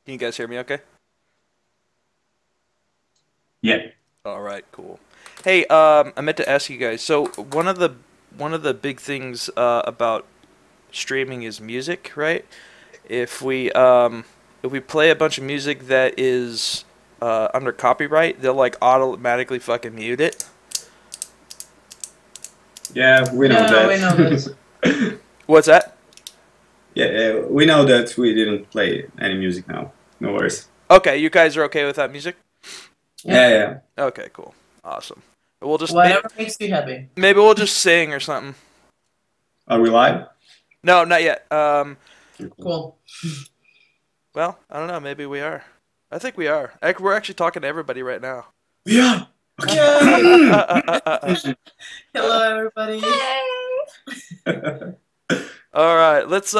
Can you guys hear me okay? Yeah. All right, cool. Hey, I meant to ask you guys. So one of the big things about streaming is music, right? If we if we play a bunch of music that is under copyright, they'll like automatically fucking mute it. Yeah, we know Yeah, we know that. this. What's that? Yeah, we know that we didn't play any music now. No worries. Okay, you guys are okay with that music? Yeah. Yeah, yeah. Okay, cool, awesome. We'll just Whatever makes you happy. maybe we'll just sing or something. Are we live? No, not yet. Cool. Well, I don't know. Maybe we are. I think we are. We're actually talking to everybody right now. Yeah. Yay! Okay. Hello, everybody. All right, let's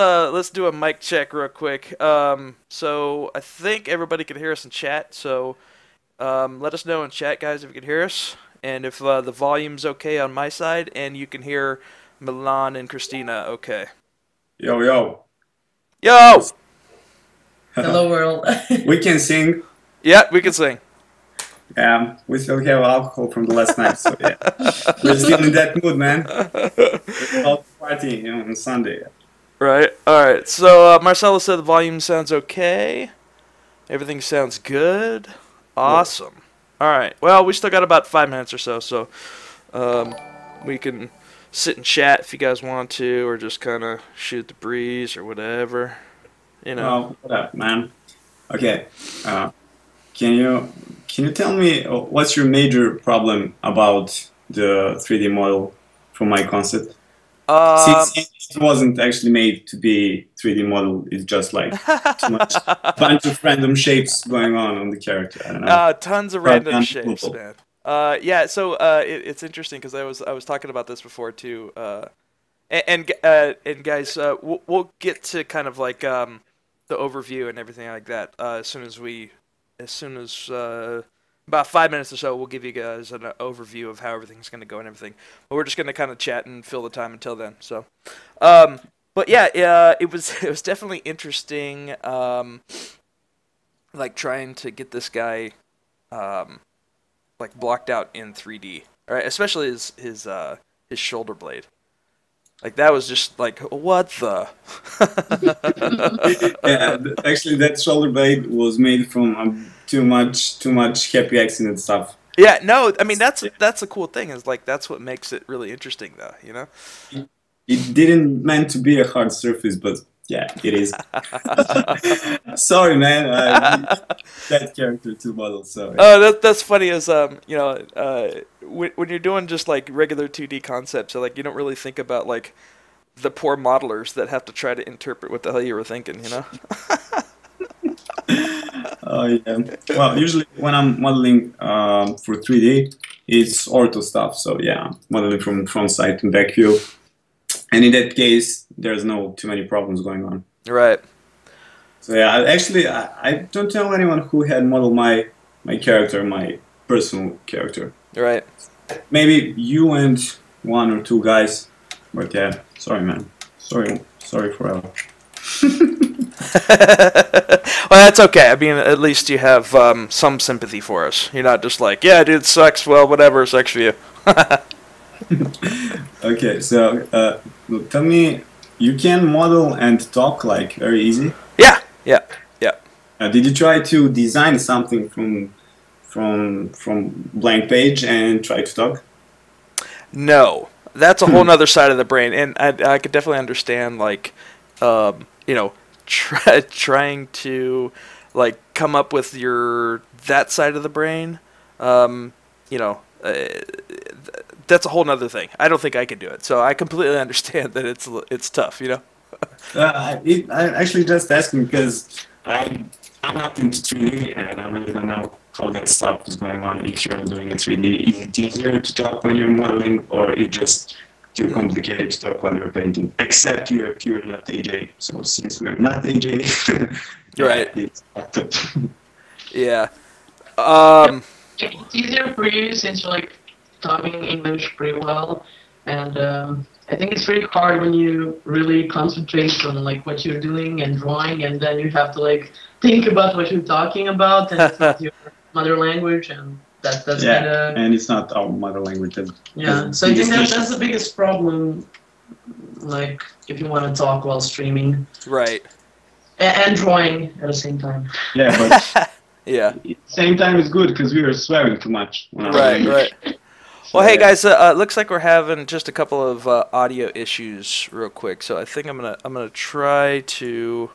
do a mic check real quick. So I think everybody can hear us in chat. So let us know in chat, guys, if you can hear us, and if the volume's okay on my side, and you can hear Milan and Christina. Okay. Yo, yo. Yo. Hello, world. We can sing. Yeah, we can sing. We still have alcohol from the last night, so yeah. We're still in that mood, man. We're about to party, on Sunday. Right. All right. So Marcelo said the volume sounds okay. Everything sounds good. Awesome. All right. Well, we still got about 5 minutes or so, so we can sit and chat if you guys want to, or just kind of shoot the breeze or whatever. You know. Oh, what up, man? Okay. Uh, can you tell me what's your major problem about the 3D model from my concept? Um. Since it wasn't actually made to be 3D model, it's just like too much bunch of random shapes going on the character. I don't know. Tons of But random shapes, cool. man. Yeah. So it's interesting because I was talking about this before too. And guys, we'll get to kind of like the overview and everything like that as soon as about 5 minutes or so, we'll give you guys an overview of how everything's going to go and everything. But we're just going to kind of chat and fill the time until then. So, but yeah, it was definitely interesting. Like trying to get this guy like blocked out in 3D. All right, especially his shoulder blade. Like that was just like what the. Yeah, actually, that shoulder blade was made from too much happy accident stuff. Yeah, no, I mean that's the cool thing is like that's what makes it really interesting though, you know? It didn't meant to be a hard surface, but yeah, it is. Sorry, man. That character to model, so yeah. That's funny as when you're doing just like regular 2D concepts, so like you don't really think about like the poor modelers that have to try to interpret what the hell you were thinking, you know? Oh yeah. Well, usually when I'm modeling for 3D, it's ortho stuff. So yeah, modeling from front side and back view. And in that case, there's no too many problems going on. Right. So yeah, I don't tell anyone who had modeled my character, my personal character. Right. Maybe you and one or two guys, but yeah, sorry, man. Sorry forever. Well, that's okay. I mean, at least you have some sympathy for us. You're not just like, yeah, dude, sucks. Well, whatever, sucks for you. Okay, so look, tell me, you can model and talk like very easy. Yeah, yeah, yeah. Did you try to design something from blank page and try to talk? No, that's a whole nother side of the brain, and I could definitely understand like, you know, trying to like come up with that side of the brain. You know, that's a whole nother thing. I don't think I can do it, so I completely understand that it's tough. You know. I actually just asking because I'm not into 3D and I really don't know how that stuff is going on if you're doing it 3D. Is it easier to talk when you're modeling or it just too complicated to talk when you're painting? Except you're not AJ. So since we're not AJ, Right. it's Yeah. It's easier for you since you're like talking English pretty well, and I think it's really hard when you really concentrate on like what you're doing and drawing, and then you have to like think about what you're talking about, and it's not your mother language, and that's kind of and it's not our mother language. Yeah, so I think that's the biggest problem. Like if you want to talk while streaming, Right. and drawing at the same time. Yeah, but Yeah. same time is good because we are swearing too much. Right. Well, hey guys, looks like we're having just a couple of audio issues real quick, so I think I'm gonna try to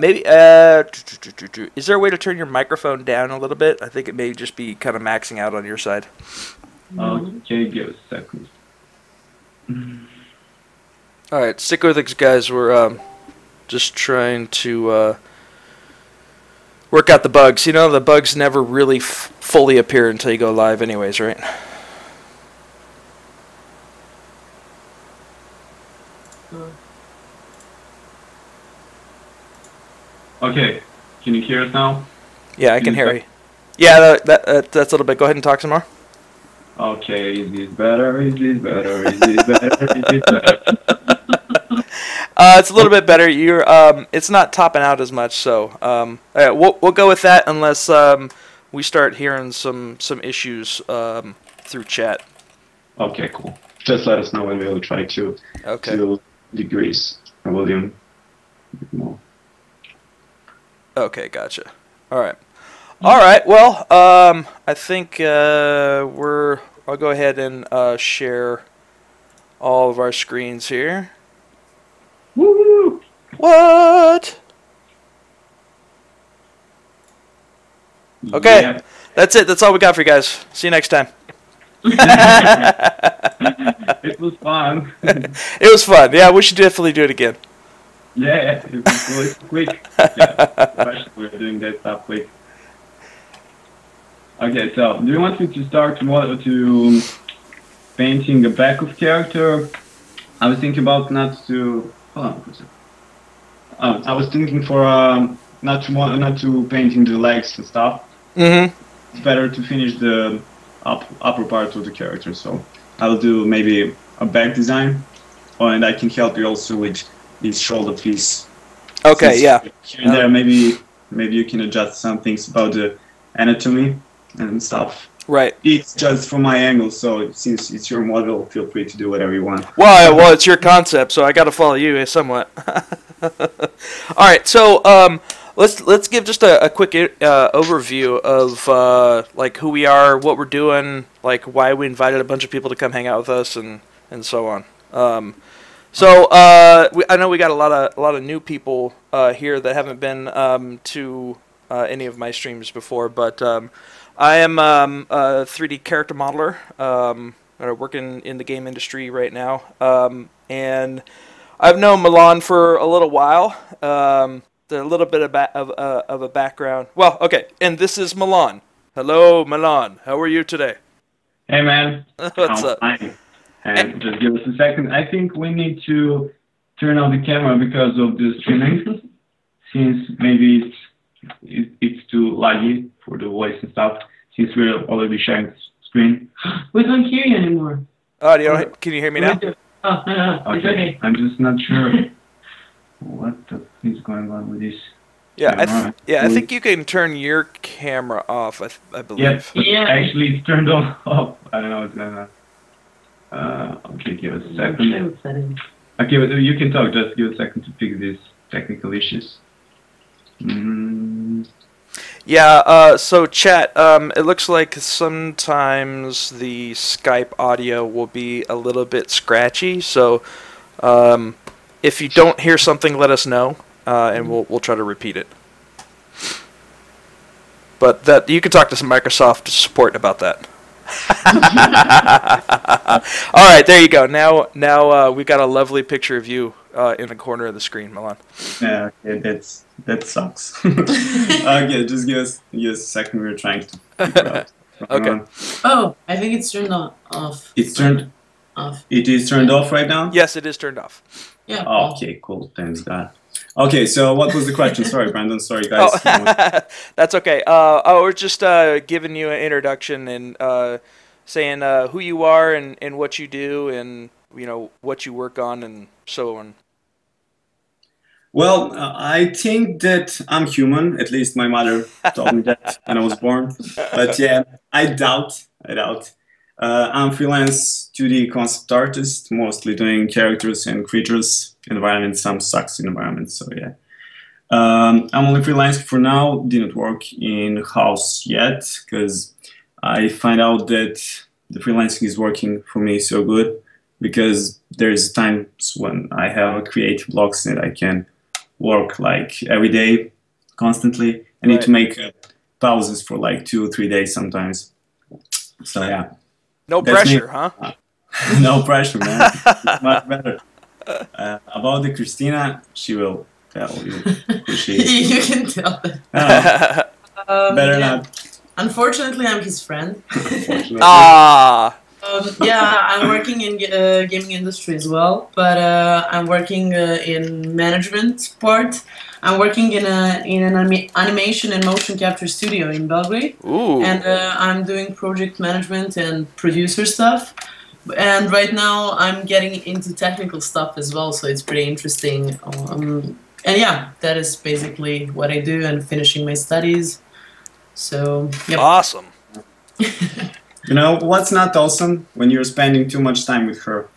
maybe is there a way to turn your microphone down a little bit? I think it may just be kind of maxing out on your side. Okay, give us a second. All right, stick with us, guys. We're just trying to work out the bugs. You know, the bugs never really fully appear until you go live anyways, right? Okay, can you hear us now? Yeah, I can hear you. Yeah, that's a little bit. Go ahead and talk some more. Okay, is this better? Is this better? Is this better? Is this better? It's a little bit better. You're it's not topping out as much, so we'll go with that unless we start hearing some issues through chat. Okay, cool. Just let us know and we'll try to decrease the volume a bit more. Okay, gotcha. All right. Well, I think I'll go ahead and share all of our screens here. Woo! What? Okay, Yeah. that's it. That's all we got for you guys. See you next time. It was fun. It was fun. Yeah, we should definitely do it again. Yeah, it was really quick. Yeah, especially we're doing that stuff quick. Okay, so do you want me to start to painting a back of character? I was thinking about not to. Hold on. I was thinking for not to painting the legs and stuff. Mm-hmm. It's better to finish the upper part of the character. So I'll do maybe a back design, and I can help you also with this shoulder piece. Okay, Since yeah. Here and there, maybe you can adjust some things about the anatomy and stuff. Right. It's just from my angle, so since it's your model, feel free to do whatever you want. Well, it's your concept, so I got to follow you somewhat. All right, so let's give just a quick overview of like who we are, what we're doing, like why we invited a bunch of people to come hang out with us, and so on. I know we got a lot of new people here that haven't been to any of my streams before, but I am a 3D character modeler, working in the game industry right now, and I've known Milan for a little while. A little bit of a background. Well, okay, and this is Milan. Hello, Milan. How are you today? Hey, man. What's up? Fine. And just give us a second. I think we need to turn on the camera because of the streaming, since maybe it's too laggy for the voice and stuff, since we're already sharing screen. We don't hear you anymore. Oh, can you hear me now? Oh, no, it's okay. I'm just not sure what is going on with this. Yeah, I think you can turn your camera off. I believe. Yeah. Actually, it's turned off. I don't know what's going on. Okay, give us a second. Okay, you can talk. Just give a second to fix these technical issues. Yeah, so chat, it looks like sometimes the Skype audio will be a little bit scratchy, so if you don't hear something, let us know, and we'll try to repeat it. But that you can talk to some Microsoft support about that. All right, there you go. Now we've got a lovely picture of you in the corner of the screen, Milan. Yeah, okay, that sucks. Okay, just give us a second. We're trying to figure out. Okay. Oh, I think it's turned off. It's turned off. It is turned off right now? Yes, it is turned off. Yeah. Oh, okay, cool. Thanks, God. Okay, so what was the question? Sorry, Brandon. Sorry, guys. Oh, that's okay. We're just giving you an introduction and saying who you are and what you do and what you work on and so on. Well, I think that I'm human. At least my mother told me that when I was born. But yeah, I doubt. I doubt. I'm freelance 2D concept artist, mostly doing characters and creatures, environments, some sucks in environments. So yeah, I'm only freelancing for now. Didn't work in house yet because I find out that the freelancing is working for me so good because there's times when I have creative blocks that I can work like every day, constantly. I need to make pauses for like 2 or 3 days sometimes. So yeah. No pressure, huh? No pressure, man. It's much better. About the Christina, she will tell you who she is. You can tell that. Better not. Unfortunately, I'm his friend. Ah. Yeah, I'm working in gaming industry as well, but I'm working in management part. I'm working in an animation and motion capture studio in Belgrade. Ooh. And I'm doing project management and producer stuff. And right now I'm getting into technical stuff as well, so it's pretty interesting. And yeah, that is basically what I do and finishing my studies. So, yep. Awesome. You know what's not awesome? When you're spending too much time with her.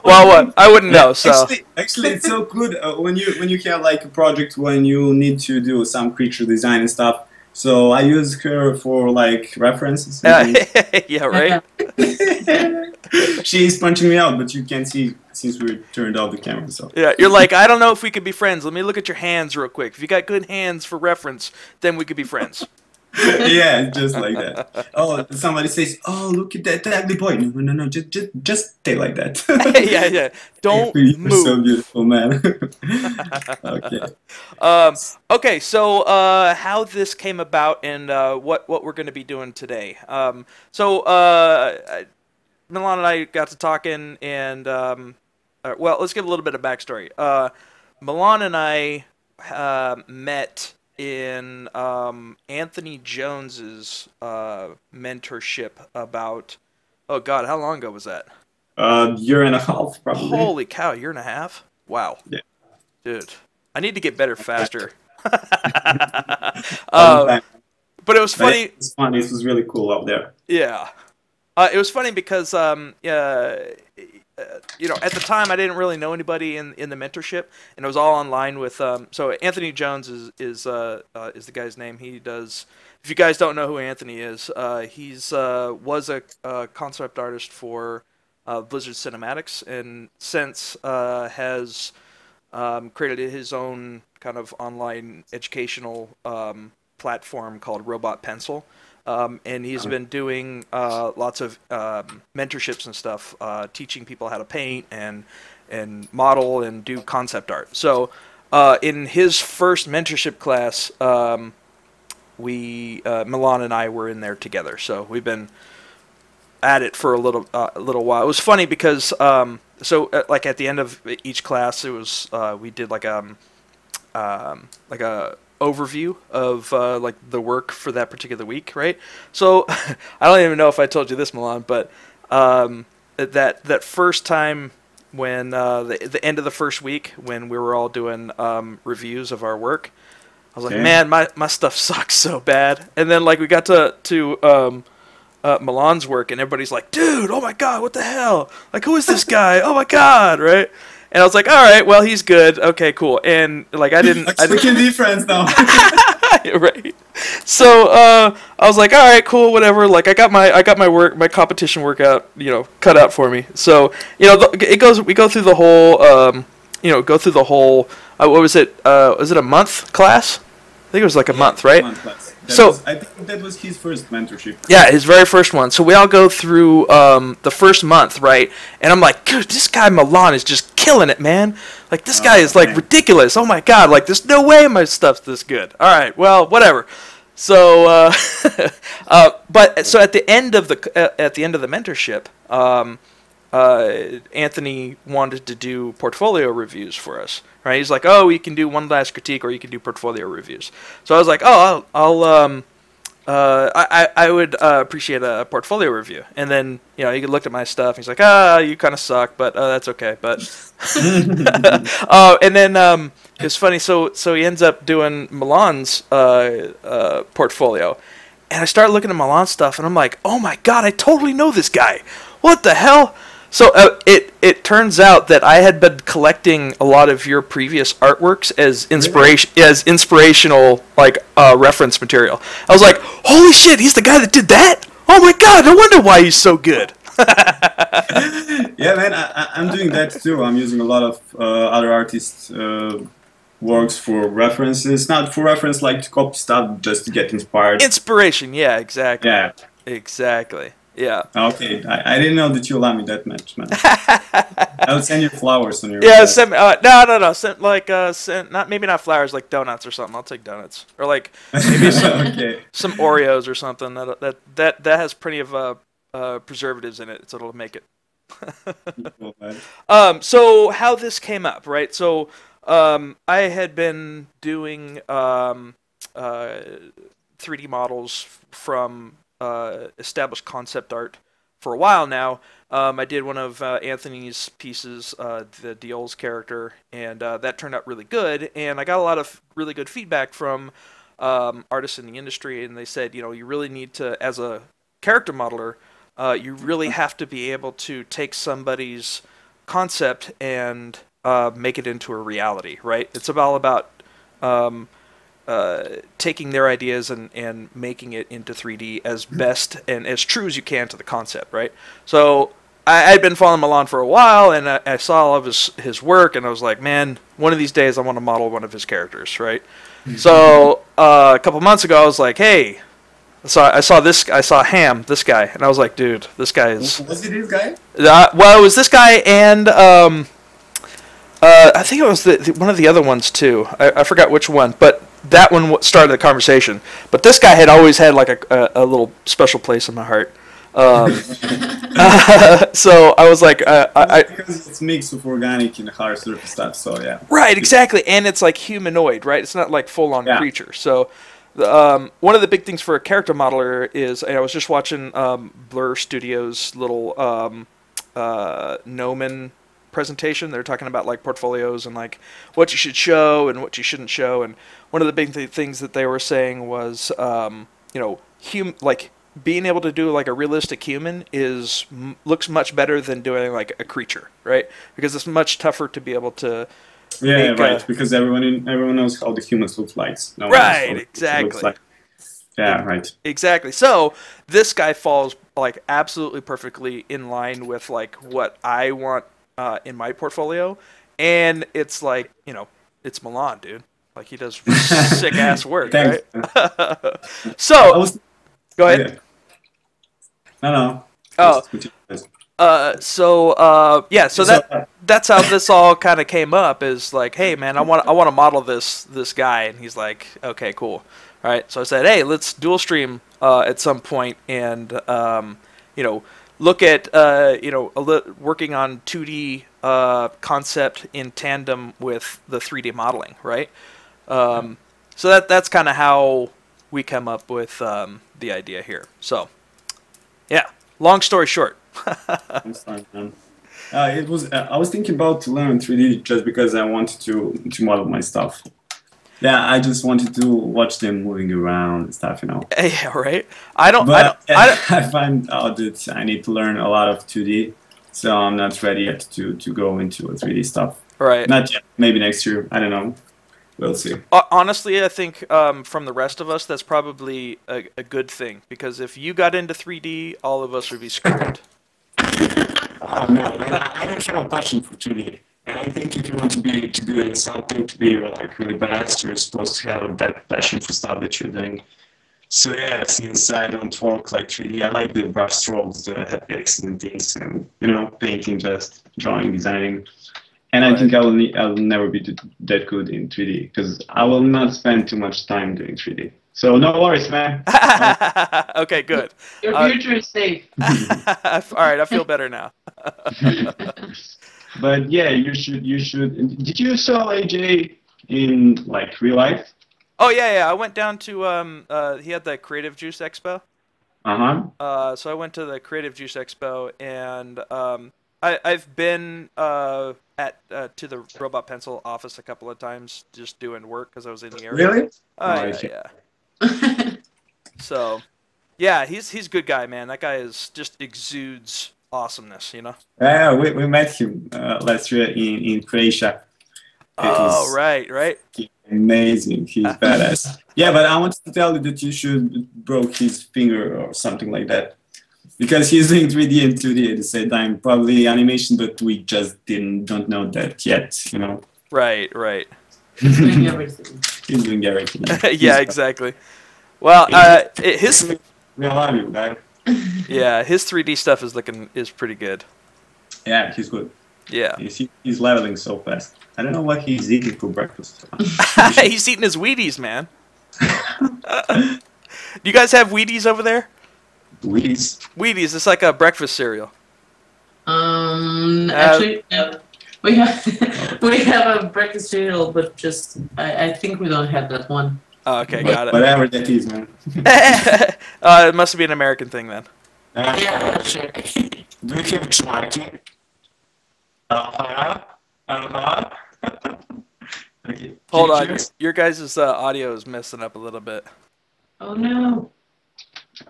Well, what? I wouldn't know. So actually, it's so good when you have like a project when you need to do some creature design and stuff. So I use her for like references. Yeah, right. She's punching me out, but you can't see since we turned off the camera. So yeah, you're like, I don't know if we could be friends. Let me look at your hands real quick. If you got good hands for reference, then we could be friends. Yeah, just like that. Oh, somebody says, "Oh, look at that ugly boy." No, just stay like that. Yeah. Don't You're move. so beautiful, man. Okay. Okay. So, how this came about and what we're going to be doing today. Milan and I got to talking, and well, let's give a little bit of backstory. Milan and I met in Anthony Jones's mentorship about, oh God, how long ago was that? Year and a half, probably. Holy cow, year and a half? Wow. Yeah. Dude, I need to get better faster. But it was funny. It was fun. It was really cool out there. Yeah. It was funny because at the time I didn't really know anybody in the mentorship, and it was all online with. So Anthony Jones is the guy's name. He does. If you guys don't know who Anthony is, he's was a concept artist for Blizzard Cinematics, and since has created his own kind of online educational platform called Robot Pencil. And he's been doing lots of mentorships and stuff, teaching people how to paint and model and do concept art. So in his first mentorship class, Milan and I were in there together. So we've been at it for a little while. It was funny because like at the end of each class, it was we did like a overview of like the work for that particular week, right? So I don't even know if I told you this, Milan, but that first time when the end of the first week when we were all doing reviews of our work, I was like, man, my stuff sucks so bad. And then like we got to Milan's work, and everybody's like, dude, oh my God, what the hell? Like, who is this guy? Oh my God, right? And I was like, all right, well, he's good. Okay, cool. And like, we can be friends now. Right. So I was like, all right, cool, whatever. Like, I got my competition workout, cut out for me. So we go through the whole, what was it? Was it a month class? I think it was like a month, right? I think that was his first mentorship. Yeah, his very first one. So we all go through the first month, right? And I'm like, dude, this guy Milan is just killing it, man. Like, this guy is like ridiculous. Oh my God, like there's no way my stuff's this good. All right, well, whatever. So, but so at the end of the mentorship, Anthony wanted to do portfolio reviews for us, right? He's like, oh, you can do one last critique or you can do portfolio reviews. So I was like, oh, I would appreciate a portfolio review. And then, you know, he looked at my stuff. And he's like, you kind of suck, but that's okay. But and then it's funny. So he ends up doing Milan's portfolio, and I start looking at Milan's stuff, and I'm like, oh my god, I totally know this guy. What the hell? So it turns out that I had been collecting a lot of your previous artworks as inspirational like reference material. I was like, holy shit, he's the guy that did that? Oh my god, no wonder why he's so good. Yeah, man, I'm doing that too. I'm using a lot of other artists' works for references, not for reference like to copy stuff, just to get inspired. Inspiration, yeah, exactly. Yeah. Exactly. Yeah. Okay, I didn't know that you love me that much, man. I'll send you flowers on your. Yeah, send me. No. Send like maybe not flowers, like donuts or something. I'll take donuts, or like maybe some Oreos or something. That has plenty of preservatives in it, so it'll make it. So how this came up, right? So I had been doing 3D models from established concept art for a while now. I did one of Anthony's pieces, the Diol's character, and that turned out really good. And I got a lot of really good feedback from artists in the industry, and they said, you know, you really need to, as a character modeler, you really have to be able to take somebody's concept and make it into a reality, right? It's all about taking their ideas and making it into 3D as best and as true as you can to the concept, right? So I'd been following Milan for a while, and I saw all of his work, and I was like, man, one of these days I want to model one of his characters, right? So a couple months ago, I was like, hey, so I saw Ham, this guy, and I was like, dude, this guy is. Was it this guy? Well, it was this guy, and I think it was one of the other ones too. I forgot which one, but that one started the conversation. But this guy had always had like a little special place in my heart. So I was like, because it's mixed with organic and hard surface stuff. So yeah. Right, exactly, and it's like humanoid, right? It's not like full on creature. So. One of the big things for a character modeler is, I was just watching Blur Studios' little Gnomon presentation. They're talking about like portfolios and like what you should show and what you shouldn't show. And one of the big things that they were saying was, you know, like being able to do like a realistic human looks much better than doing like a creature, right? Because it's much tougher to be able to. Yeah, right. Because everyone knows how the humans look like. No right, exactly. Like. Yeah, right. Exactly. So this guy falls like absolutely perfectly in line with like what I want in my portfolio, and it's like, you know, it's Milan, dude. Like he does sick ass work, right? So go ahead. No. Oh. So that's how this all kind of came up, is like, hey man, I want to model this guy, and he's like, okay, cool, all right. So I said, hey, let's dual stream at some point, and you know, look at you know, working on 2D concept in tandem with the 3D modeling, right? So that's kind of how we come up with the idea here. So yeah, long story short. It was. I was thinking about to learn 3D just because I wanted to model my stuff. Yeah, I just wanted to watch them moving around and stuff, you know. Yeah, right. I find out that I need to learn a lot of 2D, so I'm not ready yet to go into 3D stuff. Right. Not yet. Maybe next year. I don't know. We'll see. Honestly, I think from the rest of us, that's probably a good thing, because if you got into 3D, all of us would be screwed. Oh no, I don't have a passion for 2D. And I think if you want to do something to be like really badass, you're supposed to have that passion for stuff that you're doing. So yeah, since I don't work like 3D, I like the brush strokes, the excellent things, and you know, painting, just drawing, designing. And I think I'll never be that good in 3D because I will not spend too much time doing 3D. So no worries, man. Okay, good. Your future is safe. All right, I feel better now. But yeah, you should. Did you saw AJ in like real life? Oh yeah. I went down to he had the Creative Juice Expo. Uh-huh. So I went to the Creative Juice Expo, and I've been at to the Robot Pencil office a couple of times, just doing work because I was in the area. Really? Oh Oh, yeah, okay. yeah. So yeah, he's a good guy, man. That guy is just exudes awesomeness, you know. Yeah, we met him last year in Croatia. It Oh was right. amazing. He's badass. Yeah, but I wanted to tell you that you should broke his finger or something like that. Because he's doing 3D and 2D at the same time. Probably animation, but we just don't know that yet, you know. Right. He's doing everything. He's doing everything. Yeah, exactly. Well, his We love you, guy. yeah, his 3D stuff is pretty good. Yeah, he's good. Yeah. He's leveling so fast. I don't know what he's eating for breakfast. He's eating his Wheaties, man. Do you guys have Wheaties over there? Wheaties. Wheaties, it's like a breakfast cereal. Actually, we have we have a breakfast cereal, but just I think we don't have that one. Oh, okay, got it. Whatever that is, man. It must be an American thing then. Yeah, sure. Do you have Schmarky? Uh-huh. Okay. Hold on, Cheers. your guys' audio is messing up a little bit. Oh no.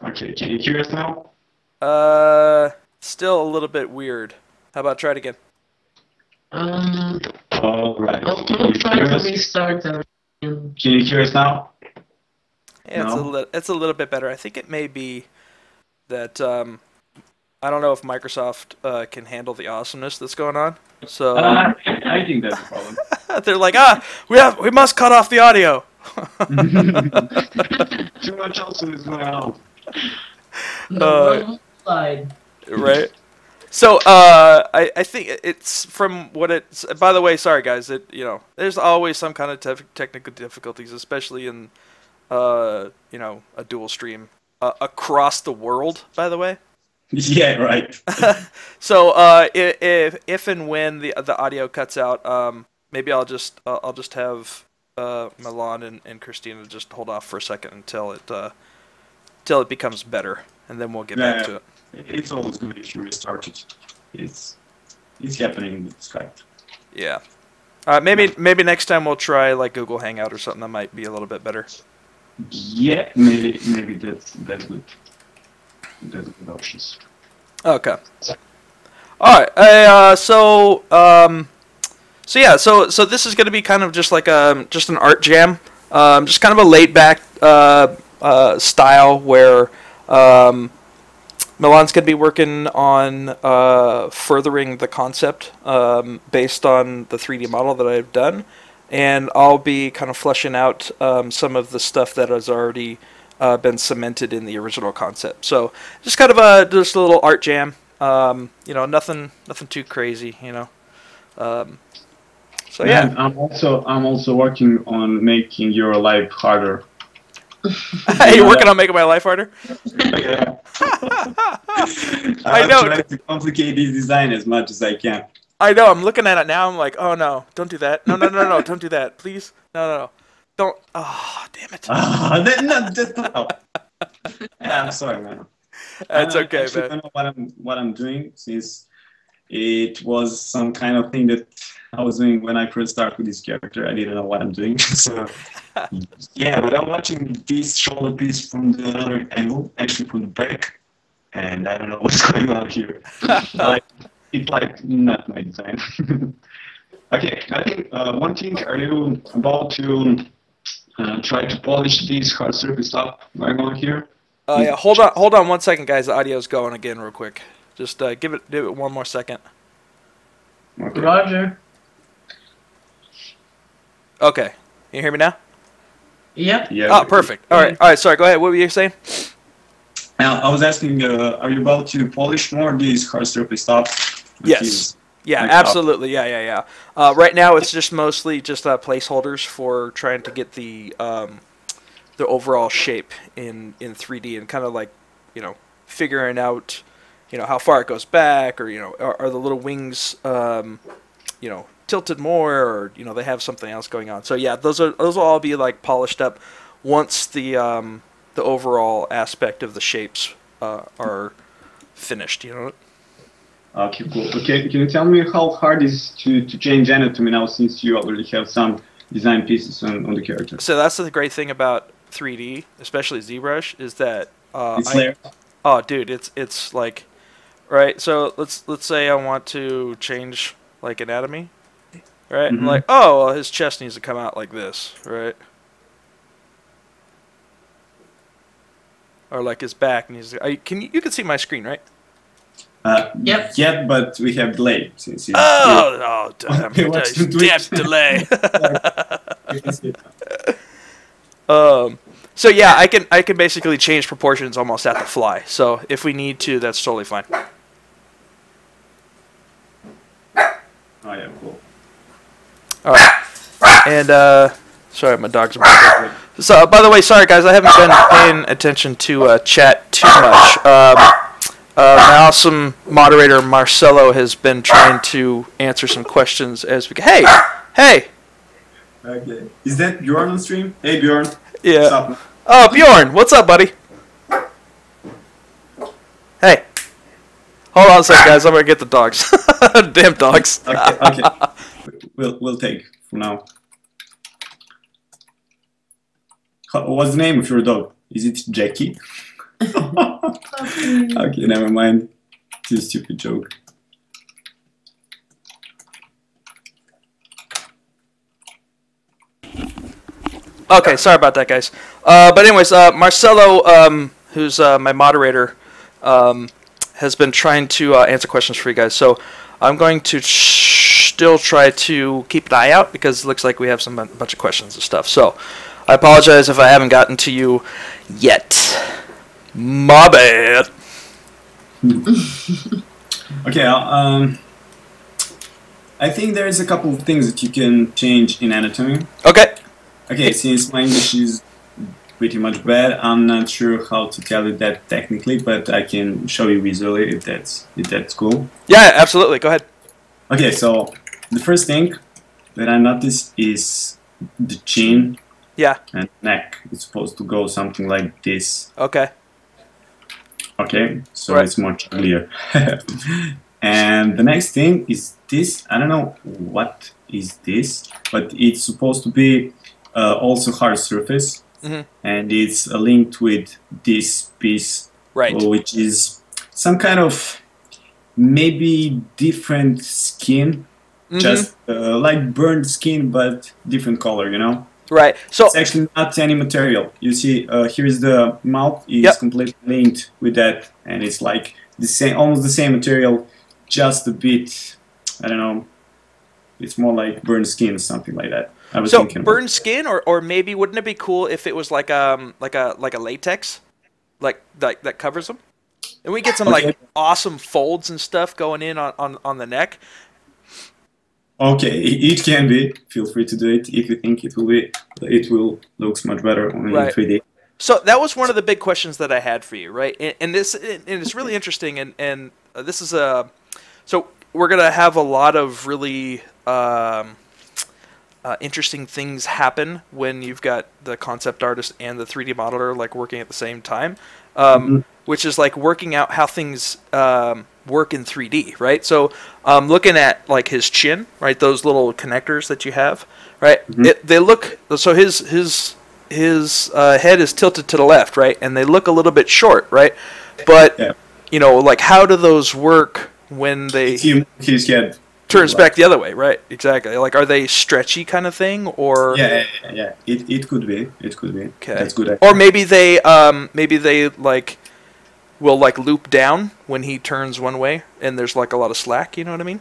Okay, can you hear us now? Still a little bit weird. How about try it again? All right. I'll Can you try hear to us? restart everything. Can you hear us now? Yeah, No. it's a little bit better. I think it may be that I don't know if Microsoft can handle the awesomeness that's going on. So I think that's a problem. they're like, we must cut off the audio. Too much also is going on. No, wrong slide. Right. So I think it's from what it's. By the way, sorry guys. There's always some kind of technical difficulties, especially in a dual stream across the world. By the way. Yeah, right. So if and when the audio cuts out, maybe I'll just have Milan and Christina just hold off for a second until it becomes better, and then we'll get back to it. It's always good if you restart it. It's happening with Skype. Yeah. Maybe next time we'll try like Google Hangout or something that might be a little bit better. Yeah, maybe that's good. That's good options. Okay. All right. So this is going to be kind of just like just an art jam, just kind of a laid back style where Milan's going to be working on furthering the concept based on the 3D model that I've done, and I'll be kind of fleshing out some of the stuff that has already been cemented in the original concept. So just kind of just a little art jam. Nothing too crazy. So yeah. And I'm also working on making your life harder. You're working on making my life harder? Yeah. I know. I'm trying to complicate this design as much as I can. I know. I'm looking at it now. I'm like, oh no, don't do that. No, don't do that, please. No. Don't. Oh, damn it. Yeah, I'm sorry, man. That's okay, I man. don't know what I'm doing, since it was some kind of thing that I was doing when I first started with this character. I didn't know what I'm doing. So yeah, but I'm watching this shoulder piece from the other angle, actually from the back, and I don't know what's going on here. It's like not my design. Okay, I think one thing, are you about to try to polish these hard surface stuff going on here? Yeah, hold on 1 second, guys. The audio's going again real quick. Just give it one more second. Okay. Roger. Okay. You hear me now? Yep. Yeah. Oh, perfect. All right. Sorry. Go ahead. What were you saying? Now, I was asking, are you about to polish more of these hard surface stuff? Yes. Yeah, like absolutely. Yeah. Right now, it's just mostly just placeholders for trying to get the overall shape in 3D, and kind of like, figuring out, how far it goes back, or, are the little wings you know, tilted more, or you know, they have something else going on. So yeah, those will all be like polished up once the overall aspect of the shapes are finished. You know. Okay, cool. Okay, can you tell me how hard it is to change anatomy now, since you already have some design pieces on the character? So that's the great thing about 3D, especially ZBrush, is that It's layered. oh, dude, it's like, right. So let's say I want to change like anatomy, right? Mhm. Like, oh, well, his chest needs to come out like this, right? Or like his back needs to. You can see my screen, right? Yep. Yeah, but we have delay since Oh, damn, Okay, watch the damn Twitch. delay. you can see it. So yeah, I can basically change proportions almost at the fly. So if we need to, that's totally fine. Oh yeah, cool. All right, and sorry, my dogs are barking. So by the way, sorry guys, I haven't been paying attention to chat too much. My awesome moderator Marcelo has been trying to answer some questions as we go. Hey. Okay. Is that Bjorn on stream? Hey Bjorn. Yeah. What's up? Oh, Bjorn, what's up, buddy? Hey. Hold on a second, guys. I'm gonna get the dogs. Damn dogs. Okay. We'll take for now. What's the name of your dog? Is it Jackie? Okay, never mind. It's a stupid joke. Okay, sorry about that, guys. But anyways, Marcelo, who's my moderator, has been trying to answer questions for you guys. So I'm going to still try to keep an eye out because it looks like we have a bunch of questions and stuff. So I apologize if I haven't gotten to you yet. My bad. Okay, I think there's a couple of things that you can change in anatomy. Okay. Okay, since my English is pretty much bad, I'm not sure how to tell you that technically, but I can show you visually if that's cool. Yeah, absolutely. Go ahead. Okay, so the first thing that I noticed is the chin Yeah. and neck. It's supposed to go something like this. Okay. Okay, so Right. it's much clearer. And the next thing is this. I don't know what is this, but it's supposed to be also hard surface, and it's linked with this piece, Right. which is some kind of maybe different skin, just like burned skin, but different color, you know? Right. So It's actually not any material. You see, here's the mouth is completely linked with that, and it's like the same, almost the same material, just a bit. I don't know. It's more like burned skin or something like that. I was so thinking burned skin, or maybe wouldn't it be cool if it was like a latex, like that covers them, and we get some like awesome folds and stuff going in on the neck. Okay, it can be. Feel free to do it if you think it will looks much better on Right. 3D. So that was one of the big questions that I had for you, right? And it's really interesting, and this is so we're gonna have a lot of really interesting things happen when you've got the concept artist and the 3D modeler like working at the same time, which is like working out how things work in 3D, right? So looking at like his chin, right? Those little connectors that you have, right? They look, so his head is tilted to the left, right? And they look a little bit short, right? But you know, like how do those work when they His head turns back the other way, right? Exactly. Like, are they stretchy kind of thing, or yeah. It could be. Okay. That's good. Or maybe they like will like loop down when he turns one way, and there's like a lot of slack. You know what I mean?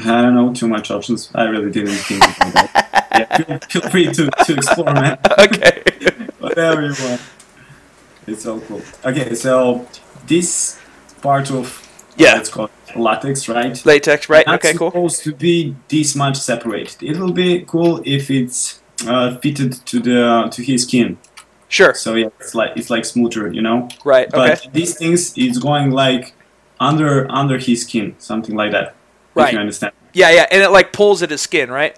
I don't know, too much options. I really didn't think about that. Yeah, feel free to explore, man. Okay. Whatever you want. It's all cool. Okay, so this part of let's call it latex, right? Latex, right? Not Okay, cool. supposed to be this much separated. It will be cool if it's fitted to his skin. Sure. So yeah, it's like smoother, you know. Right. Okay. But these things is going like under his skin, something like that. Right. If you understand. Yeah, yeah, and it like pulls at his skin, right?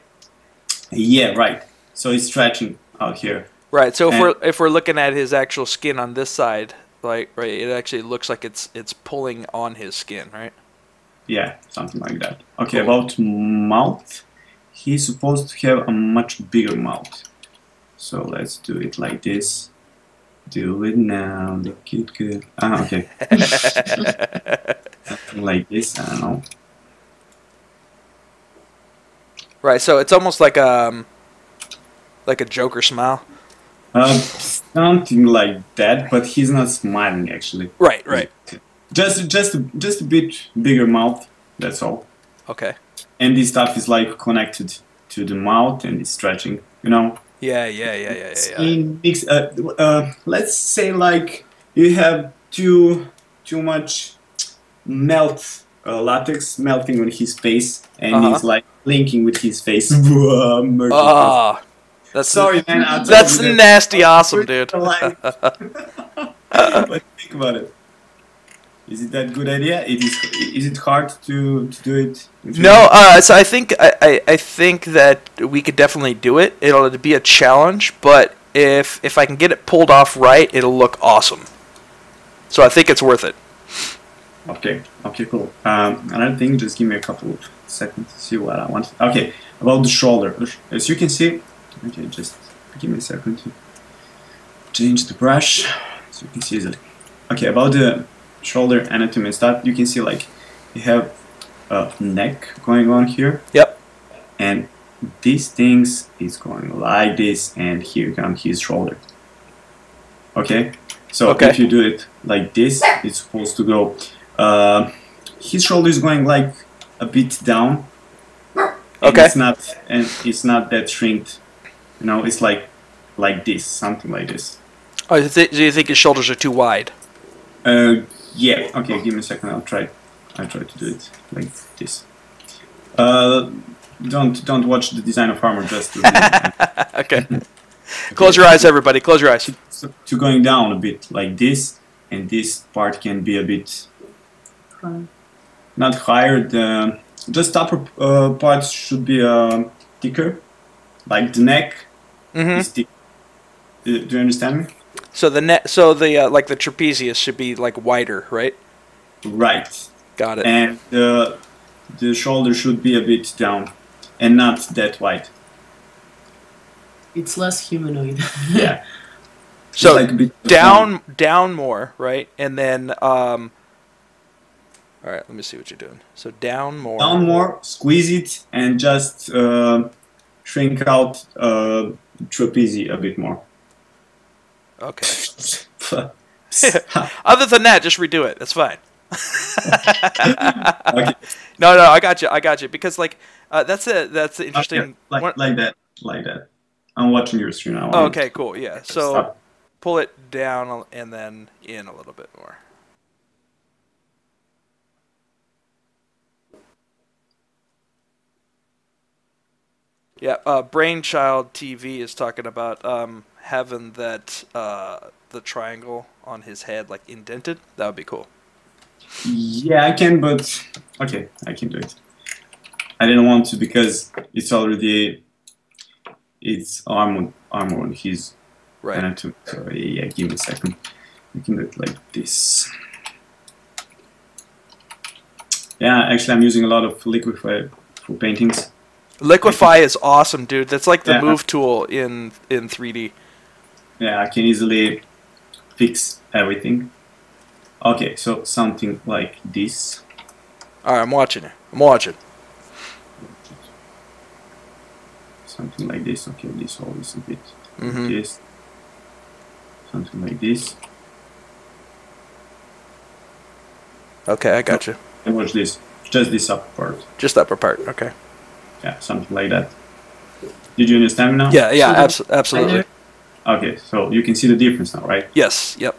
Yeah, right. So it's stretching out here. Right. So And if we're looking at his actual skin on this side, like right, it actually looks like it's pulling on his skin, right? yeah, something like that. Okay, Cool. about mouth. He's supposed to have a much bigger mouth. So let's do it like this. Do it now. Look it good. Ah, okay. Something like this. I don't know. Right. So it's almost like a Joker smile. Something like that, but he's not smiling actually. Right. Right. Just a bit bigger mouth. That's all. Okay. And this stuff is like connected to the mouth and it's stretching. You know. Yeah. In mix, let's say like you have too much latex melting on his face, and he's like linking with his face. Merging Ah, that's Sorry, man. I told that's you that. nasty, awesome, dude. But think about it. Is it that good idea? Is it hard to do it? No, so I think I think that we could definitely do it. It'll be a challenge, but if I can get it pulled off right, it'll look awesome. So I think it's worth it. Okay, cool. Another thing, just give me a couple of seconds to see what I want. Okay, about the shoulder. As you can see, okay, just give me a second to change the brush so you can see easily. Okay, about the shoulder anatomy and stuff, you can see like you have a neck going on here. Yep. And these things is going like this, and here comes his shoulder. Okay? So if you do it like this, it's supposed to go. His shoulder is going like a bit down. Okay. And it's not that shrinked. You know, it's like this, something like this. Oh, do you think his shoulders are too wide? Yeah. Okay, give me a second. I'll try to do it like this. Don't watch the design of armor. Just to okay. Close your eyes, everybody. Close your eyes. To going down a bit like this, and this part can be a bit not higher. The just upper parts should be thicker, like the neck is thick. Do you understand me? So the like the trapezius should be like wider, right? Right. Got it. And the shoulder should be a bit down, and not that wide. It's less humanoid. Yeah. So like a bit down more, right? And then all right, let me see what you're doing. So down more. Down more, squeeze it, and just shrink out trapeze a bit more. Okay. Other than that, just redo it. That's fine. Okay. No, I got you. Because like that's the interesting. Okay. Like that. I'm watching your stream now. Oh, okay, cool. Yeah. So pull it down and then in a little bit more. Yeah. Brainchild TV is talking about having that the triangle on his head like indented. That would be cool. Yeah, I can, but okay, I can do it. I didn't want to because it's already armor on his anatomy. So yeah, give me a second. You can do it like this. Yeah, actually, I'm using a lot of liquify for paintings. Liquify is awesome, dude. That's like the move tool in 3D. Yeah, I can easily fix everything. Okay, so something like this. Alright, I'm watching it. I'm watching. Something like this. Okay, this always a bit like this. Something like this. Okay, I got you. And watch this. Just this upper part. Just upper part, okay. Yeah, something like that. Did you understand me now? Yeah, absolutely. Okay, so you can see the difference now, right? Yes, yep.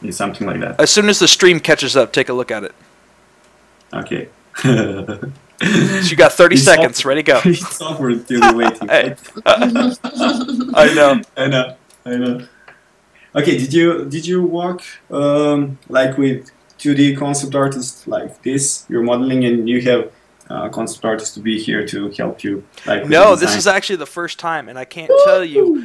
It's something like that. As soon as the stream catches up, take a look at it. Okay. So you got 30 seconds. Ready, go. It's awkward until you're waiting. Hey. I know. Okay, did you work like with 2D concept artists like this? You're modeling and you have concept artists to be here to help you. Like with the No, this design. is actually the first time, and I can't tell you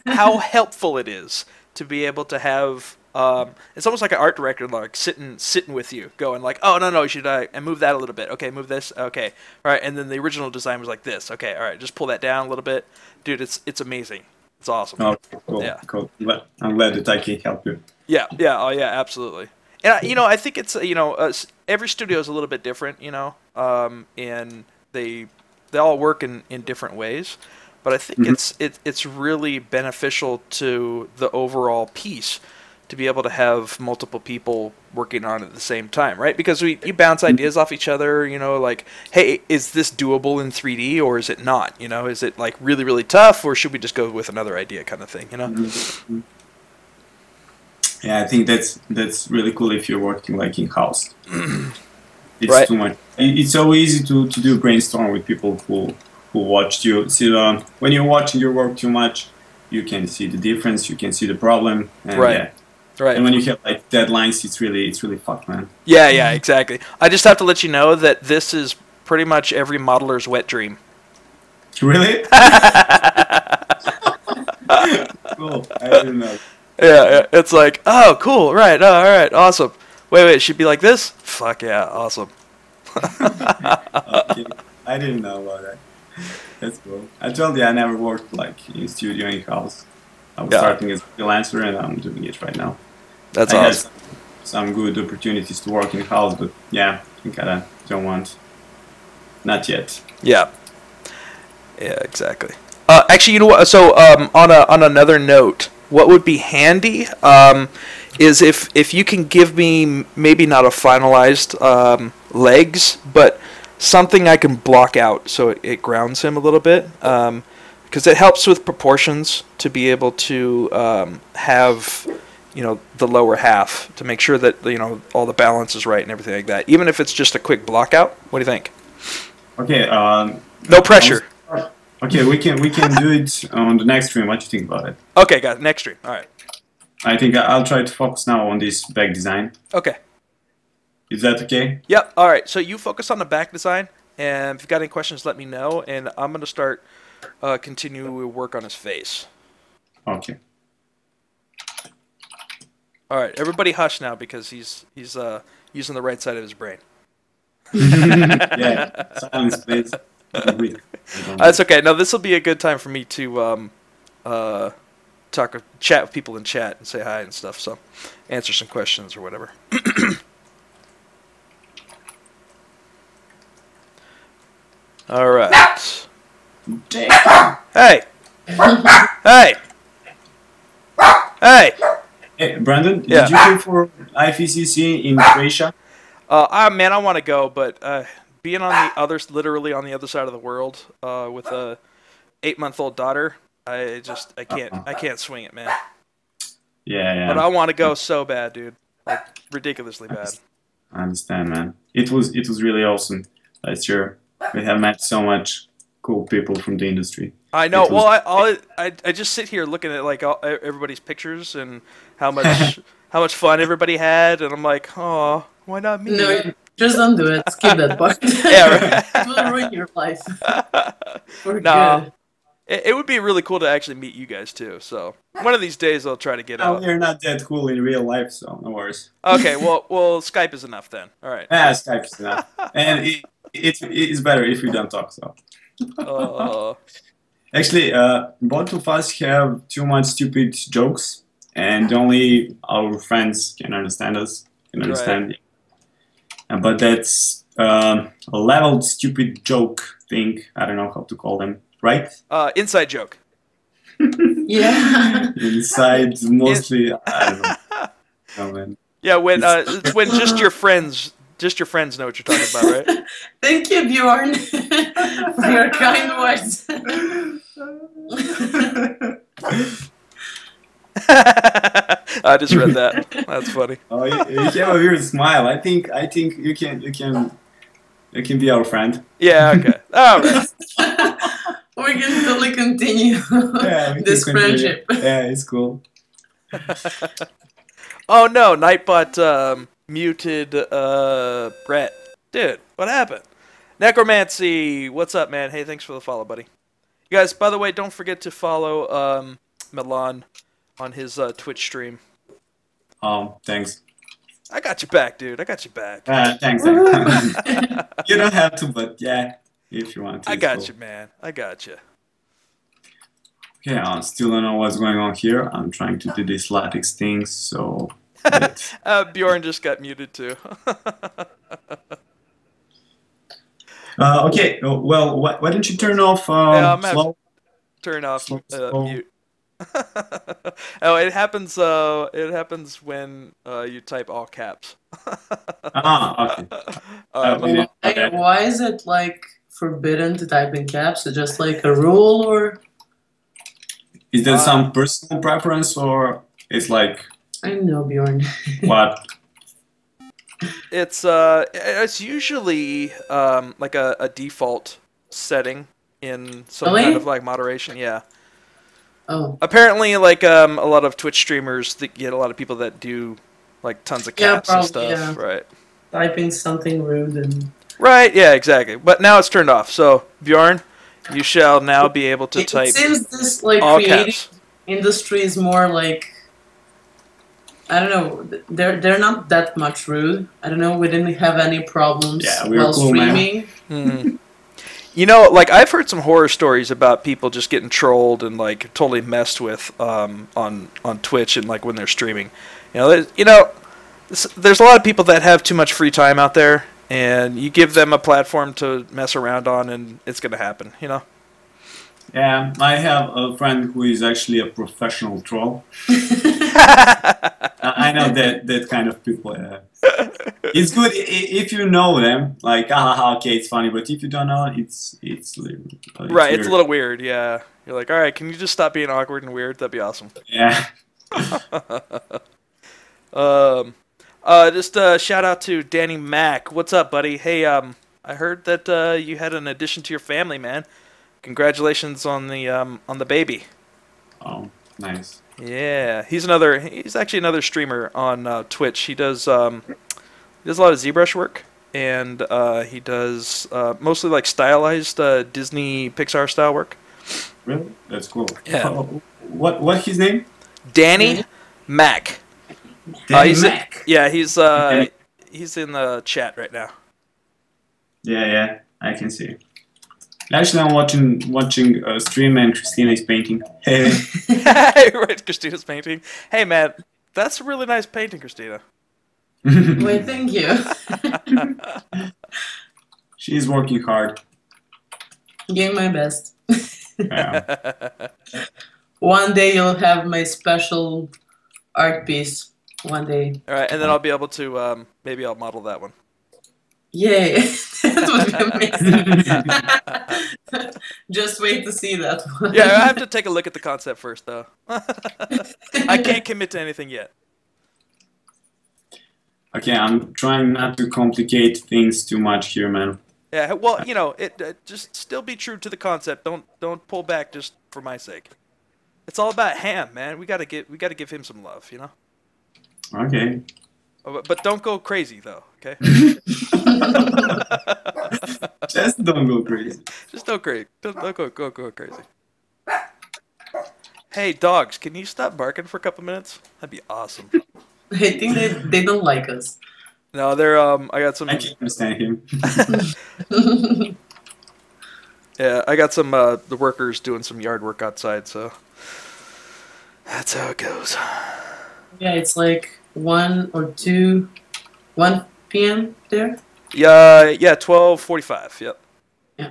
how helpful it is to be able to have. It's almost like an art director, like sitting with you, going like, "Oh no, should I and move that a little bit? Okay, move this. Okay, all right." And then the original design was like this. Okay, all right, just pull that down a little bit, dude. It's amazing. It's awesome. Oh, cool, Yeah. cool. But I'm glad that I can help you. Yeah, oh yeah, absolutely. And I think it's every studio is a little bit different, and they all work in different ways. But I think it's really beneficial to the overall piece to be able to have multiple people working on it at the same time, right? Because you bounce ideas off each other, like, hey, is this doable in 3D or is it not? Is it like really, really tough, or should we just go with another idea kind of thing, Yeah, I think that's really cool if you're working like in-house. It's Right. too much. It's so easy to do brainstorm with people who watched you. See, when you're watching your work too much, you can see the difference, you can see the problem. And, Right. yeah. Right. And when you have like deadlines, it's really fucked, man. Yeah, exactly. I just have to let you know that this is pretty much every modeler's wet dream. Really? Cool. I didn't know. Yeah, it's like, oh, cool, right, all right, awesome. Wait, it should be like this? Fuck yeah, awesome. Okay. I didn't know about that. That's cool. I told you I never worked like in studio in house. I was Yeah. starting as a freelancer and I'm doing it right now. That's I had awesome. some good opportunities to work in house, but yeah, I kinda don't want. Not yet. Yeah, exactly. Actually, you know what? So, on another note, what would be handy is if you can give me maybe not a finalized legs, but something I can block out so it grounds him a little bit, because it helps with proportions to be able to have the lower half to make sure that all the balance is right and everything like that. Even if it's just a quick block out. What do you think? Okay. No pressure. Okay, we can do it on the next stream. What do you think about it? Okay, got it. Next stream. All right. I think I'll try to focus now on this back design. Okay. Is that okay? Yep. All right. So you focus on the back design, and if you've got any questions, let me know, and I'm going to start continue work on his face. Okay. All right. Everybody hush now because he's using the right side of his brain. Yeah. Silence, please. That's okay. Now this will be a good time for me to chat with people in chat and say hi and stuff. So answer some questions or whatever. All right. Hey. Hey. Hey. Hey, Brandon, Yeah. did you go for IFCC in Croatia? Man, I want to go, but being on the literally on the other side of the world, with a 8-month-old daughter, I can't swing it, man. Yeah. But I want to go so bad, dude, like ridiculously bad. I understand, man. It was really awesome last year. We have met so much cool people from the industry. I know. It was- Well, I just sit here looking at like everybody's pictures and how much fun everybody had, and I'm like, oh, why not me? No, just don't do it. Skip that part. Yeah, right. It will ruin your life. For Nah. good. It would be really cool to actually meet you guys too. So one of these days I'll try to get No, out. we're not that cool in real life, so no worries. Okay, well, Skype is enough then. All right. Skype is enough. And it's better if we don't talk, so. Actually, both of us have too much stupid jokes, and only our friends can understand us. But that's a leveled stupid joke thing. I don't know how to call them, right? Inside joke. Yeah. Inside, mostly. I don't know. Oh, man. Yeah, when it's when just your friends know what you're talking about, right? Thank you, Bjorn, for your kind words. I just read that. That's funny. Oh, you have a weird smile. I think you can be our friend. Yeah. Okay. All right. We can totally continue Yeah, we this can continue. friendship. Yeah, it's cool. Oh no, Nightbot muted Brett. Dude, what happened? Necromancy, what's up, man? Hey, thanks for the follow, buddy. You guys, by the way, don't forget to follow Milan on his Twitch stream. Thanks. I got you back, dude. I got you back. Thanks. You don't have to, but yeah, if you want to. I got you, man. I got you. Okay, I still don't know what's going on here. I'm trying to do this latex thing, so... Bjorn just got muted, too. Okay, well, why don't you turn off slow? Turn off slow. mute. Oh, it happens when you type all caps. Okay. Why is it like forbidden to type in caps? Is it just like a rule, or is there some personal preference, or it's like... I know, Bjorn. What? It's usually like a default setting in some kind of like moderation. Yeah. Oh. Apparently, like a lot of Twitch streamers, that get a lot of people that do like tons of caps and stuff. Yeah. Right. Typing something rude and. Right. Yeah. Exactly. But now it's turned off. So Bjorn, you shall now be able to type. It seems this like all creative caps. Industry is more like. I don't know. They're not that much rude. I don't know. We didn't have any problems while cool, streaming. Mm-hmm. You know, like I've heard some horror stories about people just getting trolled and like totally messed with on Twitch and like when they're streaming. There's a lot of people that have too much free time out there, and you give them a platform to mess around on, and it's gonna happen. You know. Yeah, I have a friend who is actually a professional troll. I know that kind of people. It's good if you know them, like, okay, it's funny, but if you don't know, it's right. Weird. It's a little weird, yeah. You're like, all right, can you just stop being awkward and weird? That'd be awesome. Yeah. Just shout out to Danny Mack. What's up, buddy? Hey, I heard that you had an addition to your family, man. Congratulations on the baby. Oh, nice. Yeah, he's actually another streamer on Twitch. He does a lot of ZBrush work, and he does mostly like stylized Disney Pixar style work. Really? That's cool. Yeah. What his name? Danny Mack. Danny Mack. Yeah, he's in the chat right now. Yeah, I can see. Actually, I'm watching a stream and Christina is painting. Hey. Right, Christina's painting. Hey, man, that's a really nice painting, Christina. Wait, thank you. She's working hard. Doing my best. Yeah. One day you'll have my special art piece. One day. All right, and then I'll be able to maybe I'll model that one. Yay! That would be amazing. Just wait to see that one. Yeah, I have to take a look at the concept first, though. I can't commit to anything yet. Okay, I'm trying not to complicate things too much here, man. Yeah, well, just still be true to the concept. Don't pull back just for my sake. It's all about Ham, man. We gotta give him some love, you know. Okay. But don't go crazy, though. Okay. Just don't go crazy. Just don't crazy. Don't go crazy. Hey, dogs, can you stop barking for a couple minutes? That'd be awesome. I think they don't like us. No, they're I got some. I can understand him. Yeah, I got some the workers doing some yard work outside, so that's how it goes. Yeah, it's like 1 p.m. there. Yeah, 12:45. Yep. Yeah.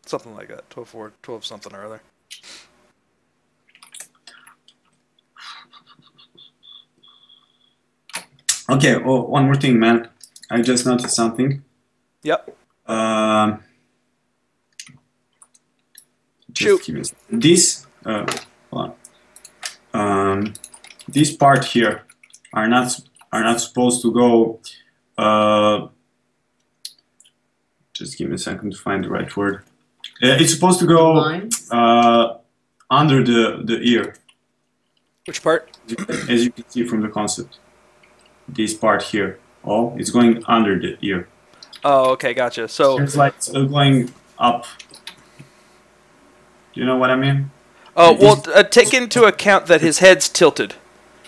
Something like that. 12 something or other. Okay, one more thing, man. I just noticed something. Yep. Just give me this. Hold on. This part here are not supposed to go. Just give me a second to find the right word. It's supposed to go under the ear. Which part? As you can see from the concept. This part here. Oh, it's going under the ear. Oh, okay, gotcha. So, It's like going up. Do you know what I mean? oh, well, take into account that his head's tilted.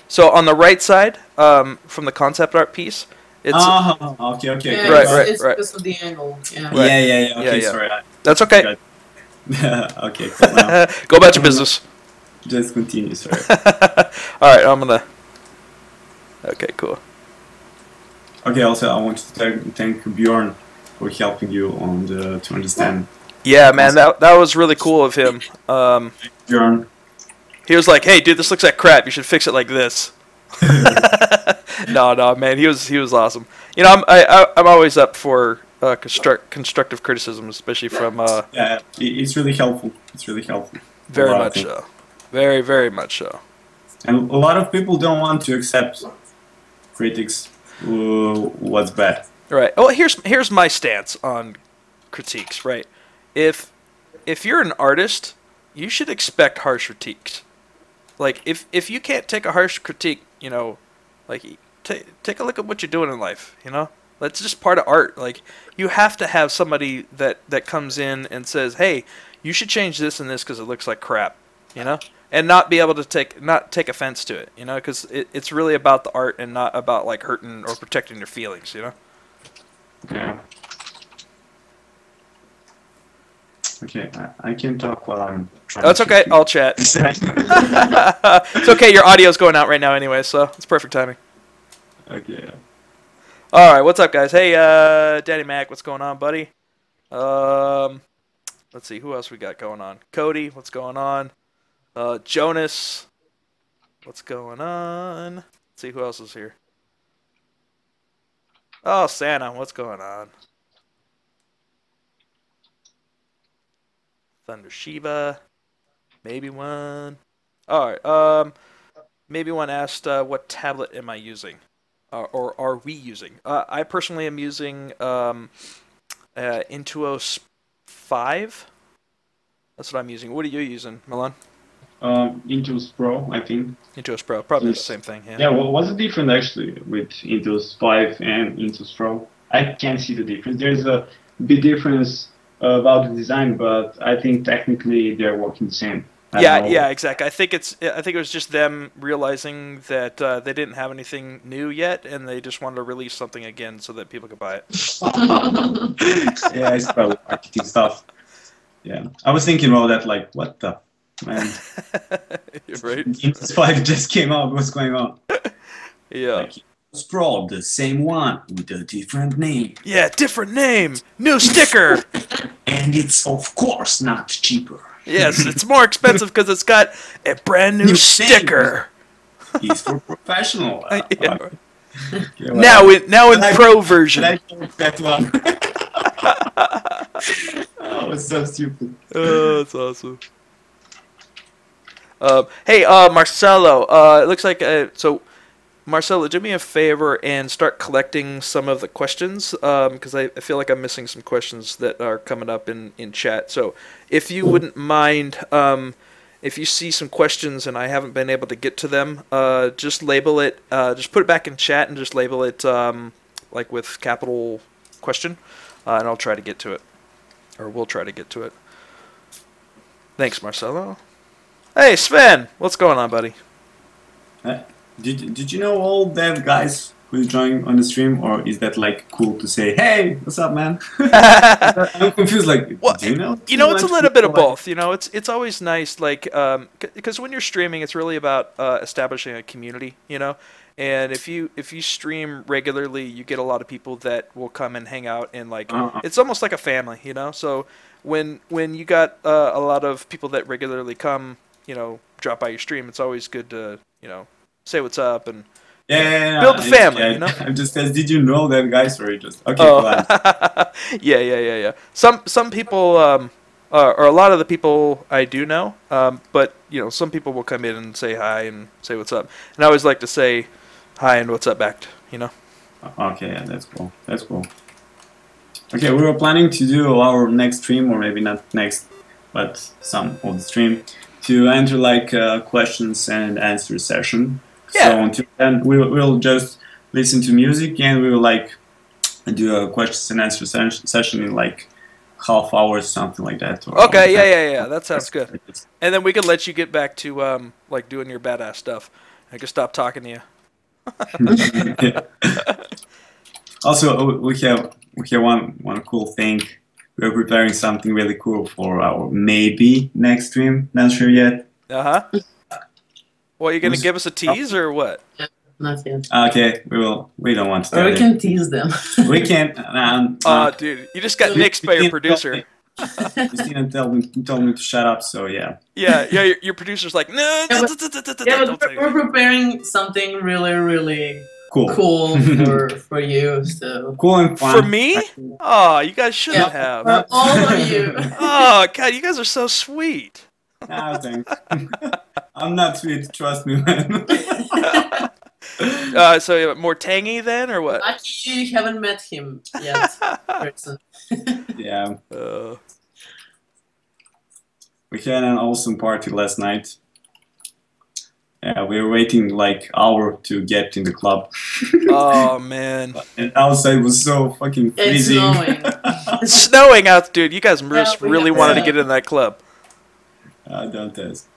So on the right side, from the concept art piece, it's okay, okay. Yeah, Right, it's right. because of the angle. Yeah. Right. Yeah. Okay, Yeah. sorry. That's okay. Okay, cool. Now, Go about your business. just continue, sorry. All right, I'm gonna. Okay, cool. Okay, also I want to thank Bjorn for helping you on to understand. Yeah, man, that was really cool of him. Bjorn. He was like, "Hey, dude, this looks like crap. You should fix it like this." No, man, he was awesome. You know, I'm always up for constructive criticism, especially from Yeah, it's really helpful. It's really helpful. very much so, very much so. And a lot of people don't want to accept critics what's bad. Right. Well, here's my stance on critiques. Right. If you're an artist, you should expect harsh critiques. Like if you can't take a harsh critique, you know, like take a look at what you're doing in life. You know, that's just part of art. Like you have to have somebody that comes in and says, "Hey, you should change this and this because it looks like crap." You know, and not be able to take offense to it. You know, because it's really about the art and not about like hurting or protecting your feelings. You know. Yeah. Okay, I can talk while I'm trying. That's okay. I'll chat. It's okay. Your audio's going out right now anyway, so it's perfect timing. Okay. All right, what's up, guys? Hey, Daddy Mac, what's going on, buddy? Let's see, who else we got going on? Cody, what's going on? Jonas, what's going on? Let's see, who else is here? Oh, Santa, what's going on? Thunder Shiva, maybe one. All right, maybe one asked, what tablet am I using? Or are we using? I personally am using Intuos 5. That's what I'm using. What are you using, Milan? Intuos Pro, I think. Intuos Pro, probably the same thing. Yeah. Yeah. What's the difference actually with Intuos 5 and Intuos Pro? I can't see the difference. There's a big difference about the design, but I think technically they're working the same. Yeah, exactly. I think it was just them realizing that they didn't have anything new yet, and they just wanted to release something again so that people could buy it. Yeah, it's probably marketing stuff. Yeah, I was thinking about that. Like, what the man? Right. Intuos 5 just came out. What's going on? Yeah. Like, Pro, the same one with a different name. Yeah, different name, new sticker. And it's of course not cheaper. Yes, it's more expensive because it's got a brand new sticker. He's for professional. Yeah. Okay, Now in Pro version. I like that one. Oh, it's so stupid. Oh, that's awesome. Hey, Marcelo. It looks like so. Marcelo, do me a favor and start collecting some of the questions because I feel like I'm missing some questions that are coming up in chat. So if you wouldn't mind, if you see some questions and I haven't been able to get to them, just label it, just put it back in chat and just label it like with capital question, and I'll try to get to it. Or we'll try to get to it. Thanks, Marcelo. Hey, Sven, what's going on, buddy? Did you know all that guys who's joining on the stream, or is that like cool to say, hey, what's up, man? I'm confused. Like, well, do you know? You know, it's a little bit of both. You know, it's always nice, like, because when you're streaming, it's really about establishing a community. You know, and if you stream regularly, you get a lot of people that will come and hang out, and like, it's almost like a family. You know, so when you got a lot of people that regularly come, you know, drop by your stream, it's always good to, you know, say what's up and build a family, you know? I'm just asked, did you know that guys, or just okay? Yeah. Some people, or a lot of the people I do know, but you know, some people will come in and say hi and say what's up, and I always like to say hi and what's up back, you know? Okay, yeah, that's cool. That's cool. Okay, we were planning to do our next stream, or maybe not next, but some of the stream, to enter like questions and answer session. Yeah. So until then, we'll just listen to music and we will like do a questions and answer session in like half hour, something like that. Or Okay, yeah. That sounds good. And then we could let you get back to like doing your badass stuff. I can stop talking to you. Also, we have one cool thing. We're preparing something really cool for our maybe next stream. Not sure yet. Well, are you gonna give us a tease or what? Not yet. Okay, we will. We don't want to tell Or we you. can tease them. We can't. Dude, you just got nixed by your producer. Christina told me to shut up. So yeah. Yeah. Your producer's like, no. Yeah, but we're preparing something really cool for you. So cool and fun. For me? Oh, you guys shouldn't have. For all of you. Oh God, you guys are so sweet. Ah, thanks. I'm not sweet. Trust me, man. So more tangy then, or what? Actually, you haven't met him yet. Person. Yeah. We had an awesome party last night. Yeah, we were waiting like hour to get in the club. Oh man! And outside was so fucking freezing. It's snowing. It's snowing out, dude. You guys really wanted to get in that club. Don't test.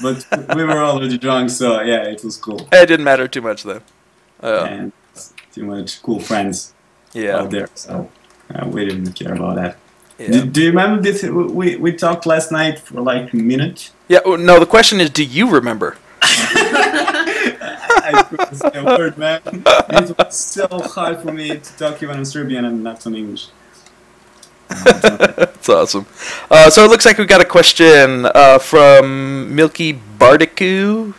But we were already drunk, so yeah, it was cool. It didn't matter too much then. And too much cool friends out there, so we didn't care about that. Yeah. Do you remember this? We talked last night for like a minute. Yeah. No, the question is, do you remember? I couldn't say a word, man. It was so hard for me to talk even in Serbian and not in English. That's awesome. So it looks like we got a question from Milky Bardicu.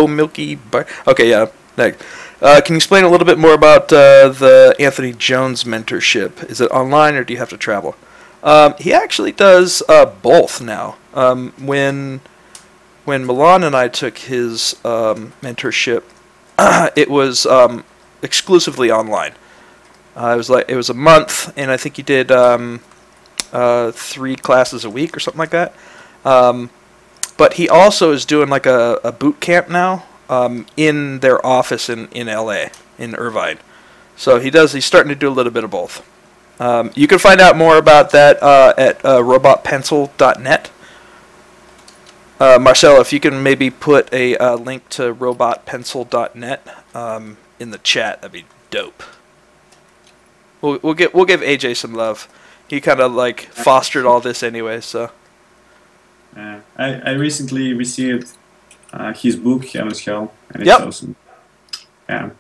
Milky Bar. Okay, yeah. Next. Can you explain a little bit more about the Anthony Jones mentorship? Is it online or do you have to travel? He actually does both now. When Milan and I took his mentorship, it was exclusively online. It was a month, and I think he did 3 classes a week or something like that. But he also is doing like a boot camp now in their office in LA, in Irvine. So he's starting to do a little bit of both. You can find out more about that at robotpencil.net. Marcelo, if you can maybe put a link to robotpencil.net in the chat, that'd be dope. We'll give AJ some love. He kind of like fostered all this anyway, so. I recently received his book, Heaven's Hell, and it's awesome. Yeah.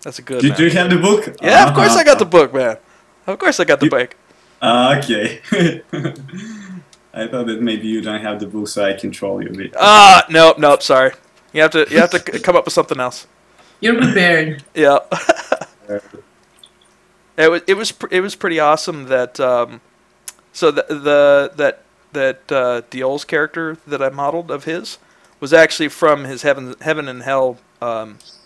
That's a good. Do you have the book? Yeah, of course I got the book, man. Of course I got the book. Okay. I thought that maybe you don't have the book, so I control you a bit. Nope. Sorry. You have to come up with something else. You're prepared. Yeah. It was pretty awesome that so that Diol's character that I modeled of his was actually from his Heaven and Hell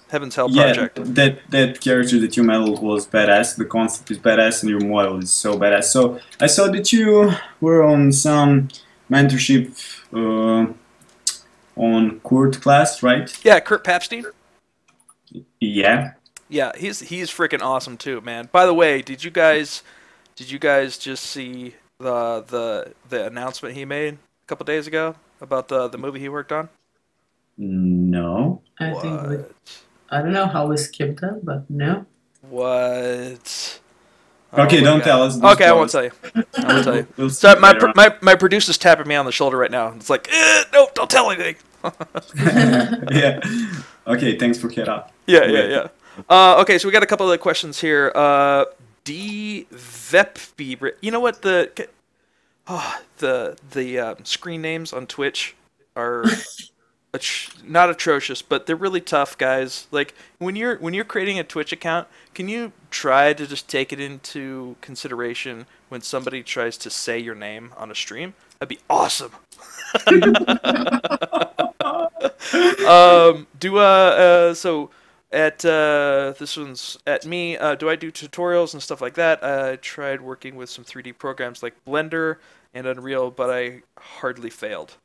Heaven's Hell project. Yeah, that character that you modeled was badass. The concept is badass, and your model is so badass. So I saw that you were on some mentorship on Kurt class, right? Yeah, Kurt Papstein. Yeah. Yeah, he's freaking awesome too, man. By the way, did you guys just see the announcement he made a couple days ago about the movie he worked on? No. I don't know how we skipped that, but no. What? Okay, don't tell us. Okay, I won't tell you. I won't tell you. So my producer's tapping me on the shoulder right now. It's like, no, don't tell anything. Yeah. Okay, thanks for cat up. Yeah. Okay, so we got a couple of questions here. D Vepby, you know what the screen names on Twitch are not atrocious, but they're really tough, guys. Like when you're creating a Twitch account, can you try to just take it into consideration when somebody tries to say your name on a stream? That'd be awesome. So at this one's at me. Do I do tutorials and stuff like that? I tried working with some 3D programs like Blender and Unreal, but I hardly failed.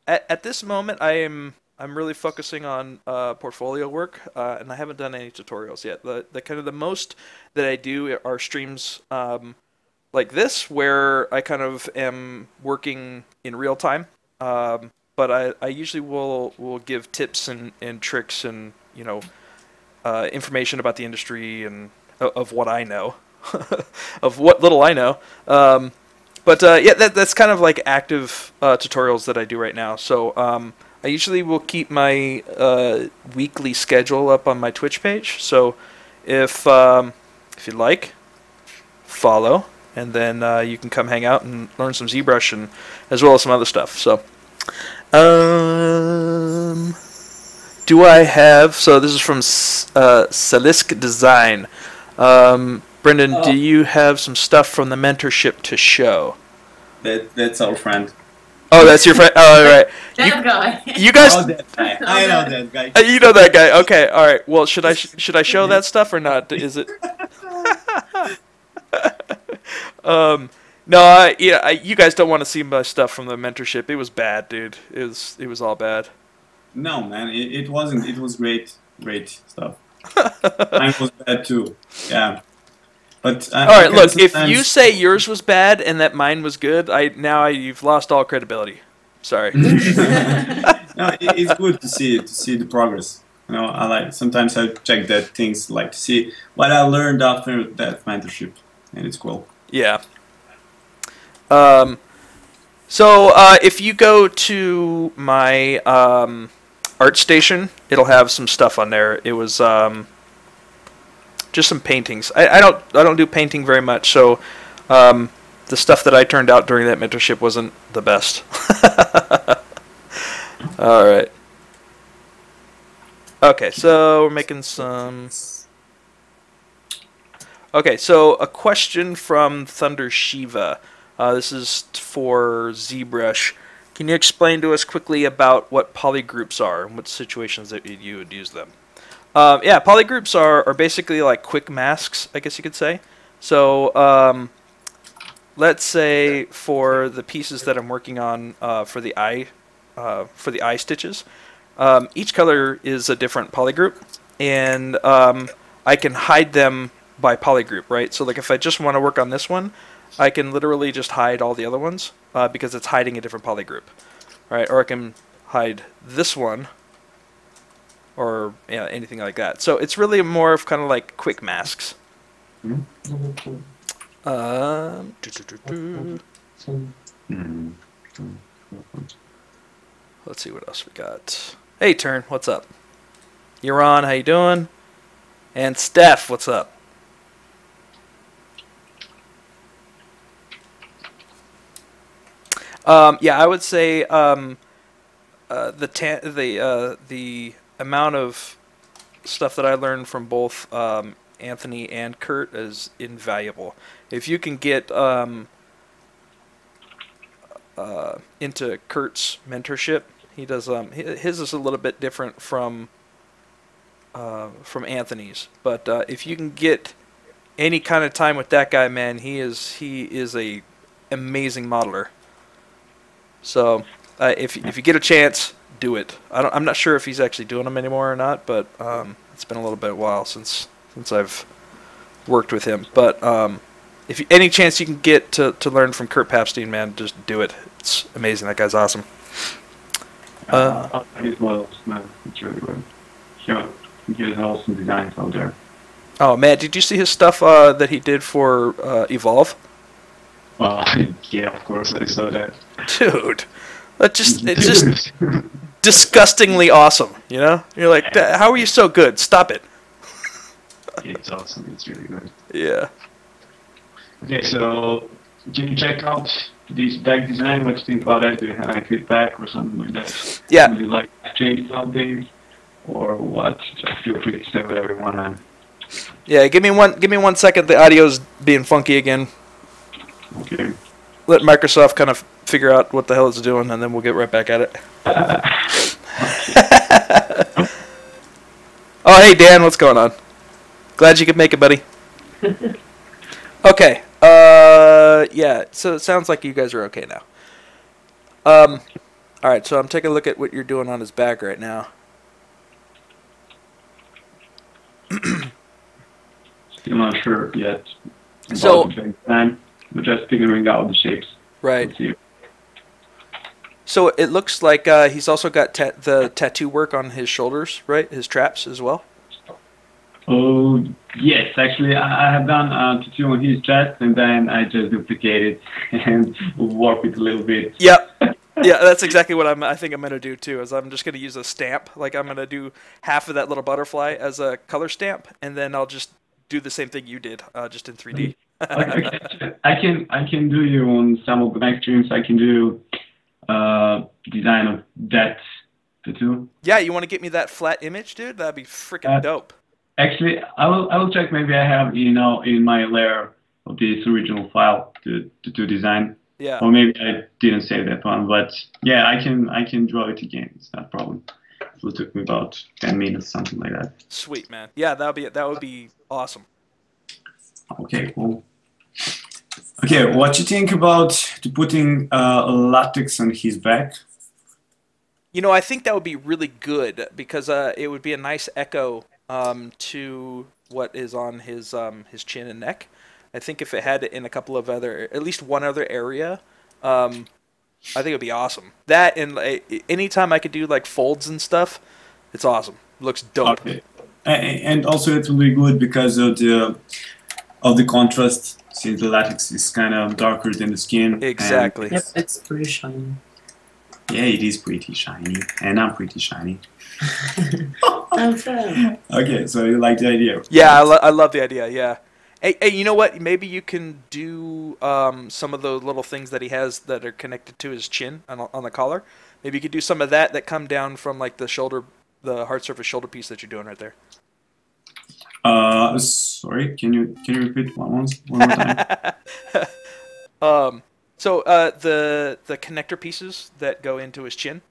At this moment, I am I'm really focusing on portfolio work, and I haven't done any tutorials yet. The kind of the most that I do are streams like this, where I kind of am working in real time. But I usually will give tips and tricks and information about the industry and of what I know, of what little I know. But yeah, that's kind of like active tutorials that I do right now. So I usually will keep my weekly schedule up on my Twitch page. So if you'd like, follow, and then you can come hang out and learn some ZBrush and as well as some other stuff. So do I have? So this is from Salisk Design. Brendan, do you have some stuff from the mentorship to show? That's our friend. Oh, that's your friend. Oh, all right. That guy. You guys. I know that guy. I know that guy. You know that guy. Okay. All right. Well, should I show that stuff or not? Is it? No. Yeah. You guys don't want to see my stuff from the mentorship. It was bad, dude. It was all bad. No, man. It wasn't. It was great stuff. Mine was bad too. Yeah. But all right, look. If you say yours was bad and that mine was good, you've lost all credibility. Sorry. No, it's good to see the progress. Sometimes I check that things like to see what I learned after that mentorship, and it's cool. Yeah. So if you go to my ArtStation, it'll have some stuff on there. It was just some paintings. I don't do painting very much, so the stuff that I turned out during that mentorship wasn't the best. All right. Okay, so we're making some. Okay, so a question from Thunder Shiva. This is for ZBrush. Can you explain to us quickly about what polygroups are and what situations that you would use them? Yeah, polygroups are basically like quick masks, I guess you could say. So let's say for the pieces that I'm working on for the eye stitches, each color is a different polygroup, and I can hide them by polygroup, right? So like if I just want to work on this one, I can literally just hide all the other ones because it's hiding a different polygroup, right? Or I can hide this one, or anything like that. So it's really more of kind of like quick masks. Let's see what else we got. Hey, Turn, what's up? You're on, how you doing? And Steph, what's up? Yeah, I would say the amount of stuff that I learned from both Anthony and Kurt is invaluable. If you can get into Kurt's mentorship, he does his is a little bit different from Anthony's, but if you can get any kind of time with that guy, man, he is a amazing modeler. So if you get a chance, do it. I'm not sure if he's actually doing them anymore or not, but it's been a little bit a while since I've worked with him. But if any chance you can get to learn from Kurt Papstein, man, just do it. It's amazing. That guy's awesome. His models, man, it's really good. Yeah, he has awesome designs out there. Oh man, did you see his stuff that he did for Evolve? Yeah, of course I saw that. Dude, it's just disgustingly awesome. You know, you're like, how are you so good? Stop it. It's awesome. It's really good. Yeah. Okay, so can you check out this back design? What do you think about that? Do you have any feedback or something like that? Yeah. Would you like to change something or what? Just feel free to say whatever you want. Yeah, give me 1 second. The audio's being funky again. Okay. Let Microsoft kind of figure out what the hell it's doing, and then we'll get right back at it. Oh, hey, Dan, what's going on? Glad you could make it, buddy. Okay. Yeah, so it sounds like you guys are okay now. All All right, so I'm taking a look at what you're doing on his back right now. Still not sure yet about So- the design. We're just figuring out the shapes. Right. Let's see. So it looks like he's also got the tattoo work on his shoulders, right? His traps as well. Oh, yes. Actually, I have done a tattoo on his chest, and then I just duplicated and work it a little bit. Yep. Yeah, that's exactly what I think I'm gonna do too. Is I'm just gonna use a stamp. Like I'm gonna do half of that little butterfly as a color stamp, and then I'll just do the same thing you did, just in 3D. I can do you on some of the next streams. I can do design of that tattoo. Yeah, you want to get me that flat image, dude? That'd be freaking dope. Actually, I will check. Maybe I have in my layer of this original file to design. Yeah. Or maybe I didn't save that one, but yeah, I can draw it again. It's not a problem. It will take me about 10 minutes, something like that. Sweet, man. Yeah, that would be awesome. Okay, cool. Okay, what you think about putting latex on his back? You know, I think that would be really good because it would be a nice echo to what is on his chin and neck. I think if it had it in a couple of at least one other area, I think it'd be awesome. That and anytime I could do like folds and stuff, it's awesome. Looks dope. Okay. And also it will be good because of the contrast, since the latex is kind of darker than the skin. Exactly. Yep, it's pretty shiny. Yeah, it is pretty shiny, and I'm pretty shiny. I'm fair. Okay, so you like the idea? Yeah, I love the idea. Yeah. Hey, you know what? Maybe you can do some of those little things that he has that are connected to his chin on the collar. Maybe you could do some of that come down from like the hard surface shoulder piece that you're doing right there. Sorry, can you repeat one more time? So the connector pieces that go into his chin.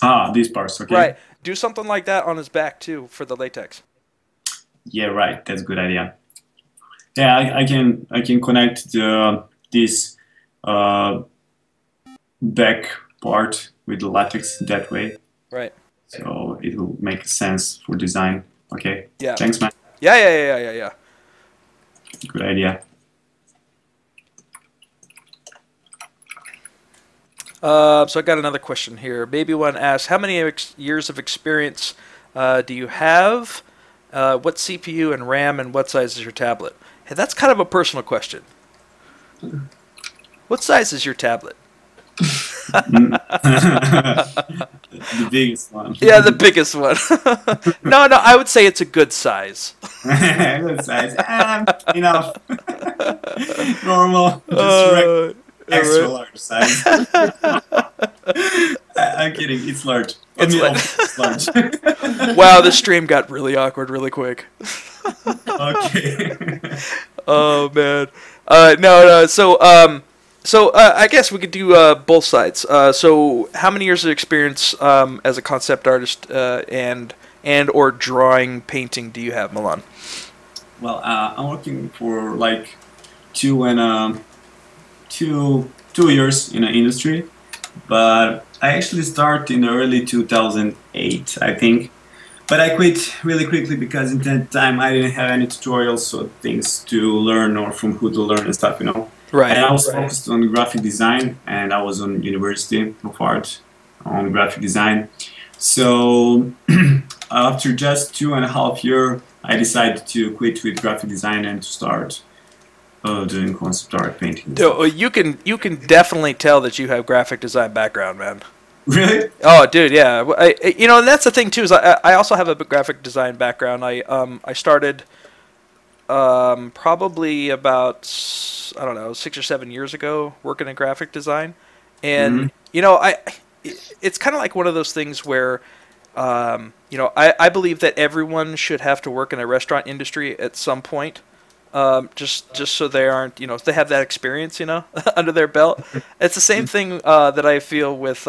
Ah, these parts, okay. Right. Do something like that on his back too for the latex. Yeah, right. That's a good idea. Yeah, I can connect this back part with the latex that way. Right. So it will make sense for design. Okay. Yeah. Thanks, man. Yeah. Good idea. So I got another question here. Baby one asks, how many years of experience do you have? What CPU and RAM and what size is your tablet? Hey, that's kind of a personal question. What size is your tablet? The biggest one. Yeah, the biggest one. No, I would say it's a good size. Good size. Enough. Normal. Just extra large size. I'm kidding. It's large. It's large. Wow, the stream got really awkward really quick. Okay. Oh man. No. So I guess we could do both sides. So how many years of experience as a concept artist and or drawing, painting do you have, Milan? Well, I'm working for like 2 years in the industry, but I actually started in the early 2008, I think. But I quit really quickly because in that time I didn't have any tutorials or things to learn or from who to learn and stuff, you know. Right. And I was focused on graphic design, and I was on University of Art on graphic design. So after just 2.5 years, I decided to quit with graphic design and to start doing concept art painting. Dude, you can definitely tell that you have graphic design background, man. Really? Oh, dude, yeah. You know, and that's the thing too. Is I also have a graphic design background. I started probably about 6 or 7 years ago working in graphic design, and you know, it's kind of like one of those things where you know, I believe that everyone should have to work in a restaurant industry at some point. Just so they aren't, you know, they have that experience, you know, under their belt. It's the same thing that I feel with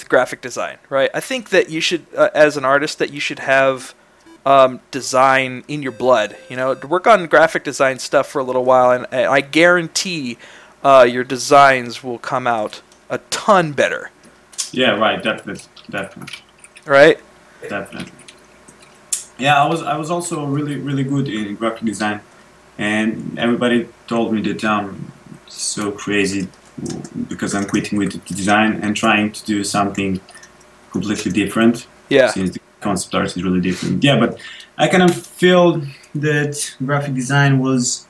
graphic design, right? I think that you should, as an artist, that you should have design in your blood, you know, to work on graphic design stuff for a little while, and I guarantee your designs will come out a ton better. Yeah, right. Definitely. Right? Definitely. Yeah, I was also really good in graphic design, and everybody told me that I'm so crazy because I'm quitting with the design and trying to do something completely different. Yeah. Since the concept art is really different. Yeah, but I kind of feel that graphic design was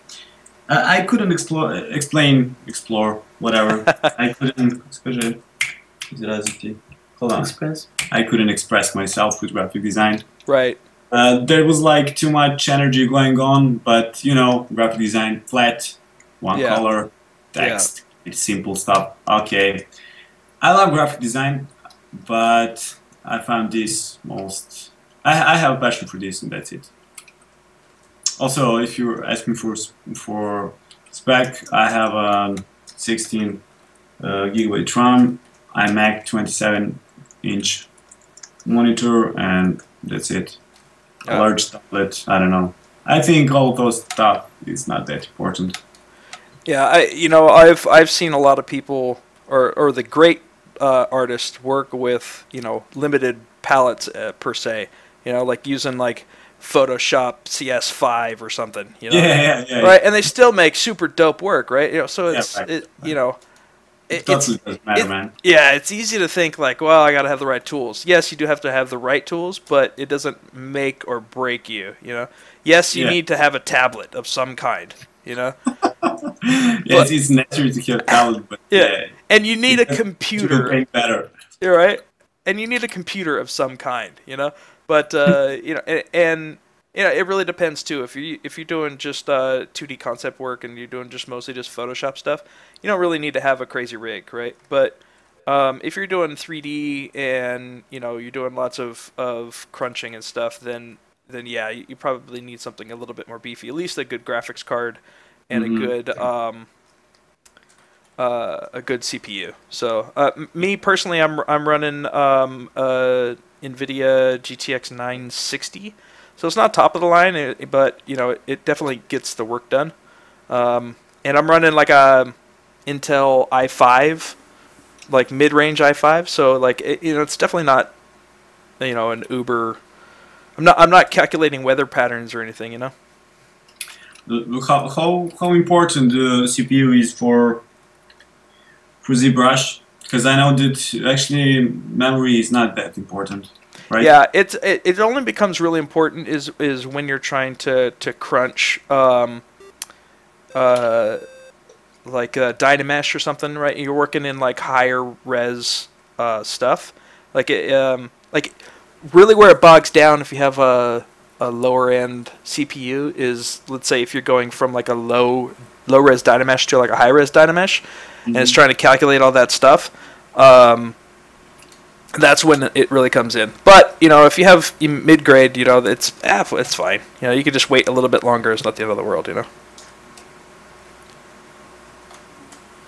I couldn't explore whatever. I couldn't especially hold on. Express. I couldn't express myself with graphic design. Right. There was like too much energy going on, but you know, graphic design, flat, one Yeah. color, text, it's simple stuff. Okay, I love graphic design, but I found this most. I have a passion for this, and that's it. Also, if you're asking for spec, I have a 16 gigabyte RAM, iMac 27-inch monitor, and that's it. A large tablet, I don't know. I think all of those stuff is not that important. Yeah, I've seen a lot of people or the great artists work with limited palettes per se. Like using like Photoshop CS5 or something. Yeah. Right, and they still make super dope work, right? So it's right. It totally doesn't matter, man. Yeah, it's easy to think like, well, I got to have the right tools. Yes, you do have to have the right tools, but it doesn't make or break you. Yes, you need to have a tablet of some kind. It's necessary to have tablet, but and you need a computer. To better. You're right, and you need a computer of some kind. But and it really depends too. If you're doing just 2D concept work and you're doing mostly just Photoshop stuff, you don't really need to have a crazy rig, right? But if you're doing 3D and you're doing lots of crunching and stuff, then yeah, you probably need something a little bit more beefy. At least a good graphics card and a good CPU. So me personally, I'm running NVIDIA GTX 960. So it's not top of the line, but it definitely gets the work done. And I'm running like a Intel i5, like mid-range i5. So like it's definitely not an uber. I'm not calculating weather patterns or anything. Look how important the CPU is for ZBrush, because I know that actually memory is not that important. Right? Yeah, it only becomes really important is when you're trying to crunch like Dynamesh or something, right? You're working in like higher res stuff. Like really where it bogs down if you have a lower end CPU is, let's say if you're going from like a low res Dynamesh to like a high res Dynamesh, and it's trying to calculate all that stuff. That's when it really comes in. But if you have mid grade, it's fine. You can just wait a little bit longer. It's not the end of the world.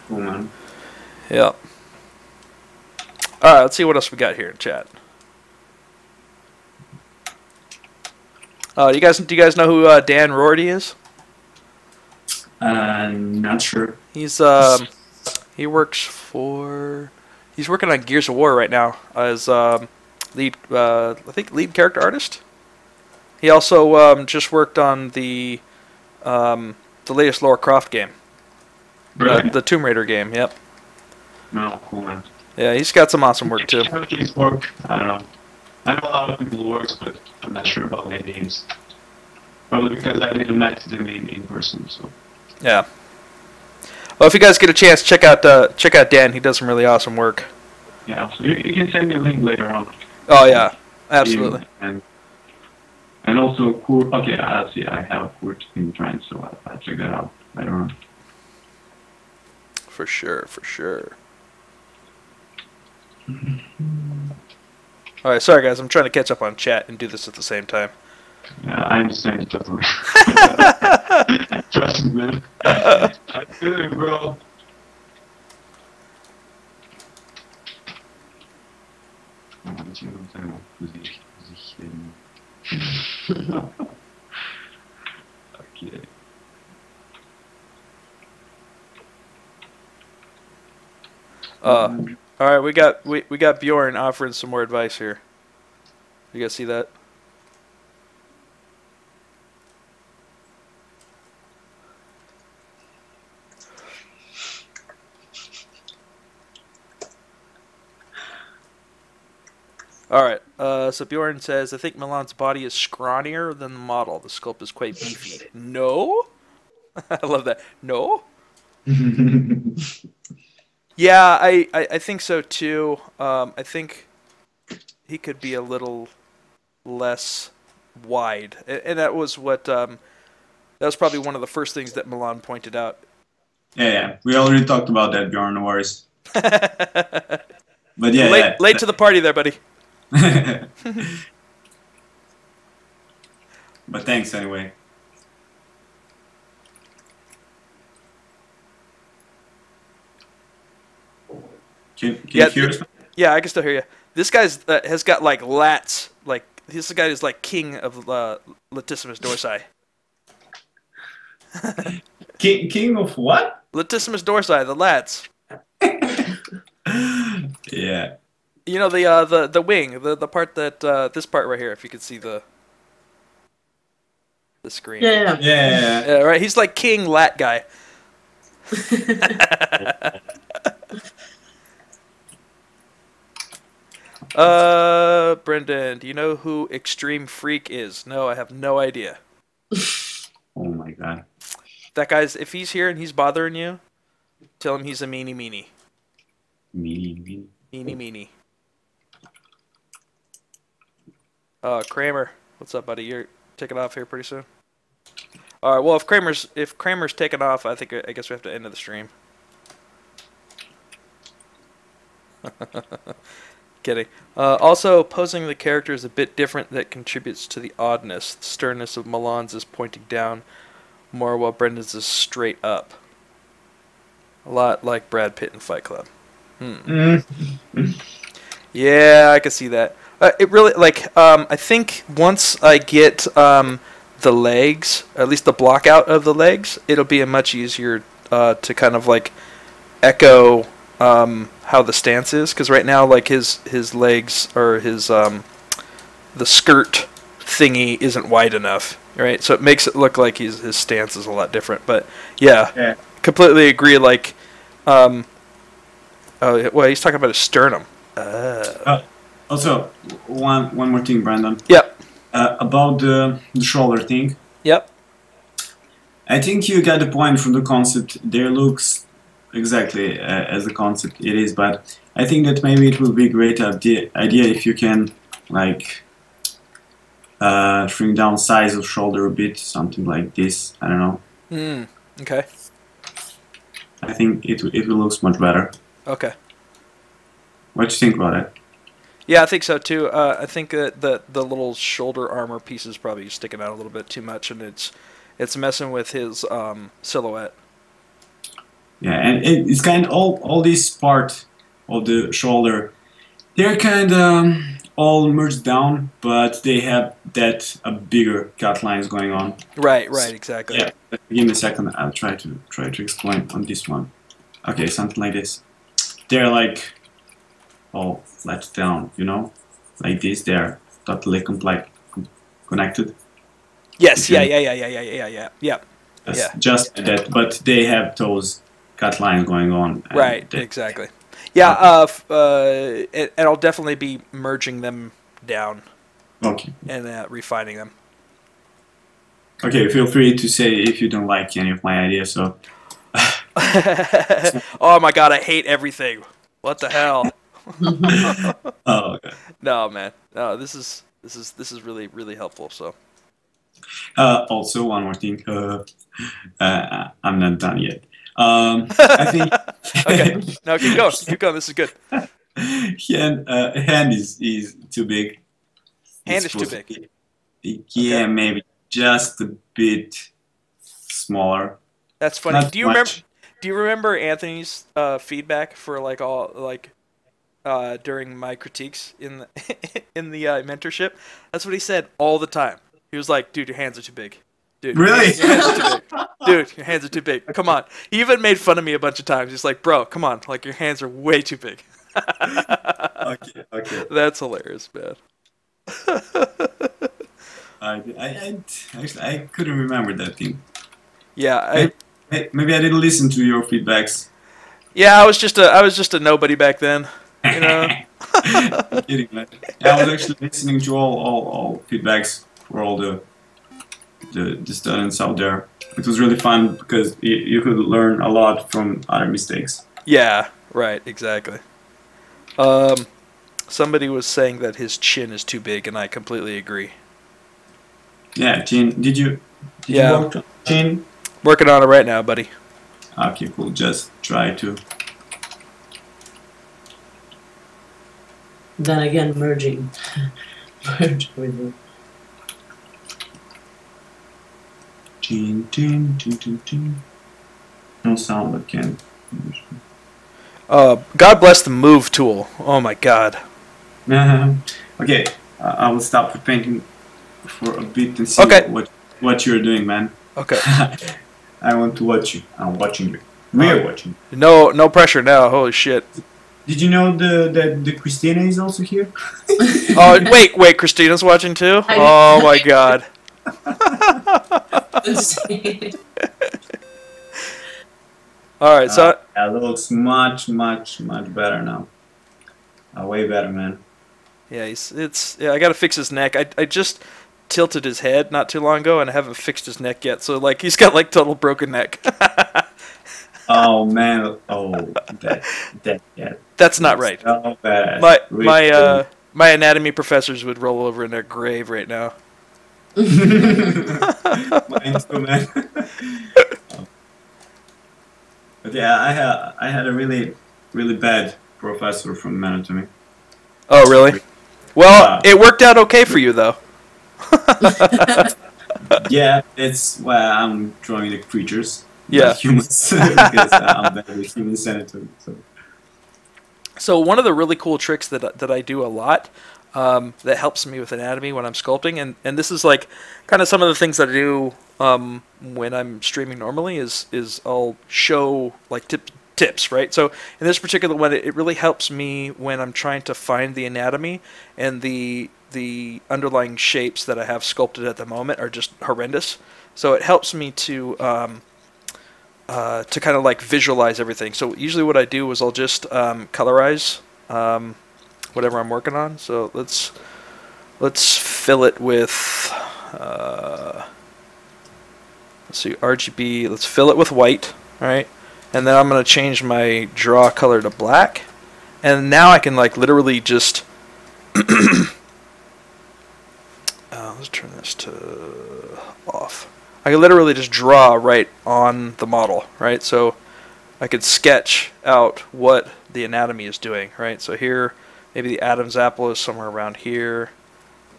Cool, man. Yeah. All right. Let's see what else we got here in chat. Do you guys know who Dan Roarty is? Not sure. He's He's working on Gears of War right now as lead character artist. He also just worked on the latest Lara Croft game, the Tomb Raider game. Yep. No, cool, man. Yeah, he's got some awesome work too. His work, I don't know. I know a lot of people works, but I'm not sure about their names. Probably because I didn't met them in person. So. Yeah. Well, if you guys get a chance, check out Dan. He does some really awesome work. Yeah, so you can send me a link later on. Oh yeah, absolutely. And also Kurt. Okay, I see. I have a Kurt in trend, so I'll check that out later on. For sure. All right, sorry guys, I'm trying to catch up on chat and do this at the same time. Yeah, I understand it totally. Trust me, man. I feel it, bro. Okay. All right, we got Bjorn offering some more advice here. You guys see that? All right. So Bjorn says, I think Milan's body is scrawnier than the model. The sculpt is quite beefy. No? I love that. No? Yeah, I think so too. I think he could be a little less wide, and that was what that was probably one of the first things that Milan pointed out. Yeah. We already talked about that, Bjorn. No worries. But yeah, late to the party there, buddy. But thanks anyway. Can you hear us? Yeah, I can still hear you. This guy's has got like lats. Like this guy is like king of latissimus dorsi. King of what? Latissimus dorsi, the lats. Yeah. You know the wing, the part that this part right here. If you could see the screen. Yeah. Right. He's like king lat guy. Brendan, do you know who Extreme Freak is? No, I have no idea. Oh my god. That guy's, if he's here and he's bothering you, tell him he's a meanie meanie. Meanie. Meanie meanie. Kramer, what's up, buddy? You're taking off here pretty soon. All right. Well, if Kramer's taking off, I guess we have to end the stream. Kidding. Also, posing the character is a bit different. That contributes to the oddness. The sternness of Milan's is pointing down more, while Brendan's is straight up. A lot like Brad Pitt in Fight Club. Yeah, I can see that. It really, I think once I get the legs, or at least the block out of the legs, it'll be a much easier to kind of like echo how the stance is, because right now, like his legs or his the skirt thingy isn't wide enough, right? So it makes it look like his stance is a lot different. But yeah. Completely agree. Like, well, he's talking about his sternum. Also, one more thing, Brandon. Yep. About the shoulder thing. Yep. I think you got the point from the concept. There looks exactly as the concept it is, but I think that maybe it will be a great idea if you can like shrink down size of shoulder a bit, something like this. I don't know. Okay. I think it will look much better. Okay. What do you think about it? Yeah, I think so too. I think that the little shoulder armor piece is probably sticking out a little bit too much, and it's messing with his silhouette. Yeah, and it's kind of all this part of the shoulder, they're kind of all merged down, but they have that bigger cut lines going on. Right, exactly. Yeah, give me a second. I'll try to explain on this one. Okay, something like this. They're like all flat down, you know, like this. They're totally connected. Yes. Yeah. Just that, but they have those cut lines going on. Right. Exactly. Yeah. And I'll definitely be merging them down. Okay. And refining them. Okay. Feel free to say if you don't like any of my ideas. So. Oh my God! I hate everything. What the hell? Oh. Okay. No, man. No, this is really, really helpful. So. Also, one more thing. I'm not done yet. I think. Okay. No, keep going. Keep going. This is good. Hand is too big. Hand is too big. Yeah, okay. Maybe just a bit smaller. That's funny. Not much. Do you remember Anthony's feedback for during my critiques in the mentorship? That's what he said all the time. He was like, "Dude, your hands are too big. Dude, Really? your hands are too big. Dude, your hands are too big. Come on. He even made fun of me a bunch of times. He's like, bro, come on. Like, your hands are way too big. Okay, okay. That's hilarious, man. Actually, I couldn't remember that thing. Yeah, Maybe I didn't listen to your feedbacks. I was just a nobody back then. You know. I'm kidding, man. Yeah, I was actually listening to all feedbacks for all the students out there. It was really fun because you could learn a lot from other mistakes. Yeah, right, exactly. Somebody was saying that his chin is too big, and I completely agree. Yeah, chin. Did you Yeah. work on chin? Working on it right now, buddy. Okay, cool. Just try to. Then again, merging. Merge with it. Chin, chin, chin, chin, chin. No sound, but can. God bless the move tool. Oh my god. Okay, I will stop the painting for a bit and see Okay. what you're doing, man. Okay. I want to watch you. I'm watching you. We're watching. No pressure now. Holy shit. Did you know that the Christina is also here? Oh wait, Christina's watching too? Oh my god. Alright, so That looks much better now. Way better, man. yeah, I gotta fix his neck. I just tilted his head not too long ago and I haven't fixed his neck yet, so like he's got like total broken neck. Oh man, that yeah. That's not right. So bad. My anatomy professors would roll over in their grave right now. Mine too, man. But yeah, I had a really bad professor from anatomy. Oh really? Well, it worked out okay for you though. Yeah, it's why I'm drawing the creatures. Yeah. Not humans, because I'm better with human anatomy. So one of the really cool tricks that I do a lot that helps me with anatomy when I'm sculpting, and this is like kind of some of the things that I do when I'm streaming normally is I'll show like tips, right? So in this particular one, it really helps me when I'm trying to find the anatomy, and the underlying shapes that I have sculpted at the moment are just horrendous. So it helps me to kind of like visualize everything. So usually what I do is I'll just colorize whatever I'm working on. So let's fill it with let's see, RGB. Let's fill it with white, right? And then I'm gonna change my draw color to black, and now I can like literally just let's turn this to off. I can literally just draw right on the model, right? So I could sketch out what the anatomy is doing, right? So here, maybe the Adam's apple is somewhere around here.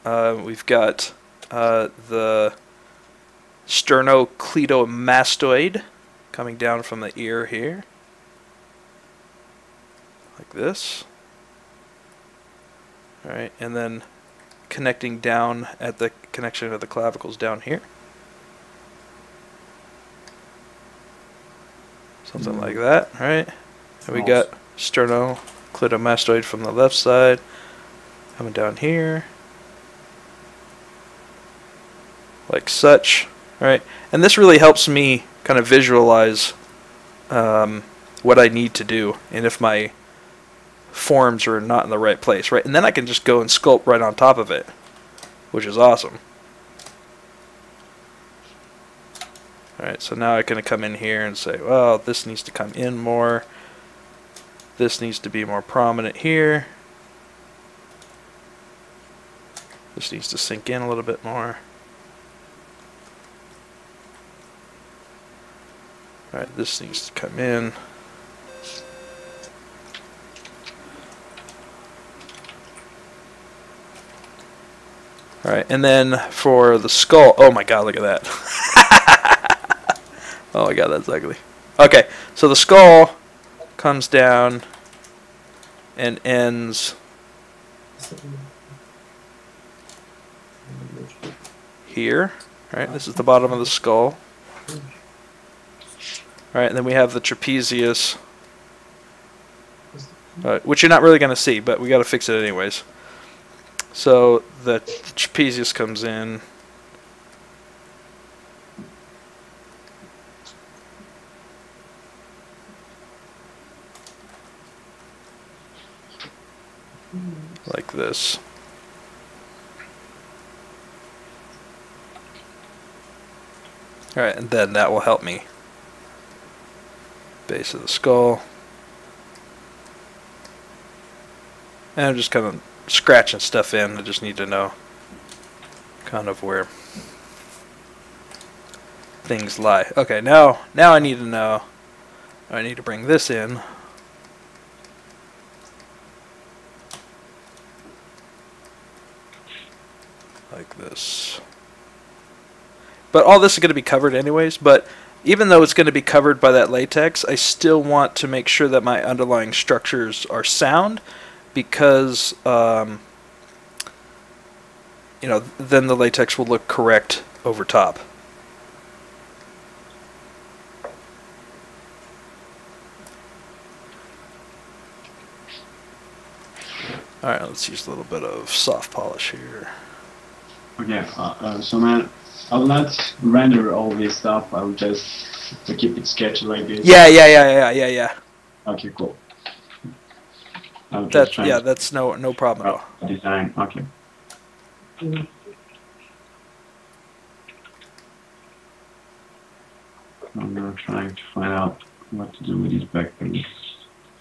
We've got the sternocleidomastoid coming down from the ear here, like this. All right, and then connecting down at the connection of the clavicles down here. Something like that, right? And we got sternocleidomastoid from the left side coming down here, like such, right? And this really helps me kind of visualize what I need to do and if my forms are not in the right place, right? And then I can just go and sculpt right on top of it, which is awesome. Alright, so now I can come in here and say, well, this needs to come in more. This needs to be more prominent here. This needs to sink in a little bit more. Alright, this needs to come in. Alright, and then for the skull, oh my god, look at that. Oh my god, that's ugly. Okay, so the skull comes down and ends here. Right, this is the bottom of the skull. All right, and then we have the trapezius, which you're not really going to see, but we got to fix it anyways. So the trapezius comes in. Like this. Alright, and then that will help me. Base of the skull. And I'm just kind of scratching stuff in. I just need to know kind of where things lie. Okay, now I need to know. I need to bring this in. Like this. But all this is going to be covered anyways, but even though it's going to be covered by that latex, I still want to make sure that my underlying structures are sound, because you know, then the latex will look correct over top. Alright, let's use a little bit of soft polish here. Okay, so man, I will not render all this stuff. I will just keep it sketchy like this. Yeah. Okay, cool. That's no problem at all. Design, okay. I'm now trying to find out what to do with these back things.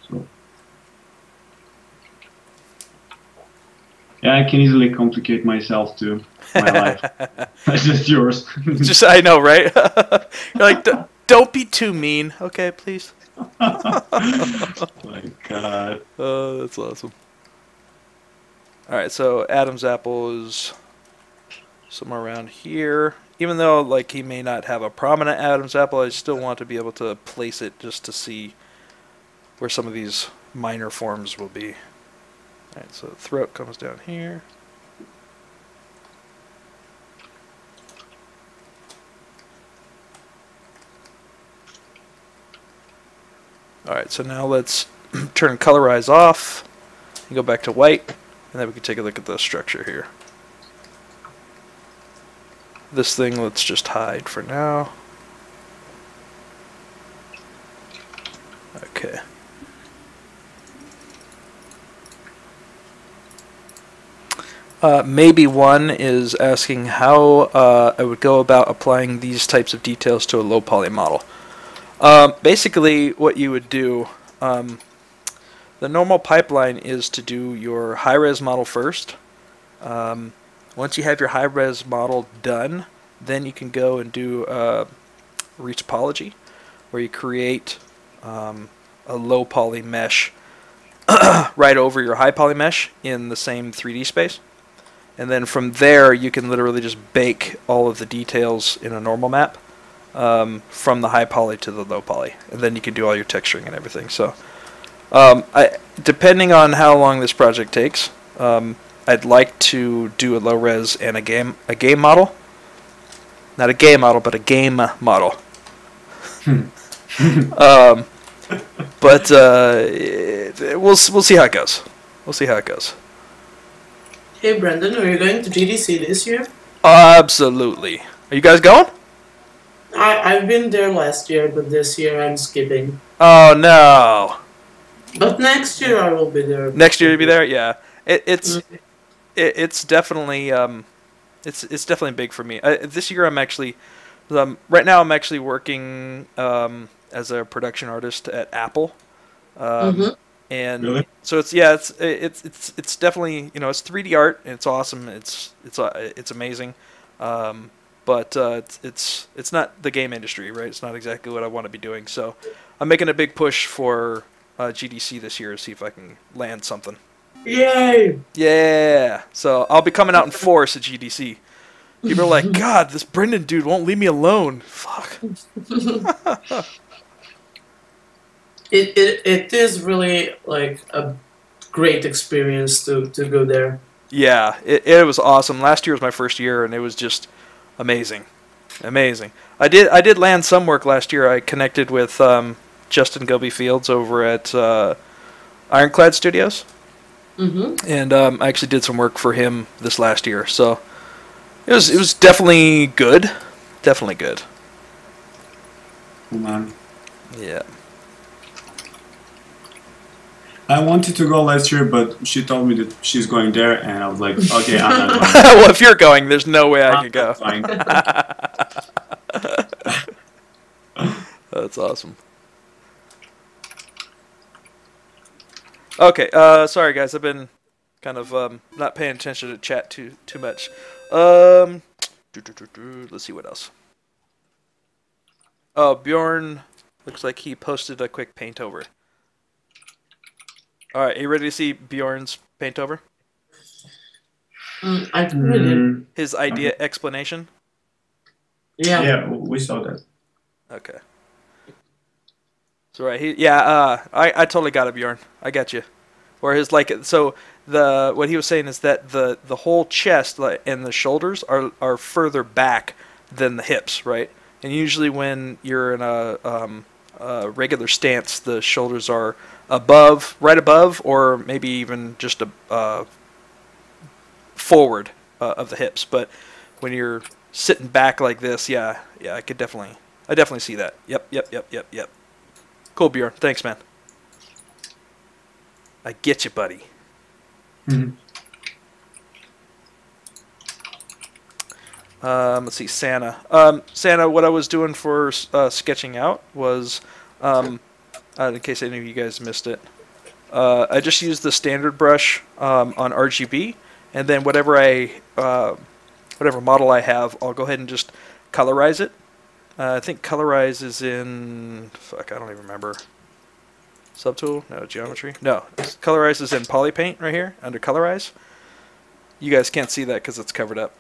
So, yeah, I can easily complicate myself too. My life. That's just yours. Just, I know, right? You're like, don't be too mean, okay, please. My God. Oh, that's awesome. Alright, so Adam's apple is somewhere around here. Even though, like, he may not have a prominent Adam's apple, I still want to be able to place it just to see where some of these minor forms will be. Alright, so the throat comes down here. Alright, so now let's turn colorize off and go back to white, and then we can take a look at the structure here. This thing, let's just hide for now. Okay. Maybe one is asking how I would go about applying these types of details to a low poly model. Basically, what you would do, the normal pipeline is to do your high-res model first. Once you have your high-res model done, then you can go and do retopology, where you create a low poly mesh right over your high poly mesh in the same 3D space. And then from there, you can literally just bake all of the details in a normal map. From the high poly to the low poly, and then you can do all your texturing and everything. So, depending on how long this project takes, I'd like to do a low res and a game model, not a gay model, but a game model. But we'll see how it goes. We'll see how it goes. Hey Brendan, are you going to GDC this year? Absolutely. Are you guys going? I've been there last year, but this year I'm skipping. Oh no! But next year I will be there. Next year you'll be there, yeah. It's definitely it's definitely big for me. This year I'm actually right now I'm actually working as a production artist at Apple, and really? so it's definitely, you know, it's 3D art and it's awesome. It's amazing. But it's not the game industry, right? It's not exactly what I want to be doing. So I'm making a big push for GDC this year to see if I can land something. Yay! Yeah! So I'll be coming out in force at GDC. People are like, God, this Brendan dude won't leave me alone. Fuck. It is really like a great experience to go there. Yeah, it was awesome. Last year was my first year, and it was just amazing. Amazing. I did land some work last year. I connected with Justin Gilby Fields over at Ironclad Studios, and I actually did some work for him this last year. So it was definitely good, definitely good. Man. Yeah. I wanted to go last year, but she told me that she's going there, and I was like, okay, I'm not going. Well, if you're going, there's no way I could go. That's awesome. Okay, sorry guys, I've been kind of not paying attention to chat too much. Let's see what else. Oh, Bjorn looks like he posted a quick paint over. All right, are you ready to see Bjorn's paint over? I think we did. His idea explanation? Yeah. Yeah, we saw that. Okay. So right, I totally got it, Bjorn. I got you. Or his what he was saying is that the whole chest and the shoulders are further back than the hips, right? And usually when you're in a regular stance, the shoulders are right above, or maybe even just forward of the hips. But when you're sitting back like this, yeah, I definitely see that. Yep. Cool, Bjorn. Thanks, man. I get you, buddy. Mm-hmm. Let's see, Santa. Santa, what I was doing for sketching out was, in case any of you guys missed it, I just used the standard brush on RGB, and then whatever model I have, I'll go ahead and just colorize it. I think colorize is in, I don't even remember. Subtool? No, geometry? No, colorize is in polypaint right here, under colorize. You guys can't see that because it's covered up.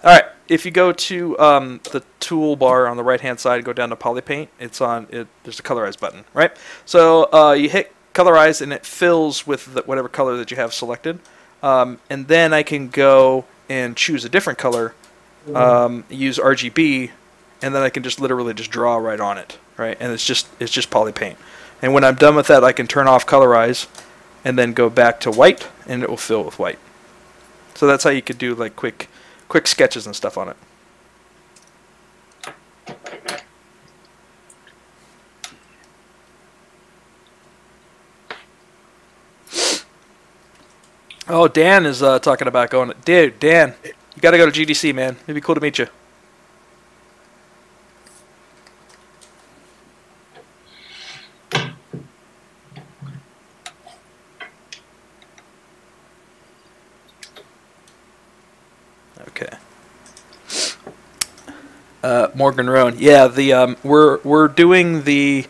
Alright, if you go to the toolbar on the right hand side, go down to polypaint, there's a colorize button, right? So you hit colorize and it fills with whatever color that you have selected. And then I can go and choose a different color, use RGB, and then I can just literally just draw right on it, right? And it's just polypaint. And when I'm done with that, I can turn off colorize and then go back to white, and it will fill with white. So that's how you could do like quick sketches and stuff on it. Oh, Dan is talking about going. Dude, Dan, you got to go to GDC, man. It'd be cool to meet you. Okay. Morgan Roan. Yeah, we're doing the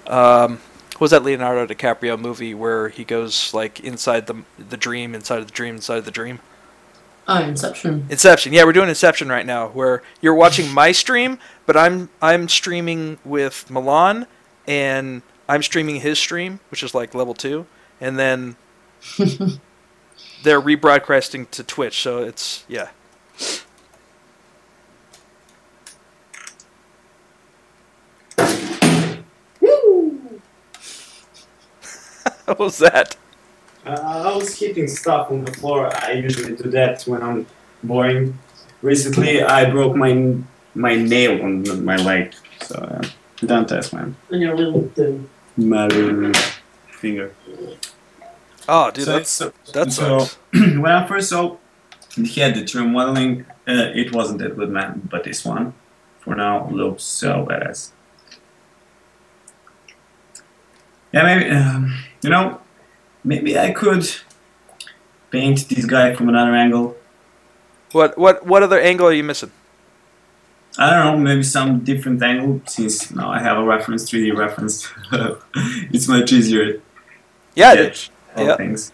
what was that Leonardo DiCaprio movie where he goes like inside the dream, inside of the dream, inside of the dream? Inception. Inception. Yeah, we're doing Inception right now, where you're watching my stream, but I'm streaming with Milan, and I'm streaming his stream, which is like level 2, and then they're rebroadcasting to Twitch. So it's What was that? I was hitting stuff on the floor. I usually do that when I'm boring. Recently, I broke my nail on my leg. So, don't test, man. And your little thing. My little finger. Oh, dude, that sucks. When I first saw he had the trim modeling, it wasn't that good, man. But this one, for now, looks so badass. Yeah, maybe, maybe I could paint this guy from another angle. What other angle are you missing? I don't know, maybe some different angle, since now I have a 3D reference. It's much easier to get all things.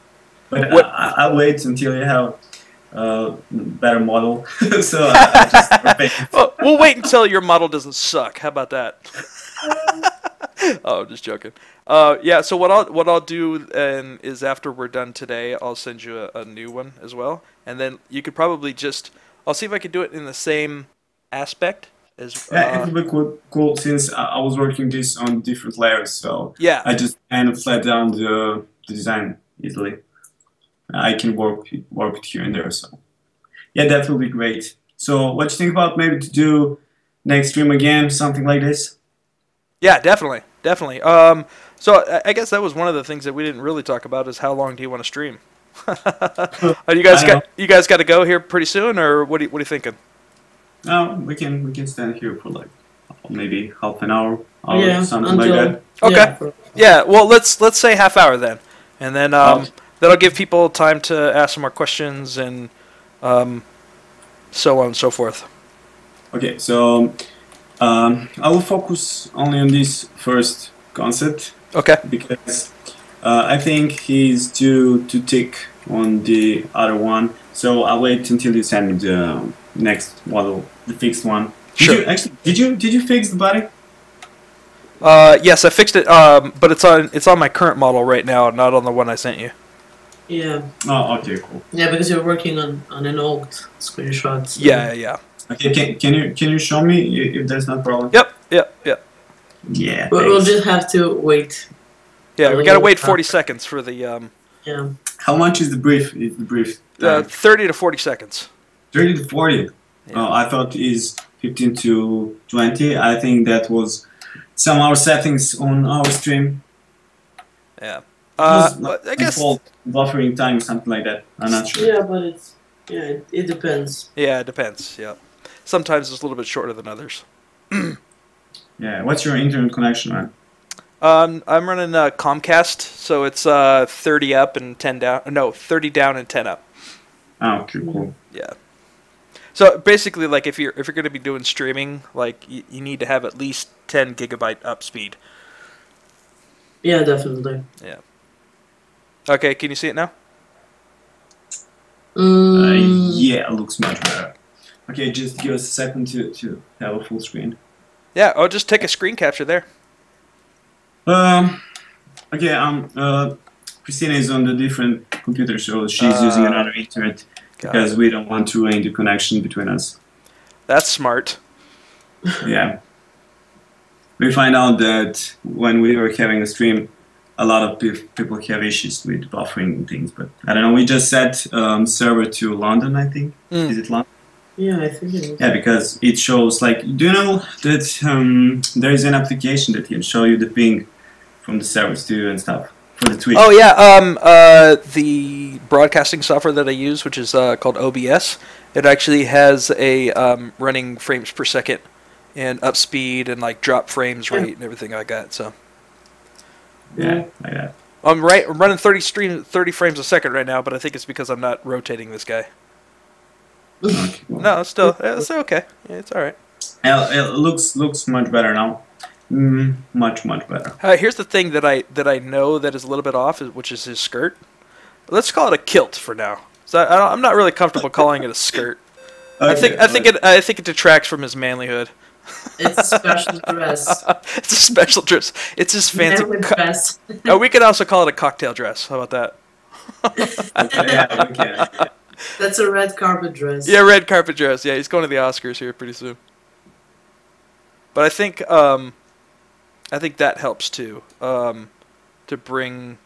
But I'll wait until you have a better model. So I just paint. Well, we'll wait until your model doesn't suck. How about that? Oh, I'm just joking. Yeah, so what I'll do is after we're done today, I'll send you a new one as well, and then you could probably just I'll see if I can do it in the same aspect as. Yeah, it would be cool since I was working this on different layers, so Yeah. I just kind of flat down the design easily. I can work it here and there, so yeah, that will be great. So what do you think about maybe to do next stream again, something like this? Yeah, definitely, definitely. So I guess that was one of the things that we didn't really talk about is how long do you want to stream? Are you guys got to go here pretty soon, or what are you thinking? No, we can stand here for like maybe half an hour or Yeah, something like that. Okay. Yeah. Well, let's say half hour then, and then that'll give people time to ask some more questions and so on and so forth. Okay, so I will focus only on this first concept. Okay. Because I think he's too thick on the other one. So I'll wait until you send me the next model, the fixed one. Sure. Did you fix the body? Yes, I fixed it. But it's on my current model right now, not on the one I sent you. Yeah. Oh, okay, cool. Yeah, because you're working on an old screenshot. So. Yeah. Okay, can you show me if there's no problem? Yep. Yeah. We'll just have to wait. Yeah, we gotta wait 40 seconds for the Yeah. How much is the brief? 30 to 40 seconds. 30 to 40. Yeah. Oh, I thought is 15 to 20. I think that was some of our settings on our stream. Yeah. I guess buffering time, something like that. I'm not sure. Yeah, but it depends. Yeah, it depends. Yeah. Sometimes it's a little bit shorter than others. Yeah. What's your internet connection, man? I'm running Comcast, so it's 30 up and 10 down. No, 30 down and 10 up. Oh, okay, cool. Yeah. So basically, like if you're going to be doing streaming, like you need to have at least 10 gigabyte up speed. Yeah, definitely. Yeah. Okay, can you see it now? Yeah, it looks much better. Okay, just give us a second to have a full screen. Yeah, I'll just take a screen capture there. Okay, Christina is on the different computer, so she's using another internet because we don't want to ruin the connection between us. That's smart. Yeah. We find out that when we were having a stream, a lot of people have issues with buffering and things, but I don't know. We just set server to London, I think. Is it London? Yeah, I think it is. Yeah, because it shows like, do you know that there is an application that can show you the ping from the servers too and stuff for the Twitch? Oh yeah, the broadcasting software that I use, which is called OBS, it actually has a running frames per second and up speed and like drop frames rate and everything like that. So yeah, like that. I'm running 30 frames a second right now, but I think it's because I'm not rotating this guy. Okay, well. No, it's still okay. Yeah, it's all right. It looks much better now. Much better. Here's the thing that I know that is a little bit off, which is his skirt. Let's call it a kilt for now. So I'm not really comfortable calling it a skirt. Okay, I think it detracts from his manlyhood. It's a special dress. It's a special dress. It's his fancy dress. Oh, we could also call it a cocktail dress. How about that? Okay, yeah, we can. That's a red carpet dress. Yeah, red carpet dress. Yeah, he's going to the Oscars here pretty soon. But I think that helps too, to bring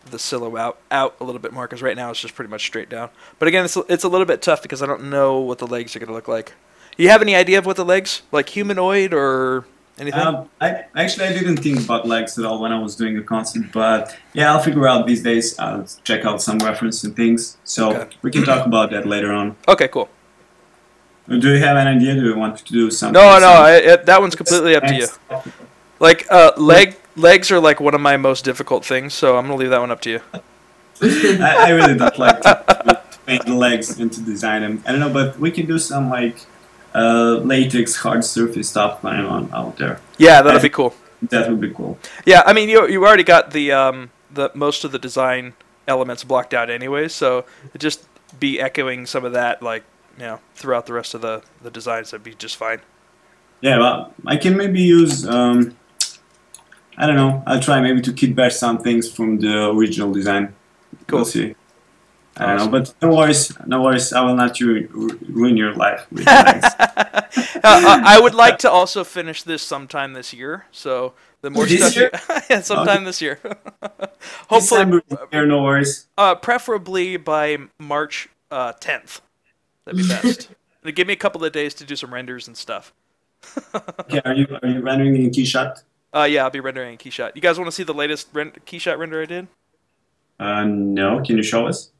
the silhouette out a little bit more, because right now it's just pretty much straight down. But again, it's a little bit tough because I don't know what the legs are going to look like. You have any idea of what the legs, like humanoid or anything? I didn't think about legs at all when I was doing the concept, but yeah, I'll figure out these days. I'll check out some reference and things, so we can talk about that later on. Okay, cool. Do you have an idea? Do you want to do something? No, that one's completely up to you. Like legs are like one of my most difficult things, so I'm gonna leave that one up to you. I really don't like to paint the legs and to design them. I don't know, but we can do some like latex hard surface stuff going on out there. Yeah, that'll be cool. That would be cool. Yeah, I mean you already got the most of the design elements blocked out anyway, so it just be echoing some of that like throughout the rest of the designs. That'd be just fine. Yeah, well, I can maybe use I don't know. I'll try maybe to kit bash some things from the original design. Cool. We'll see. I don't know, Awesome. but no worries, no worries. I will not ruin your life with lags. I would like to also finish this sometime this year. So the more This stuff year? yeah, sometime this year. December Hopefully, this year, no worries. preferably by March 10th. That'd be best. Give me a couple of days to do some renders and stuff. Okay, are you rendering in Keyshot? Yeah, I'll be rendering in Keyshot. You guys want to see the latest Keyshot render I did? No. Can you show us?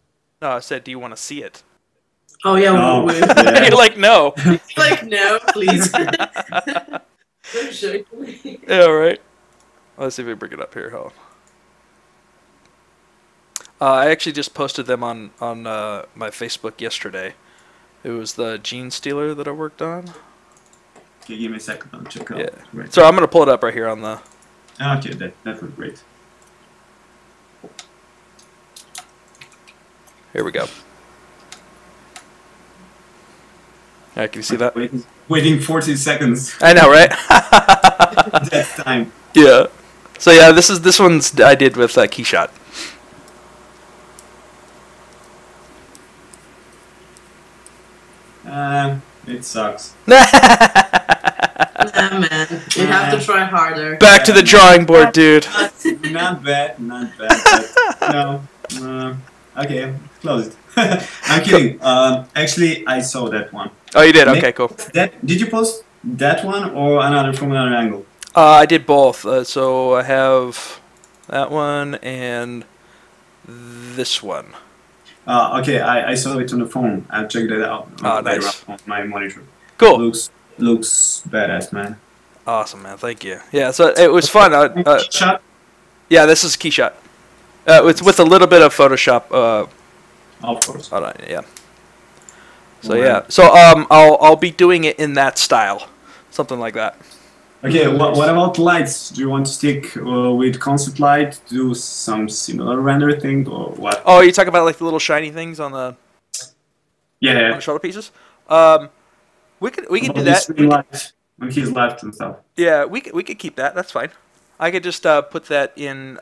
No, I said, do you want to see it? Oh yeah, Oh, we yeah. You're like, no. like no, please. Don't show me. Yeah, right. Let's see if we bring it up here. Hold on. I actually just posted them on my Facebook yesterday. It was the Gene Stealer that I worked on. Okay, give me a second. I'll check out. Yeah. Right. So I'm gonna pull it up right here on the. Okay, that was great. Here we go. Alright, can you see that? Waiting 40 seconds. I know, right? That time. Yeah. So yeah, this one's I did with Keyshot. It sucks. Nah, man, you have to try harder. Back to the drawing board, dude. Not bad, but no. Okay, close it. I'm kidding. Actually, I saw that one. Oh, you did? Okay, cool. Did you post that one or another from another angle? I did both. So I have that one and this one. Okay, I saw it on the phone. I'll check that out. Oh, nice. On my monitor. Cool. Looks badass, man. Awesome, man. Thank you. Yeah, so it was fun. Shot? Yeah, this is Keyshot. With a little bit of Photoshop. Of course. Hold on, yeah. So yeah, so I'll be doing it in that style, something like that. Okay, what about lights? Do you want to stick with concept light, do some similar render thing, or what? Oh, you talk about like the little shiny things on the Yeah. shoulder pieces. We could do that. Light on his left and stuff. Yeah, we could keep that. That's fine. I could just put that in.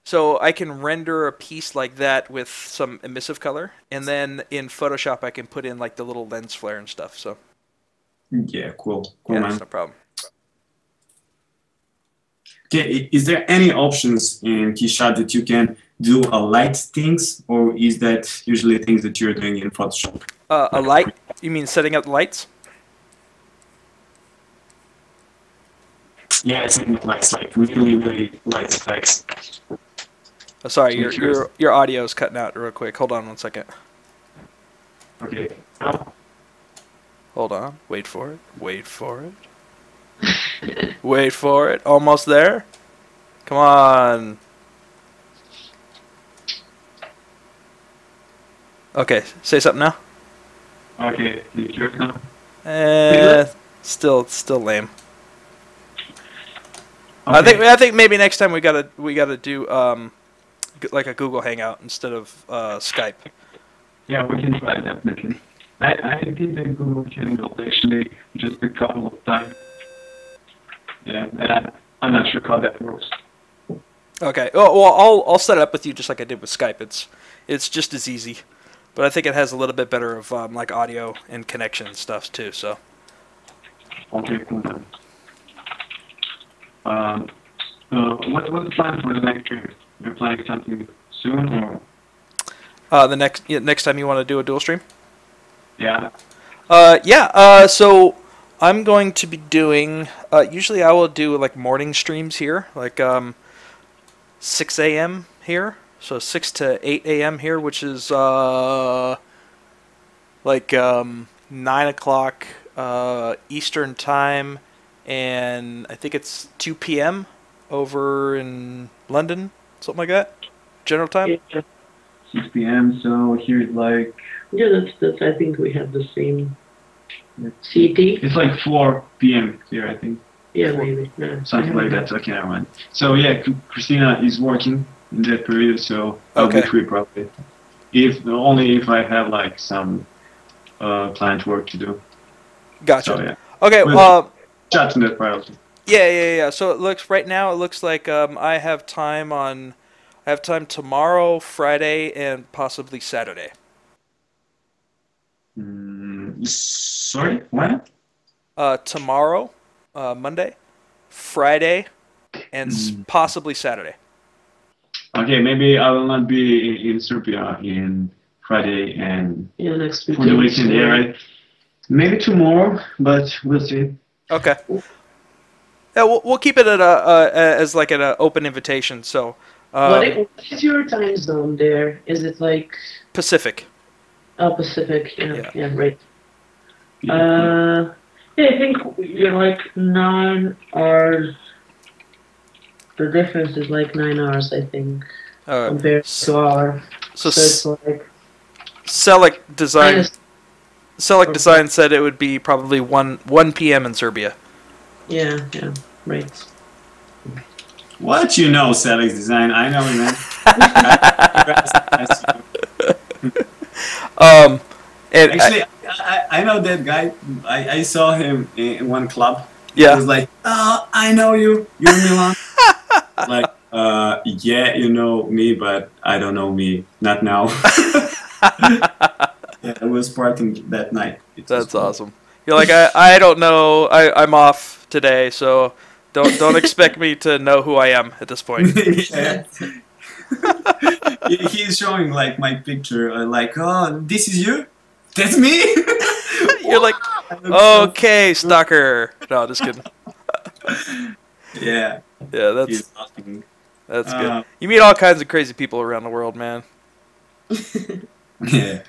So I can render a piece like that with some emissive color, and then in Photoshop I can put in like the little lens flare and stuff. So Yeah, cool, yeah, man. that's no problem. Okay, is there any options in Keyshot that you can do a light things, or is that usually things that you're doing in Photoshop? A light? You mean setting up the lights? Yeah, it's in lights, like really light effects. Oh, sorry, your audio is cutting out real quick. Hold on 1 second. Okay. Hold on. Wait for it. Wait for it. Wait for it. Almost there. Come on. Okay, say something now. Okay, you hear it now? Still lame. Okay. I think maybe next time we gotta do like a Google Hangout instead of Skype. Yeah, we can try definitely. I did a Google Hangout actually just a couple of times. Yeah, and I'm not sure how that works. Okay. Well, I'll set it up with you just like I did with Skype. It's just as easy, but I think it has a little bit better of like audio and connection and stuff too. So. Okay, cool. What's the plan for the next year? You're planning something soon, or? The next time you want to do a dual stream? Yeah. So I'm going to be doing. Usually I will do like morning streams here, like 6 a.m. here, so 6 to 8 a.m. here, which is like 9 o'clock Eastern time, and I think it's 2 p.m. over in London, something like that. General time. Yeah, 6 p.m. So here's like. yeah, that's. I think we have the same CT. It's like 4 p.m. here, I think. Yeah, maybe. Yeah. Something like that. Okay, never mind. So yeah, Christina is working in that period, so I'll be free probably. Only if I have like some client work to do. Gotcha. So, yeah. Okay. Chat in that priority. Yeah. So it looks like I have time on. I have time tomorrow, Friday, and possibly Saturday. Sorry, when? Tomorrow, Monday, Friday, and possibly Saturday. Okay, maybe I will not be in Serbia in Friday and next for the weekend. Yeah, right. Maybe tomorrow, but we'll see. Okay. Yeah, we'll keep it at as like an open invitation. So. What is your time zone there? Is it like Pacific? Oh, Pacific. Yeah, right. Yeah, I think you're like 9 hours. The difference is like 9 hours, I think, compared to our. So it's like Select Design. Select Design said it would be probably 1 p.m. in Serbia. Yeah, right. What you know, Select Design? I know, man. And actually, I know that guy. I saw him in one club. Yeah. He was like, "Oh, I know you. You're Milan." Like, yeah, you know me, but I don't know me. Not now. Yeah, I was partying that night. That's awesome. You're like, I don't know. I'm off today, so don't expect me to know who I am at this point. Yeah. He's showing like my picture, like, oh, this is you? That's me? You're like, okay, stalker. No, just kidding. Yeah. Yeah, that's good. You meet all kinds of crazy people around the world, man. Yeah.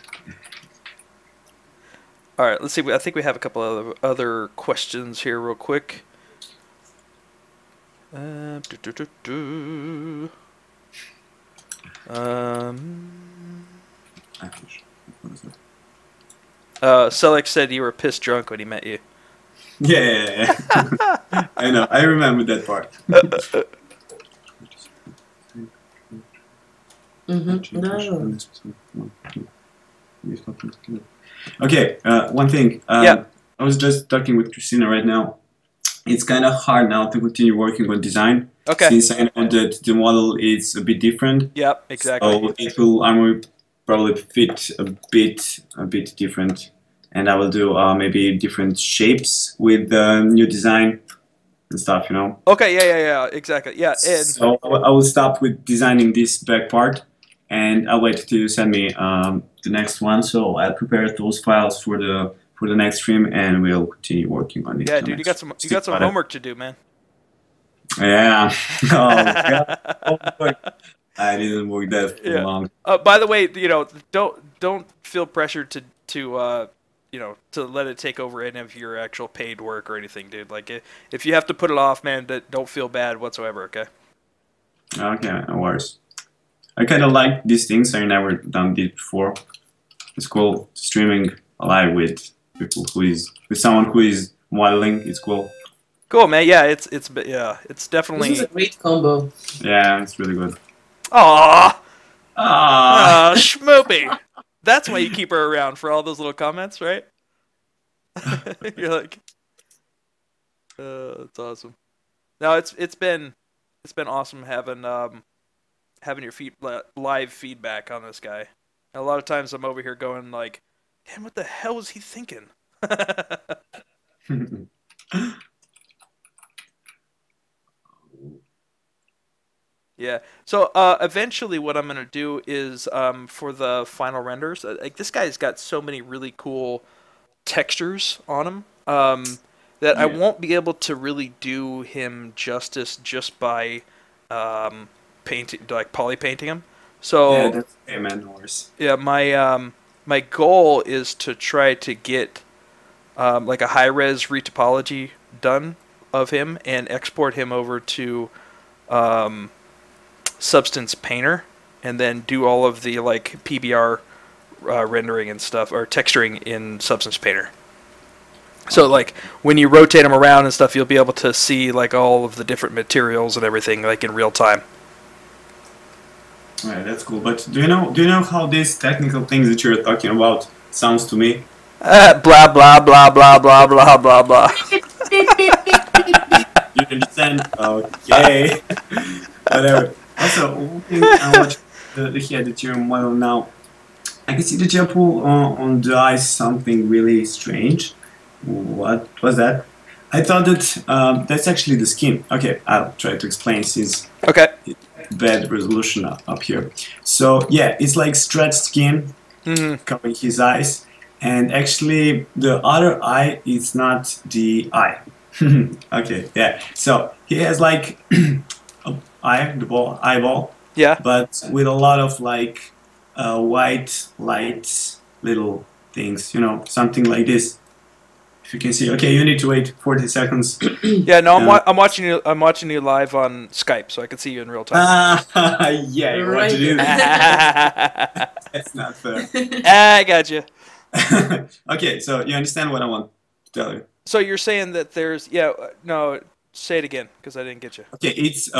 All right, let's see. I think we have a couple of other questions here real quick. Selleck said you were pissed drunk when he met you. Yeah. I know. I remember that part. Okay, one thing. Yeah. I was just talking with Christina right now. It's kind of hard now to continue working on design. Okay. Since I know that the model is a bit different. Yep, exactly. So it will probably fit a bit different, and I will do maybe different shapes with the new design and stuff, you know. Okay. Yeah. Exactly. Yeah. And so I will stop with designing this back part, and I'll wait till you send me the next one. So I'll prepare those files for the next stream, and we'll continue working on it. Yeah, dude, you got some homework to do, man. Yeah. Oh God. Oh, boy. I didn't work that for long. By the way, don't feel pressured to let it take over any of your actual paid work or anything, dude. Like, if you have to put it off, man, don't feel bad whatsoever. Okay. Okay, no worries. I kind of like these things. I never done this before. It's cool streaming live with people with someone who is modeling. It's cool. Cool, man. Yeah, it's definitely. This is a great combo. Yeah, it's really good. Aww. Schmoopy. That's why you keep her around, for all those little comments, right? You're like, it's awesome. No, it's been awesome having your live feedback on this guy. And a lot of times I'm over here going like, damn, what the hell was he thinking? Yeah. So eventually, what I'm gonna do is for the final renders, like this guy's got so many really cool textures on him that I won't be able to really do him justice just by painting, like poly painting him. So yeah, that's okay, man. No worries. Yeah, my goal is to try to get like a high res retopology done of him and export him over to Substance Painter, and then do all of the like PBR rendering and stuff, or texturing in Substance Painter. So like when you rotate them around and stuff, you'll be able to see like all of the different materials and everything like in real time. Right, that's cool. But do you know how these technical things that you're talking about sounds to me? Blah blah blah blah blah blah blah blah. You understand? Okay. Whatever. Also, one thing I watched here the Ethereum model now. I can see the gel pool on the eyes something really strange. What was that? I thought that that's actually the skin. Okay, I'll try to explain since Okay. bad resolution up here. So yeah, it's like stretched skin covering his eyes, and actually the other eye is not the eye. Okay, yeah. So he has like eyeball, Yeah. but with a lot of like white light little things, you know, something like this. If you can see, okay, you need to wait 40 seconds. Yeah, no, I'm watching you. I'm watching you live on Skype, so I can see you in real time. Yeah, you want to do that? That's not fair. I got you. Okay, so you understand what I want to tell you. So you're saying that there's no, say it again because I didn't get you. Okay, it's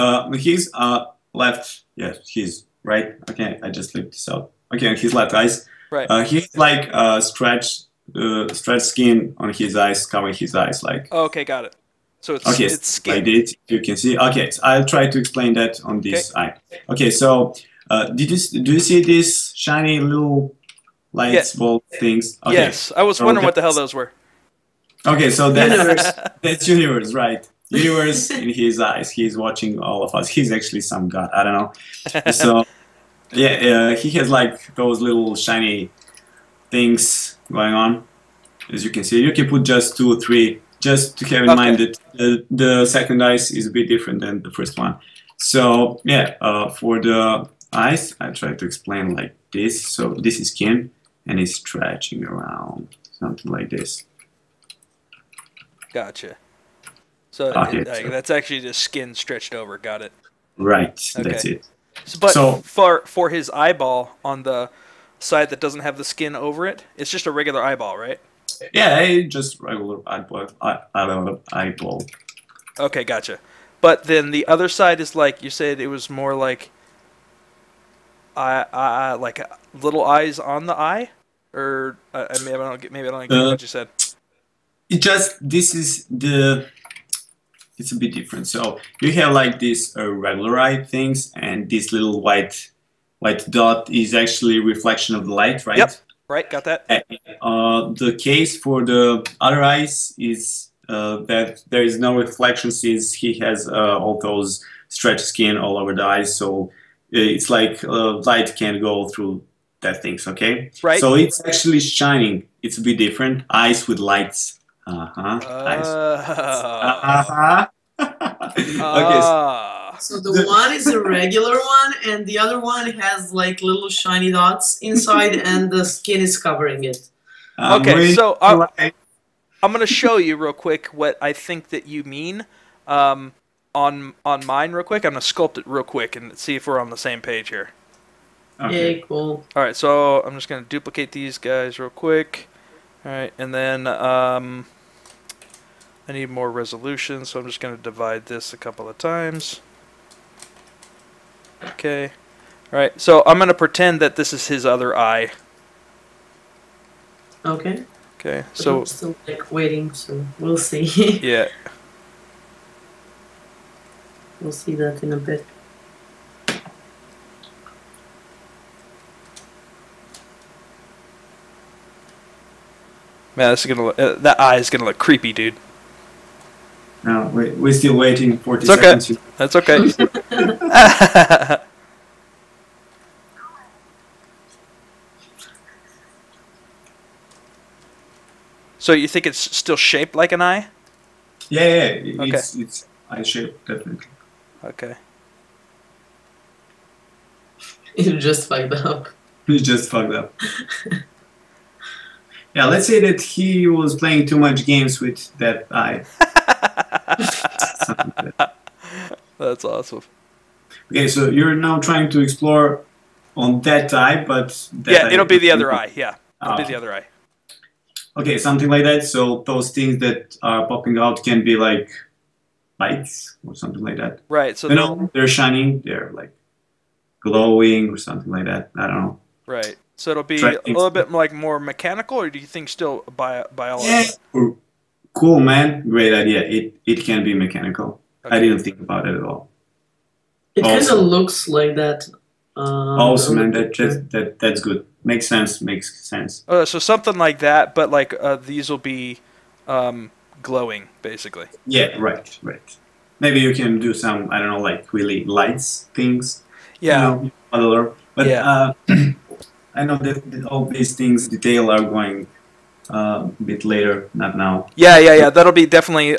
his left, yeah, his right. Okay, I just flipped this out. Okay, on his left eyes. Right. He's like stretched skin on his eyes, covering his eyes, like. Oh, okay, got it. So it's Okay, it's skin. like this, you can see. Okay, so I'll try to explain that on this eye. Okay, so do you see these shiny little lights, ball things? Okay. Yes, I was wondering what the hell those were. Okay, so that's universe, right? Universe in his eyes. He's watching all of us. He's actually some god. I don't know. So yeah, he has like those little shiny things going on. As you can see, you can put just 2 or 3, just to have in mind that the second eyes is a bit different than the first one. So yeah, for the eyes, I try to explain like this. So this is skin, and it's stretching around, something like this. Gotcha. So that's actually just skin stretched over. Got it. Right, that's it. But so, for his eyeball on the side that doesn't have the skin over it, it's just a regular eyeball, right? Yeah, just regular eyeball. Okay, gotcha. But then the other side is like you said, it was more like like little eyes on the eye, or maybe I don't get what you said. This is it's a bit different. So you have like these regular eye things, and this little white dot is actually reflection of the light, right? Yep. Right, got that. The case for the other eyes is that there is no reflection since he has all those stretched skin all over the eyes. So it's like light can't go through that things, okay? Right. So it's actually shining. It's a bit different. Eyes with lights. Eyes. Okay. So the one is a regular one, and the other one has like little shiny dots inside, and the skin is covering it. Okay, so I'm going to show you real quick what I think that you mean on mine real quick. I'm going to sculpt it real quick and see if we're on the same page here. Okay. Yeah, cool. All right, so I'm just going to duplicate these guys real quick. All right, and then I need more resolution, so I'm just going to divide this a couple of times. Okay. All right, so I'm going to pretend that this is his other eye. Okay. Okay, But so I'm still like waiting, so we'll see. yeah. We'll see that in a bit. Man, this is gonna that eye is gonna look creepy, dude. No, we're still waiting 40 it's okay. seconds. That's okay. So you think it's still shaped like an eye? Yeah, it's eye shape, definitely. Okay. You just fucked up. He just fucked up. Yeah, let's say that he was playing too much games with that eye. That's awesome. Okay, so you're now trying to explore on that eye, but that it'll be the other eye. Yeah, it'll be the other eye. Okay, something like that. So those things that are popping out can be like lights or something like that. Right. So they're shining. They're like glowing or something like that. I don't know. Right. So it'll be a little bit like more mechanical, or do you think still biological? Yeah. Cool, man. Great idea. It can be mechanical. Okay. I didn't think about it at all. It kind of Awesome. looks like that. Awesome, man. That's good. Makes sense. Makes sense. So something like that, but like these will be glowing, basically. Yeah, right, right. Maybe you can do some, I don't know, like really lights things. Yeah. Modeler. But Yeah. I know that all these things detail are going a bit later, not now. Yeah. That'll be definitely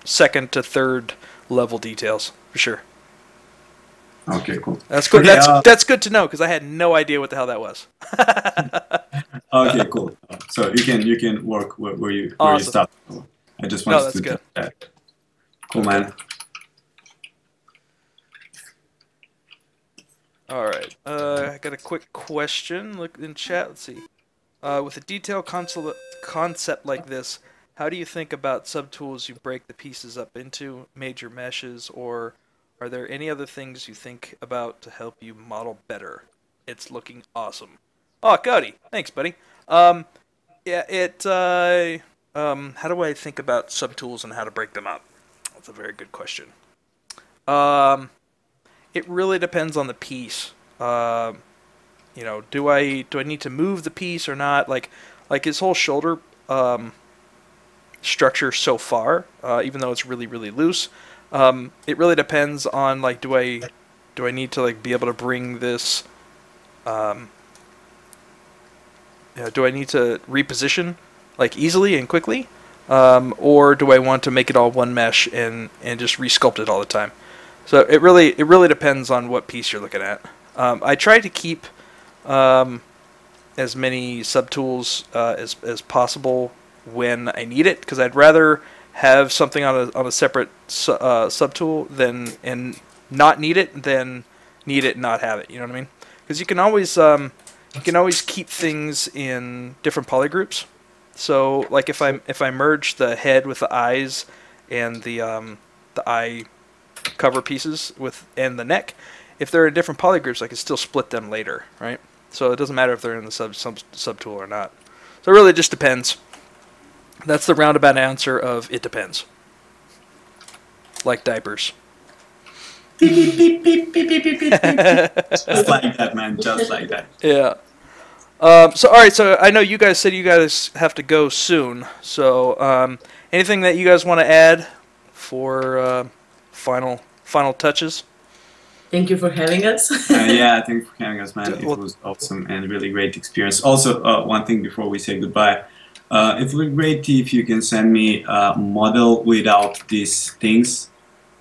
second to third level details for sure. Okay, cool. That's good. Okay, That's good to know because I had no idea what the hell that was. okay, cool. So you can work where you Awesome. stop. I just No, wanted that's to good. that. Cool, Okay. man. All right. I got a quick question. Look in chat. Let's see. With a detailed concept like this, how do you think about subtools you break the pieces up into, major meshes, or are there any other things you think about to help you model better? It's looking awesome. Oh, Cody, thanks, buddy. Yeah, how do I think about subtools and how to break them up? That's a very good question. It really depends on the piece. Do I need to move the piece or not? Like his whole shoulder structure so far, even though it's really really loose, it really depends on like do I need to like be able to bring this. Do I need to reposition like easily and quickly, or do I want to make it all one mesh and just resculpt it all the time? So it really depends on what piece you're looking at. I try to keep as many subtools as possible when I need it, because I'd rather have something on a separate subtool and not need it than need it and not have it. You know what I mean? Because you can always keep things in different polygroups. So like if I merge the head with the eyes and the eye cover pieces and the neck, if they're in different polygroups, I can still split them later, right? So it doesn't matter if they're in the subtool or not. So it really just depends. That's the roundabout answer of it depends. Like diapers. Beep, beep, beep, beep, beep, beep, beep, beep. Just like that, man. Just like that. Yeah. So all right. So I know you guys said you guys have to go soon. So anything that you guys want to add for final touches? Thank you for having us. Yeah, thank you for having us, man. It was awesome and really great experience. Also, one thing before we say goodbye. It would be great if you can send me a model without these things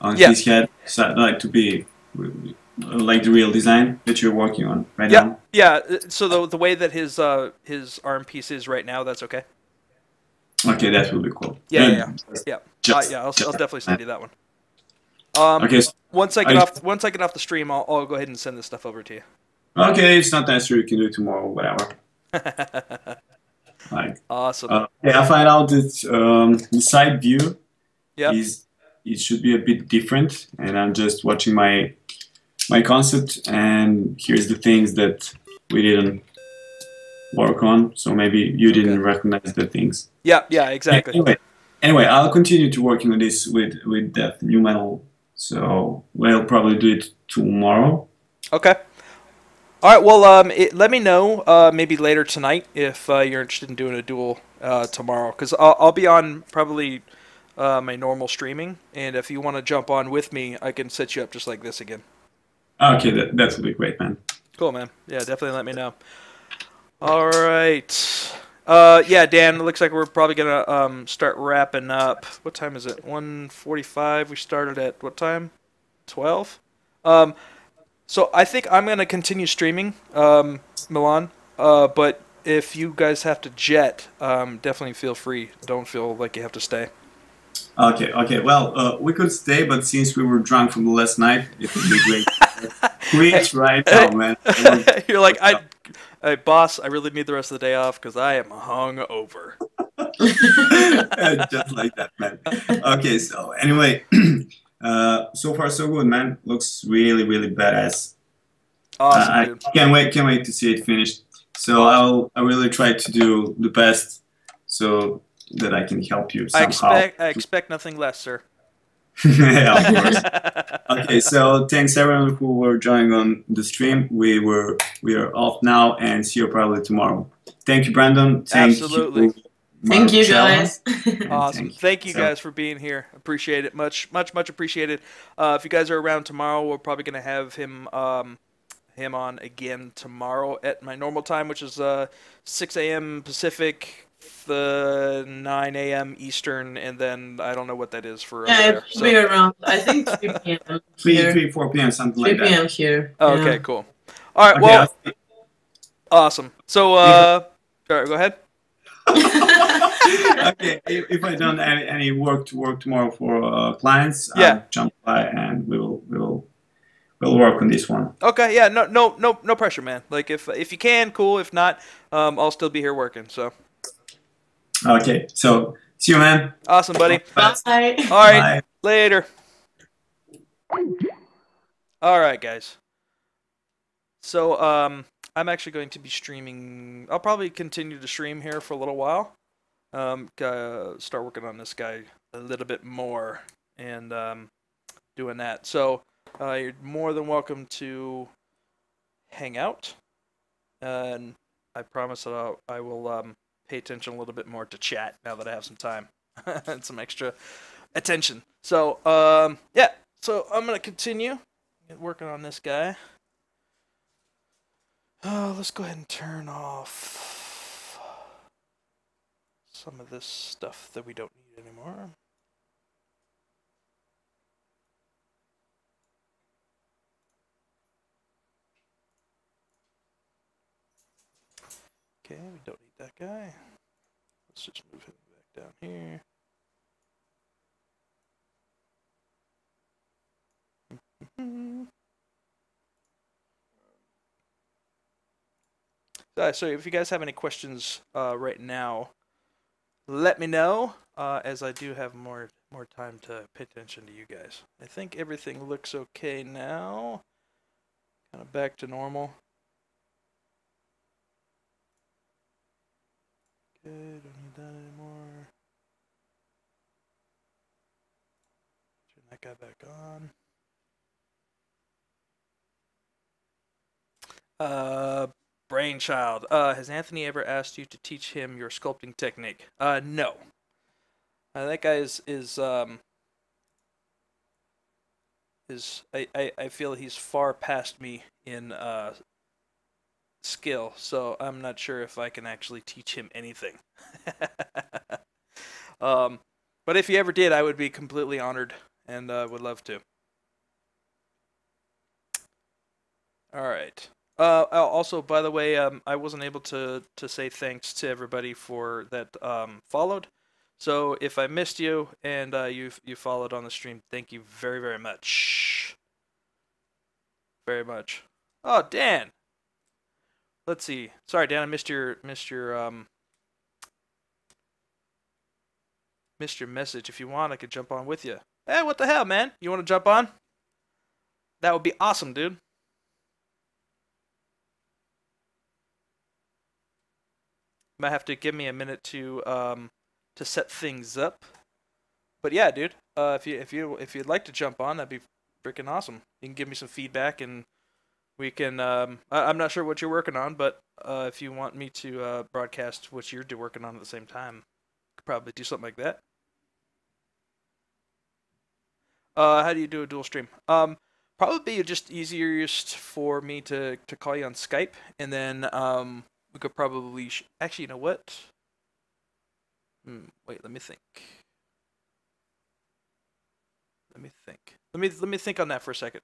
on his head. So I'd like to be like the real design that you're working on right now. Yeah. So the way that his arm piece is right now, that's okay. Okay, that will be cool. Yeah. I'll definitely send you that one. Okay. So once I get off the stream, I'll go ahead and send this stuff over to you. Okay, it's not necessary. You can do it tomorrow, whatever. Awesome. Yeah, I find out that the side view it should be a bit different, and I'm just watching my concept, and here's the things that we didn't work on. So maybe you didn't recognize the things. Yeah, exactly. Anyway, I'll continue to working on this with that new metal. So we'll probably do it tomorrow. Okay. All right. Well, let me know maybe later tonight if you're interested in doing a duel tomorrow, because I'll be on probably my normal streaming, and if you want to jump on with me, I can set you up just like this again. Okay, that would be great, man. Cool, man. Yeah, definitely let me know. All right. Yeah, Dan, it looks like we're probably going to start wrapping up. What time is it? 1:45. We started at what time? 12? So I think I'm going to continue streaming, Milan. But if you guys have to jet, definitely feel free. Don't feel like you have to stay. Okay. Well, we could stay, but since we were drunk from the last night, it would be great. Quit right now, man. You're like, hey, boss, I really need the rest of the day off because I am hungover. Just like that, man. Okay, so anyway, so far so good, man. Looks really, really badass. Awesome, I dude. can't wait to see it finished. So I really try to do the best so that I can help you somehow. I expect nothing less, sir. Yeah, of course. Okay, so thanks everyone who were joining on the stream. We are off now, and see you probably tomorrow. Thank you, Brandon. Thank Absolutely. you, Thank you, Marcella. guys. And Awesome. Thank you So, guys for being here. Appreciate it. Much appreciated. If you guys are around tomorrow, we're probably going to have him on again tomorrow at my normal time, which is 6 a.m. Pacific, 9 a.m. Eastern, and then I don't know what that is for over Yeah, there. it'll be around, I think, 3 p.m. 4 p.m., something 3 like that. p.m. here. Okay, Yeah. cool. All right, Okay, well, awesome. So, all right, go ahead. okay, if I don't have any work tomorrow for clients, Yeah. I'll jump by and we'll work on this one. Okay, yeah, no pressure, man. Like if you can, cool. If not, I'll still be here working. So. Okay, so see you, man. Awesome, buddy. Bye. All right, Bye. later. All right, guys. So I'm actually going to be streaming. I'll probably continue to stream here for a little while. Start working on this guy a little bit more and doing that. So you're more than welcome to hang out, and I promise that I will pay attention a little bit more to chat now that I have some time and some extra attention. So yeah, so I'm gonna continue working on this guy. Let's go ahead and turn off some of this stuff that we don't need anymore. Okay, we don't need that guy. Let's just move him back down here. So if you guys have any questions right now, let me know, as I do have more time to pay attention to you guys. I think everything looks okay now. Kind of back to normal. Okay, don't need that anymore. Turn that guy back on. Brainchild. Has Anthony ever asked you to teach him your sculpting technique? No. That guy I feel he's far past me in skill, so I'm not sure if I can actually teach him anything. But if he ever did, I would be completely honored and would love to. All right. Also, by the way, I wasn't able to say thanks to everybody for that followed. So if I missed you and you followed on the stream, thank you very, very much. Very much. Oh, Dan. Let's see. Sorry, Dan, I missed your message. If you want, I could jump on with you. Hey, what the hell, man? You want to jump on? That would be awesome, dude. Might have to give me a minute to set things up. But yeah, dude, if you'd like to jump on, that'd be freaking awesome. You can give me some feedback, and we can. I'm not sure what you're working on, but if you want me to broadcast what you're working on at the same time, could probably do something like that. How do you do a dual stream? Probably just easiest for me to call you on Skype, and then we could probably actually, you know what? Wait, let me think. Let me think on that for a second.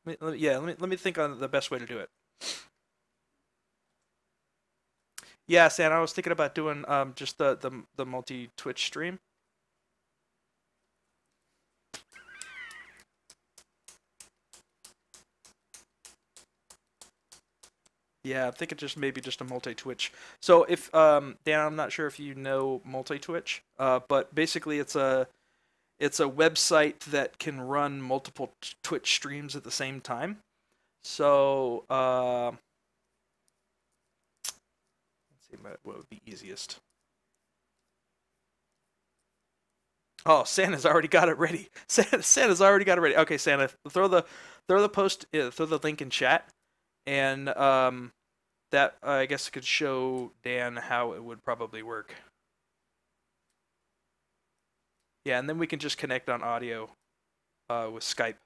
Let me think on the best way to do it. Yeah, Stan, I was thinking about doing just the multi-Twitch stream. Yeah, I'm thinking maybe just a multi-Twitch. So if Dan, I'm not sure if you know multi-Twitch, but basically it's a website that can run multiple Twitch streams at the same time. So let's see what would be easiest. Oh, Santa's already got it ready. Santa's already got it ready. Okay, Santa, throw the link in chat, and that I guess could show Dan how it would probably work. Yeah, and then we can just connect on audio with Skype.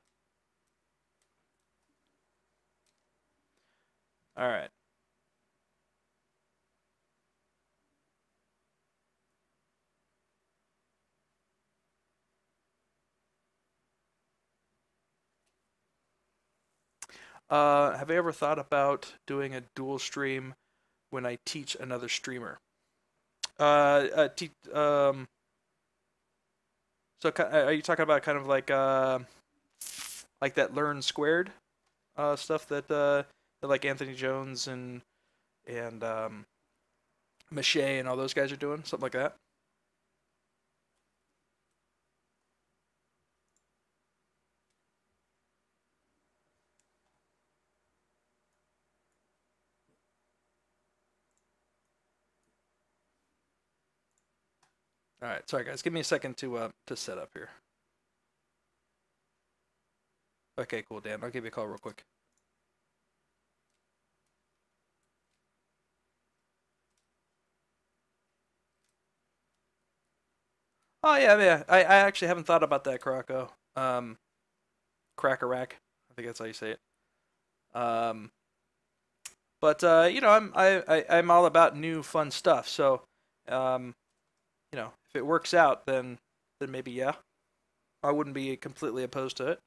All right. Have I ever thought about doing a dual stream when I teach another streamer? So are you talking about kind of like that Learn Squared stuff that like Anthony Jones and Mache and all those guys are doing, something like that? All right, sorry guys, give me a second to set up here. Okay, cool, Dan. I'll give you a call real quick. Oh yeah. I actually haven't thought about that, Croco. Crackerack. I think that's how you say it. But you know, I'm all about new fun stuff. So, you know, if it works out, then maybe yeah, I wouldn't be completely opposed to it.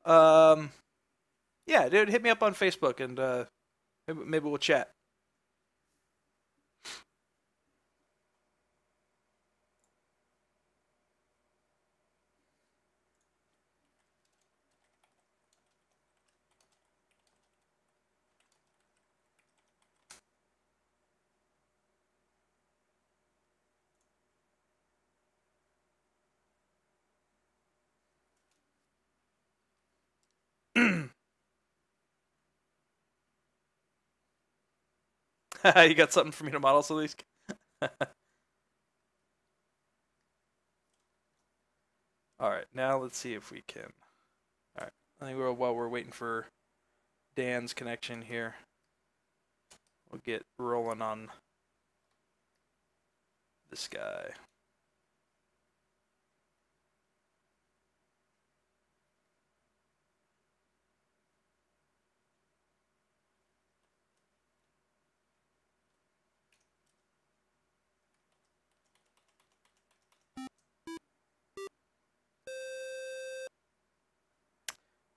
Um, yeah, dude, hit me up on Facebook and maybe we'll chat. You got something for me to model, Salisk? All right, now let's see if we can. All right, I think while we're waiting for Dan's connection here, we'll get rolling on this guy.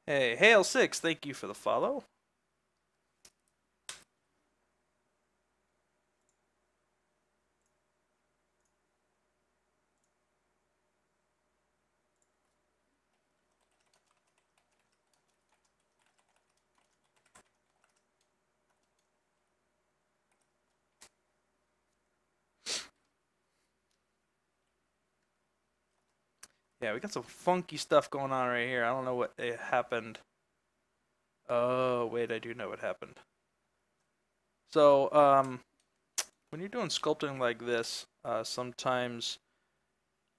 Hey, Hail6, thank you for the follow. Yeah, we got some funky stuff going on right here. I don't know what happened. Oh, wait, I do know what happened. So, when you're doing sculpting like this, sometimes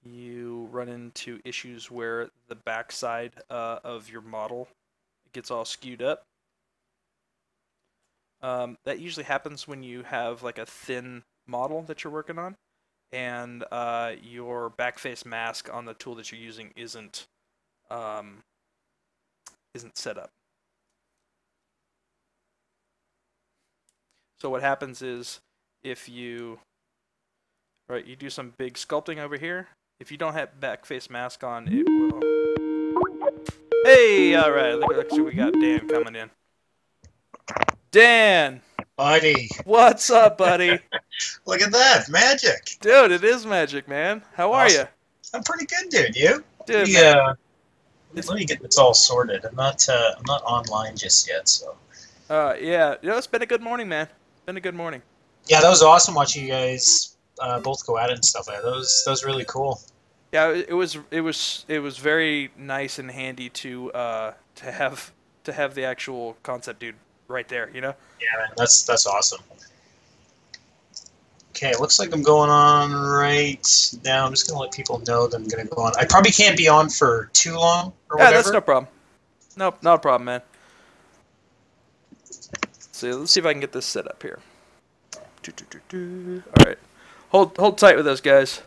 you run into issues where the backside of your model gets all skewed up. That usually happens when you have like a thin model that you're working on, and your backface mask on the tool that you're using isn't set up. So what happens is if you you do some big sculpting over here, if you don't have backface mask on, it will Hey, all right. Looks like we got Dan coming in. Dan, Buddy, what's up, buddy? look at that. Magic. Dude, it is magic, man. How are you? I'm pretty good, dude. You? Dude, let me get this all sorted. I'm not online just yet, so. yeah. It's been a good morning, man. It's been a good morning. Yeah, that was awesome watching you guys both go at it and stuff like that. That was really cool. Yeah, it was very nice and handy to have the actual concept dude right there, you know? Yeah, man, that's awesome. Okay, it looks like I'm going on right now. I'm just gonna let people know that I'm gonna go on. I probably can't be on for too long or whatever. Yeah, that's no problem. Nope, not a problem, man. So let's see if I can get this set up here. All right, hold tight with us, guys.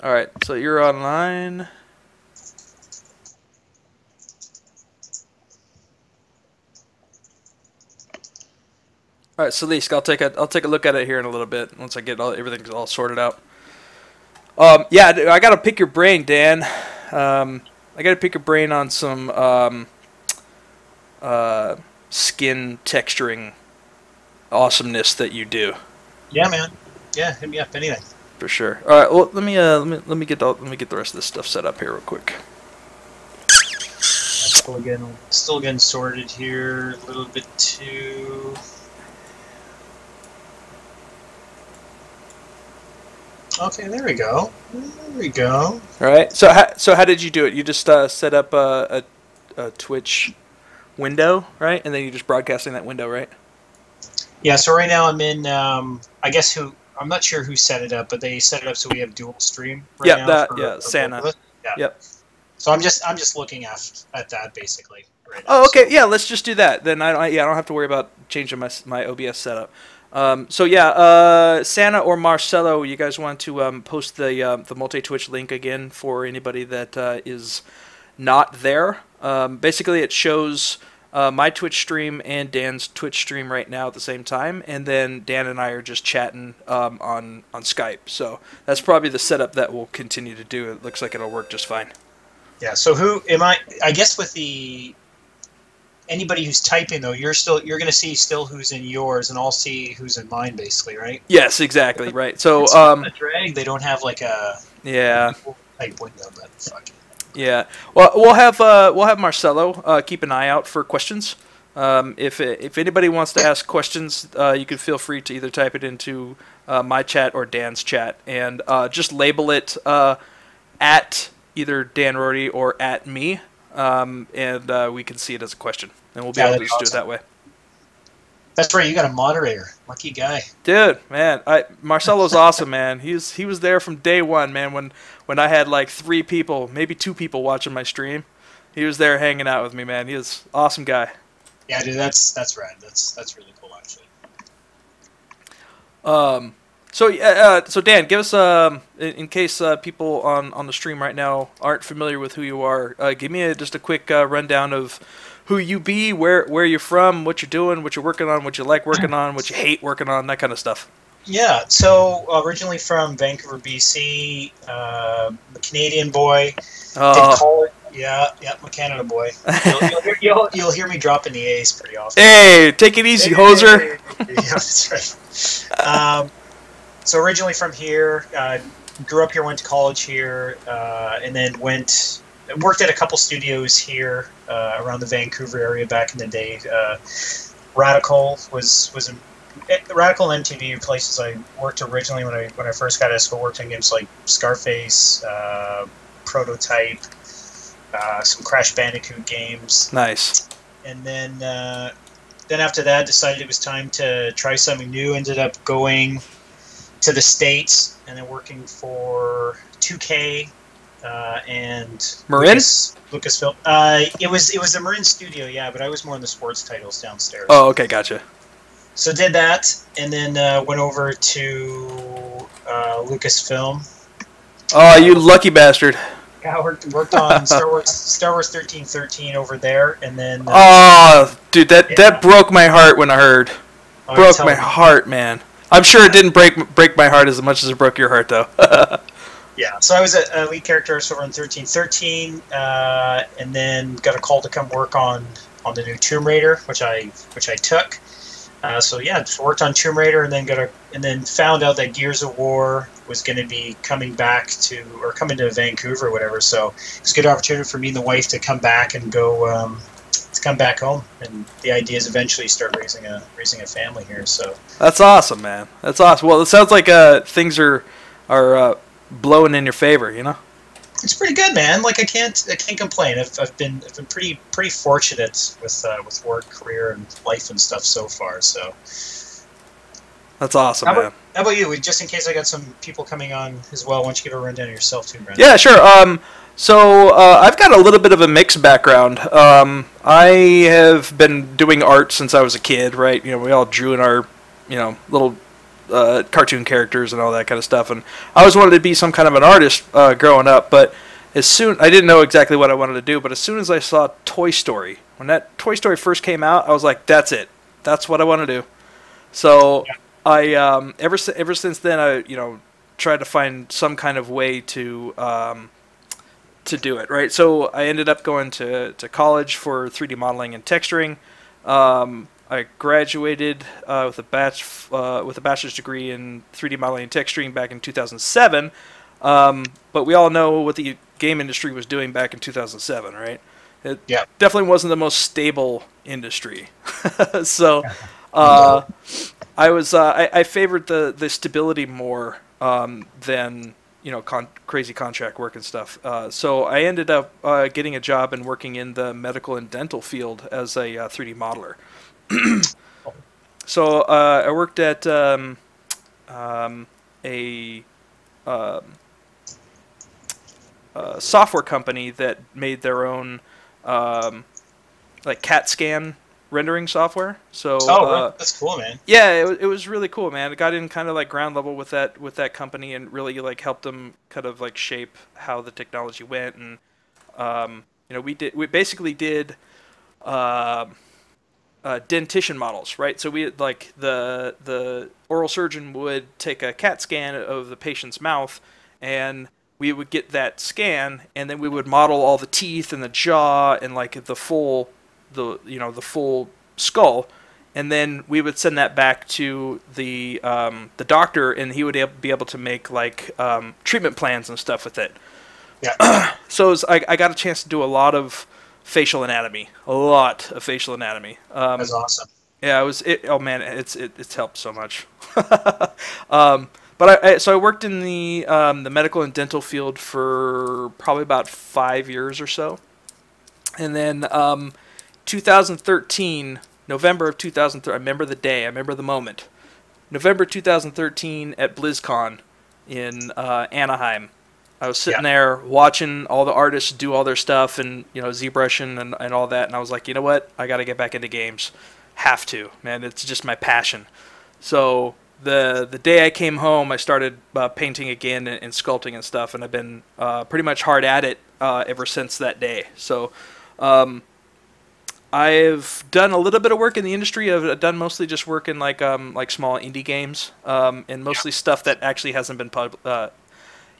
All right, so you're online. All right, Salisk, I'll take a look at it here in a little bit once I get everything all sorted out. Yeah, I gotta pick your brain, Dan. I gotta pick your brain on some skin texturing awesomeness that you do. Yeah, man. Yeah, hit me up. Anything. For sure. All right. Well, let me get the rest of this stuff set up here real quick. Still getting sorted here a little bit too. Okay, there we go. There we go. All right. So how did you do it? You just set up a Twitch window, right? And then you just broadcasting that window, right? Yeah. So right now I'm in. I guess I'm not sure who set it up, but they set it up so we have dual stream. Right now Santa. Yeah. Yep. So I'm just looking at that basically right now. Oh, okay. Yeah, let's just do that. Then I don't have to worry about changing my OBS setup. So yeah, Santa or Marcelo, you guys want to post the multi-Twitch link again for anybody that is not there. Basically, it shows my Twitch stream and Dan's Twitch stream right now at the same time, and then Dan and I are just chatting on Skype. So that's probably the setup that we'll continue to do. It looks like it'll work just fine. Yeah. So who am I? I guess with anybody who's typing though, you're gonna see still who's in yours, and I'll see who's in mine, basically, right? Yes, exactly, right. So a drag. They don't have like a type window, but fuck it. Yeah. Well, we'll have Marcelo keep an eye out for questions. If anybody wants to ask questions, you can feel free to either type it into my chat or Dan's chat, and just label it at either Dan Roarty or at me. And we can see it as a question, and we'll be able to just do it that way. That's right. You got a moderator, lucky guy, dude. Man, Marcelo's awesome, man. He was there from day one, man. When I had like 3 people, maybe 2 people watching my stream, he was there hanging out with me, man. He was an awesome guy. Yeah, dude. That's rad. That's really cool, actually. So Dan, give us in case people on the stream right now aren't familiar with who you are, give me just a quick rundown of who you be, where you're from, what you're doing, what you're working on, what you like working on, what you hate working on, that kind of stuff. Yeah, so originally from Vancouver, BC, a Canadian boy. Did college. Yeah, I'm a Canada boy. You'll hear me dropping the A's pretty often. Hey, take it easy, hoser. Yeah, that's right. So originally from here, grew up here, went to college here, and then worked at a couple studios here around the Vancouver area back in the day. Radical was Radical MTV places I worked originally when I first got out of school. Worked on games like Scarface, Prototype, some Crash Bandicoot games. Nice. And then after that, decided it was time to try something new. Ended up going to the States and then working for 2K and Marin? Lucasfilm. It was a Marin studio, yeah, but I was more on the sports titles downstairs. Oh, okay, gotcha. So did that, and then went over to Lucasfilm. Oh, you lucky bastard! Yeah, worked on Star Wars 1313 over there, and then. Oh, dude, that broke my heart when I heard. Broke my heart, man. I'm sure it didn't break my heart as much as it broke your heart, though. Yeah, so I was a lead character over on 1313, and then got a call to come work on the new Tomb Raider, which I took. So yeah, just worked on Tomb Raider, and then found out that Gears of War was going to be coming coming to Vancouver or whatever. So it's a good opportunity for me and the wife to come back and go to come back home. And the idea is eventually start raising a family here. So That's awesome, man. That's awesome. Well, it sounds like things are blowing in your favor. You know. it's pretty good, man. Like I can't complain. I've been pretty fortunate with work, career, and life and stuff so far. So That's awesome, man. How about you? Just in case I got some people coming on as well, why don't you give a rundown of yourself too, Brandon? Yeah, sure. So I've got a little bit of a mixed background. I have been doing art since I was a kid, right? You know, we all drew in our, little cartoon characters and all that kind of stuff. And I always wanted to be some kind of an artist growing up. But I didn't know exactly what I wanted to do. But as soon as I saw Toy Story, when that Toy Story first came out, I was like, that's it. That's what I want to do. So I ever since then I tried to find some kind of way to do it, right? So I ended up going to college for 3D modeling and texturing. I graduated with a bachelor's degree in 3D modeling and texturing back in 2007. But we all know what the game industry was doing back in 2007, right? It definitely wasn't the most stable industry. So I favored the stability more than crazy contract work and stuff. So I ended up getting a job and working in the medical and dental field as a 3D modeler. So I worked at a software company that made their own like CAT scan rendering software. So that's cool, man. Yeah, it was really cool, man. I got in kind of like ground level with that company and really like helped them kind of like shape how the technology went. And we basically did dentition models, right? So we had, like the oral surgeon would take a CAT scan of the patient's mouth, and we would get that scan, and then we would model all the teeth and the jaw and like the full skull, and then we would send that back to the doctor, and he would be able to make like treatment plans and stuff with it. Yeah. So I got a chance to do a lot of facial anatomy. That's awesome. Yeah, it's helped so much. But I worked in the medical and dental field for probably about 5 years or so, and then 2013, November of 2013. I remember the day. I remember the moment. November 2013 at BlizzCon in Anaheim. I was sitting there watching all the artists do all their stuff and ZBrushing and all that, and I was like, you know what? I got to get back into games. Have to, man. It's just my passion. So the day I came home, I started painting again and sculpting and stuff, and I've been pretty much hard at it ever since that day. So I've done a little bit of work in the industry. I've done mostly just work in like small indie games, and mostly stuff that actually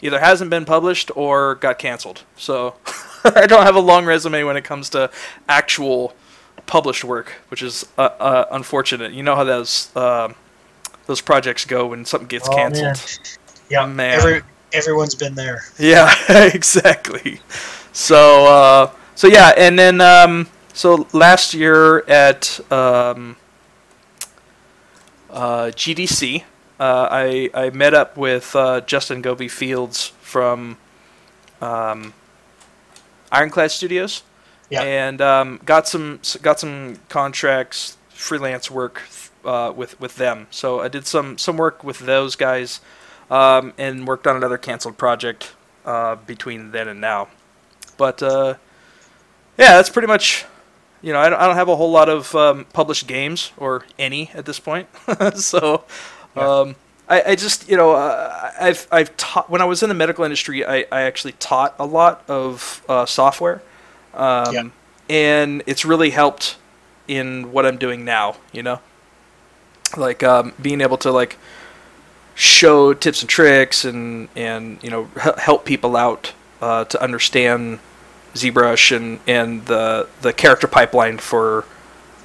either hasn't been published or got canceled. So I don't have a long resume when it comes to actual published work, which is unfortunate. You know how those projects go when something gets canceled. Yeah, man. Everyone's been there. Yeah, exactly. So yeah, and then so last year at GDC, I met up with Justin Govey Fields from Ironclad Studios, and got some contracts, freelance work with them. So I did some work with those guys, and worked on another canceled project between then and now. But yeah, that's pretty much. I don't have a whole lot of published games or any at this point. So. I just, I've taught, when I was in the medical industry, I actually taught a lot of software, and it's really helped in what I'm doing now, like being able to like show tips and tricks and help people out to understand ZBrush and the character pipeline for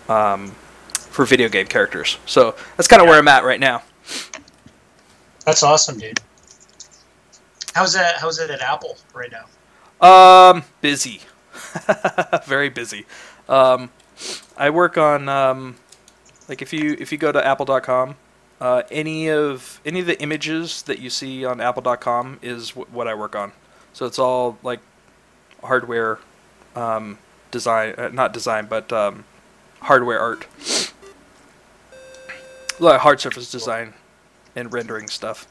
video game characters. So that's kind of where I'm at right now. That's awesome, dude. How's it at Apple right now? Busy. Very busy. I work on like if you go to apple.com, any of the images that you see on apple.com is what I work on. So it's all like hardware design, not design, but hardware art. A lot of hard surface design and rendering stuff.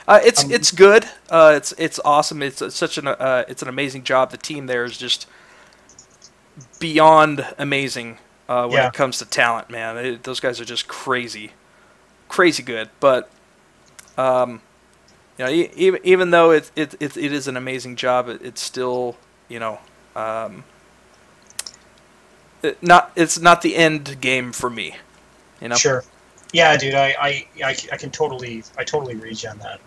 It's good. It's awesome. It's such an it's an amazing job. The team there is just beyond amazing when it comes to talent, man. Those guys are just crazy good. But even though it is an amazing job, it's still it's not the end game for me. Sure. Yeah, dude. I can totally read you on that.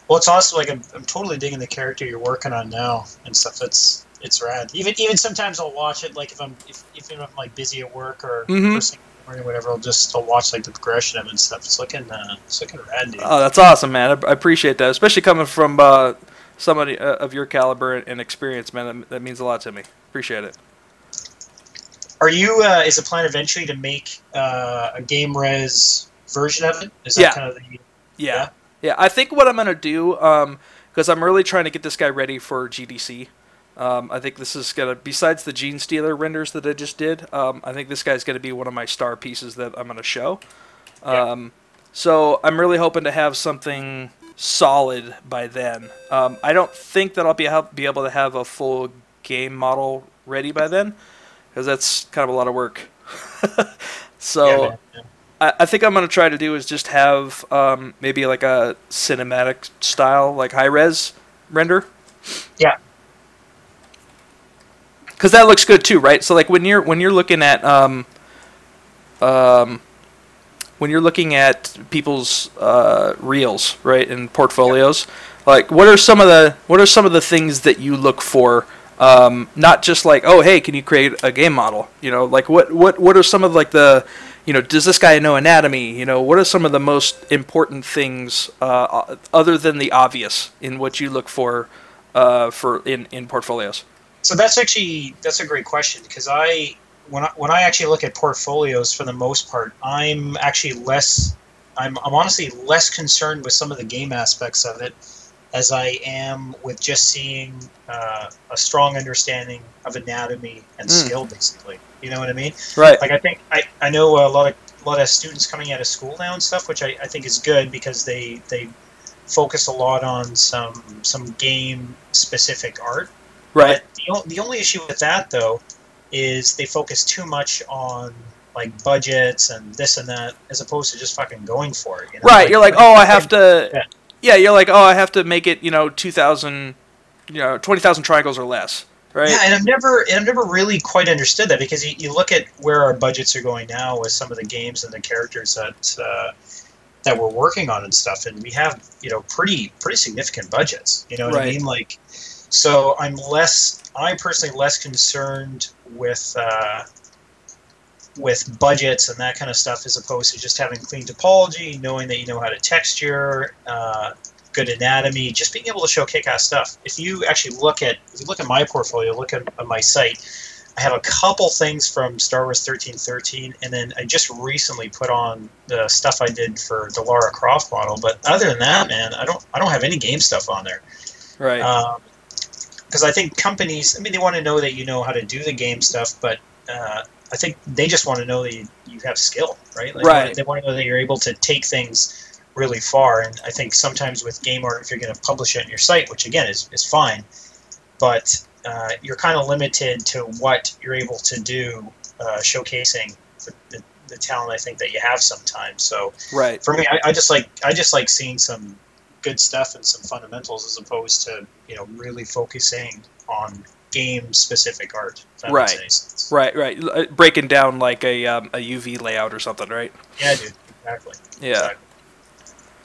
Well, it's also like I'm totally digging the character you're working on now and stuff. It's rad. Even sometimes I'll watch it like if I'm like busy at work or first thing in the morning or whatever. I'll watch like the progression of it and stuff. It's looking rad, dude. Oh, that's awesome, man. I appreciate that, especially coming from somebody of your caliber and experience, man. That means a lot to me. Appreciate it. Are you? Is the plan eventually to make a game res version of it? Is that kind of the? Yeah. I think what I'm gonna do, because I'm really trying to get this guy ready for GDC. I think this is gonna, besides the Gene Stealer renders that I just did, I think this guy's gonna be one of my star pieces that I'm gonna show. So I'm really hoping to have something solid by then. I don't think that I'll be able to have a full game model ready by then, because that's kind of a lot of work. So I think I'm going to try to do is just have maybe like a cinematic style, like high-res render. Yeah. Because that looks good too, right? So like when you're looking at people's reels, right, and portfolios, like what are some of the things that you look for? Not just like, oh, hey, can you create a game model? Like what are some of like the, does this guy know anatomy? What are some of the most important things other than the obvious in what you look for in portfolios? So that's a great question, because when I actually look at portfolios, for the most part, I'm honestly less concerned with some of the game aspects of it as I am with just seeing a strong understanding of anatomy and skill, basically. You know what I mean? Right. Like I know a lot of students coming out of school now and stuff, which I think is good, because they focus a lot on some game specific art. Right. But the only issue with that, though, is they focus too much on like budgets and this and that, as opposed to just fucking going for it. Right. Like, you're like, oh, I have to. Yeah, you're like, oh, I have to make it, 2,000, 20,000 triangles or less, right? Yeah, and I've never really quite understood that, because you look at where our budgets are going now with some of the games and the characters that we're working on and stuff, and we have, pretty significant budgets. You know what I mean? Like, so I'm personally less concerned with budgets and that kind of stuff, as opposed to just having clean topology, knowing that you know how to texture, good anatomy, just being able to show kick-ass stuff. If you look at my portfolio, look at my site, I have a couple things from Star Wars 1313, and then I just recently put on the stuff I did for the Lara Croft model. But other than that, man, I don't have any game stuff on there. Right. Because I think companies, they want to know that you know how to do the game stuff, but I think they just want to know that you have skill, right? Like, they want to know that you're able to take things really far. And I think sometimes with game art, if you're going to publish it on your site, which again is fine, but you're kind of limited to what you're able to do, showcasing the talent I think that you have sometimes. So for me, I just like seeing some good stuff and some fundamentals, as opposed to really focusing on game specific art. Right. Breaking down like a UV layout or something, right? Yeah, dude. Exactly. Yeah. Exactly.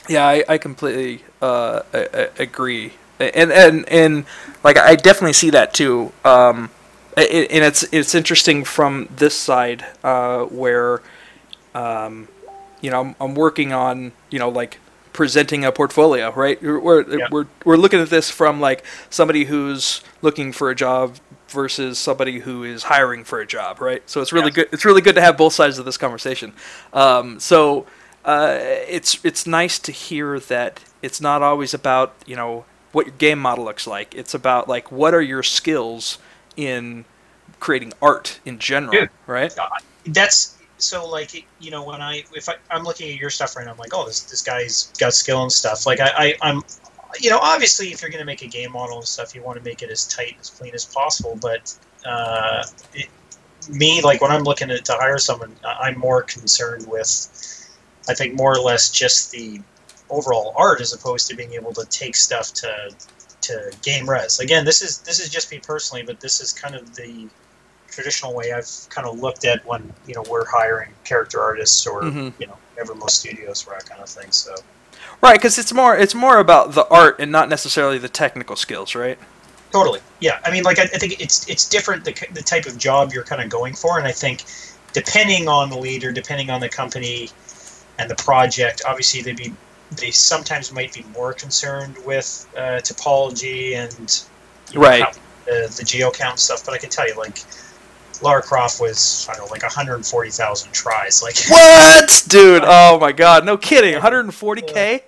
Yeah, I completely agree, and like I definitely see that too. And it's interesting from this side where I'm working on like presenting a portfolio, right? Yeah. We're looking at this from like somebody who's looking for a job versus somebody who is hiring for a job, right? So it's really Yeah. good. It's really good to have both sides of this conversation. So it's nice to hear that it's not always about what your game model looks like. It's about like what are your skills in creating art in general, Dude, right? that's so like when I'm looking at your stuff right now, I'm like, oh, this guy's got skill and stuff. Like I'm obviously if you're gonna make a game model and stuff, you want to make it as tight as clean as possible. But me, like when I'm looking to hire someone, I'm more concerned with, I think, more or less just the overall art as opposed to being able to take stuff to game res. Again, this is just me personally, but this is kind of the traditional way I've kind of looked at when we're hiring character artists or whatever most studios for that kind of thing. So Right, because it's more about the art and not necessarily the technical skills, right? totally, yeah. I mean, like I think it's different the type of job you're kind of going for, and I think depending on the leader, depending on the company and the project, obviously they sometimes might be more concerned with topology and Right. the geo count stuff. But I can tell you, like Lara Croft was, I don't know, like 140,000 tries. Like What, dude? Oh my God, no kidding. 140K?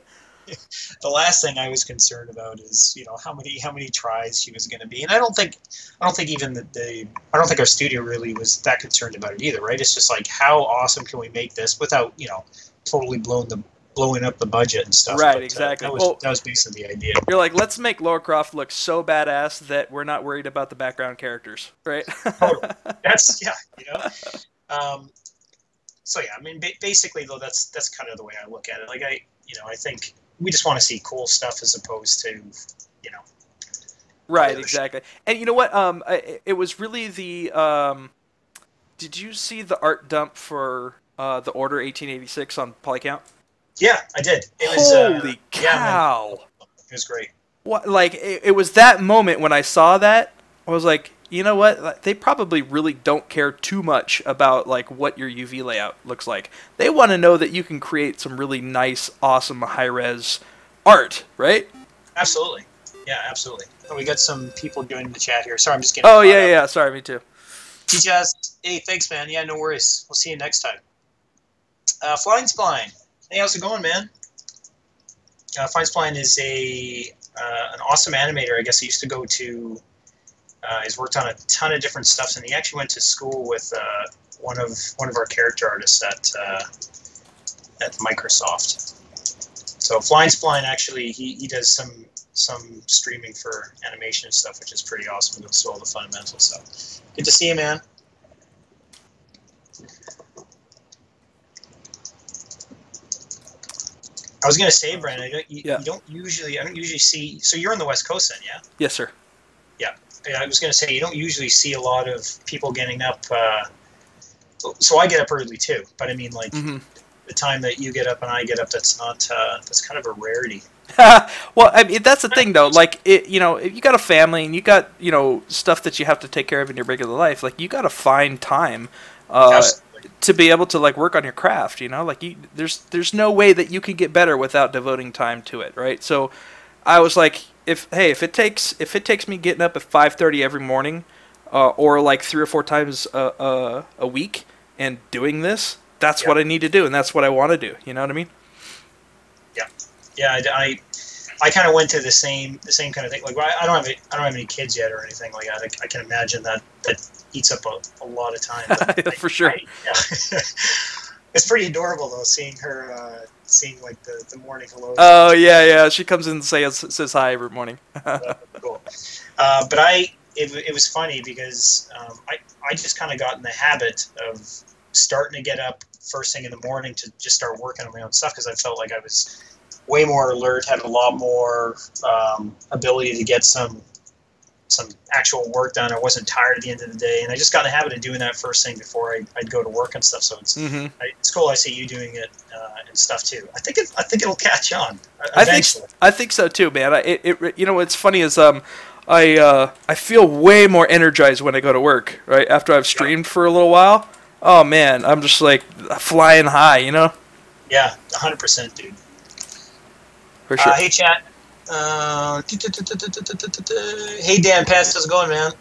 the last thing I was concerned about is how many tries she was going to be, and I don't think even I don't think our studio really was that concerned about it either, right? It's just like how awesome can we make this without totally blowing up the budget and stuff. Right, But, exactly. that was basically the idea. You're like, let's make Lara Croft look so badass that we're not worried about the background characters, right? Totally. That's So yeah, I mean, basically though, that's kind of the way I look at it. Like I think we just want to see cool stuff as opposed to Right, exactly. And you know what? It was really the. Did you see the art dump for the Order 1886 on Polycount? Yeah, I did. It was Holy Yeah, cow! man. It was great. What? Like it was that moment when I saw that. I was like, you know what? Like, they probably really don't care too much about like what your UV layout looks like. They want to know that you can create some really nice, awesome, high-res art, right? Absolutely. Yeah, absolutely. Oh, we got some people joining the chat here. Sorry, I'm just getting. Oh yeah. Sorry, me too. Just hey, thanks, man. Yeah, no worries. We'll see you next time. Flying Spline. Hey, how's it going, man? Flying Spline is an awesome animator. I guess he used to go to. He's worked on a ton of different stuff, and he actually went to school with one of our character artists at Microsoft. So Flying Spline actually he does some streaming for animation and stuff, which is pretty awesome. He goes through all the fundamentals. So good to see you, man. I was gonna say, Brandon, you don't usually. I don't usually see. So you're on the West Coast, then, yeah? Yes, sir. Yeah. I was gonna say you don't usually see a lot of people getting up. So I get up early too, but I mean, like the time that you get up and I get up, that's not. That's kind of a rarity. Well, I mean, that's the thing, though. Like, if you got a family and you got stuff that you have to take care of in your regular life, like you got to find time. To be able to like work on your craft, like there's no way that you can get better without devoting time to it, right? So I was like, if it takes me getting up at 5:30 every morning, or like 3 or 4 times a week and doing this, that's what I need to do, and that's what I want to do. You know what I mean? Yeah. I kind of went to the same kind of thing. Like I don't have any kids yet or anything like that. I can imagine that eats up a lot of time. But For sure. It's pretty adorable though, seeing her seeing like the morning hello. Oh yeah. She comes in and says hi every morning. Cool. But it was funny because I just kind of got in the habit of starting to get up first thing in the morning to just start working on my own stuff because I felt like I was way more alert, had a lot more ability to get some some actual work done. I wasn't tired at the end of the day, and I just got in the habit of doing that first thing before I'd go to work and stuff. So it's cool. I see you doing it and stuff too. I think it'll catch on eventually. I think so too, man. You know what's funny is I feel way more energized when I go to work. Right after I've streamed for a little while. Oh man, I'm just like flying high, you know. Yeah, 100%, dude. For sure. Hey, chat. Hey, Dan Pants, how's it going, man?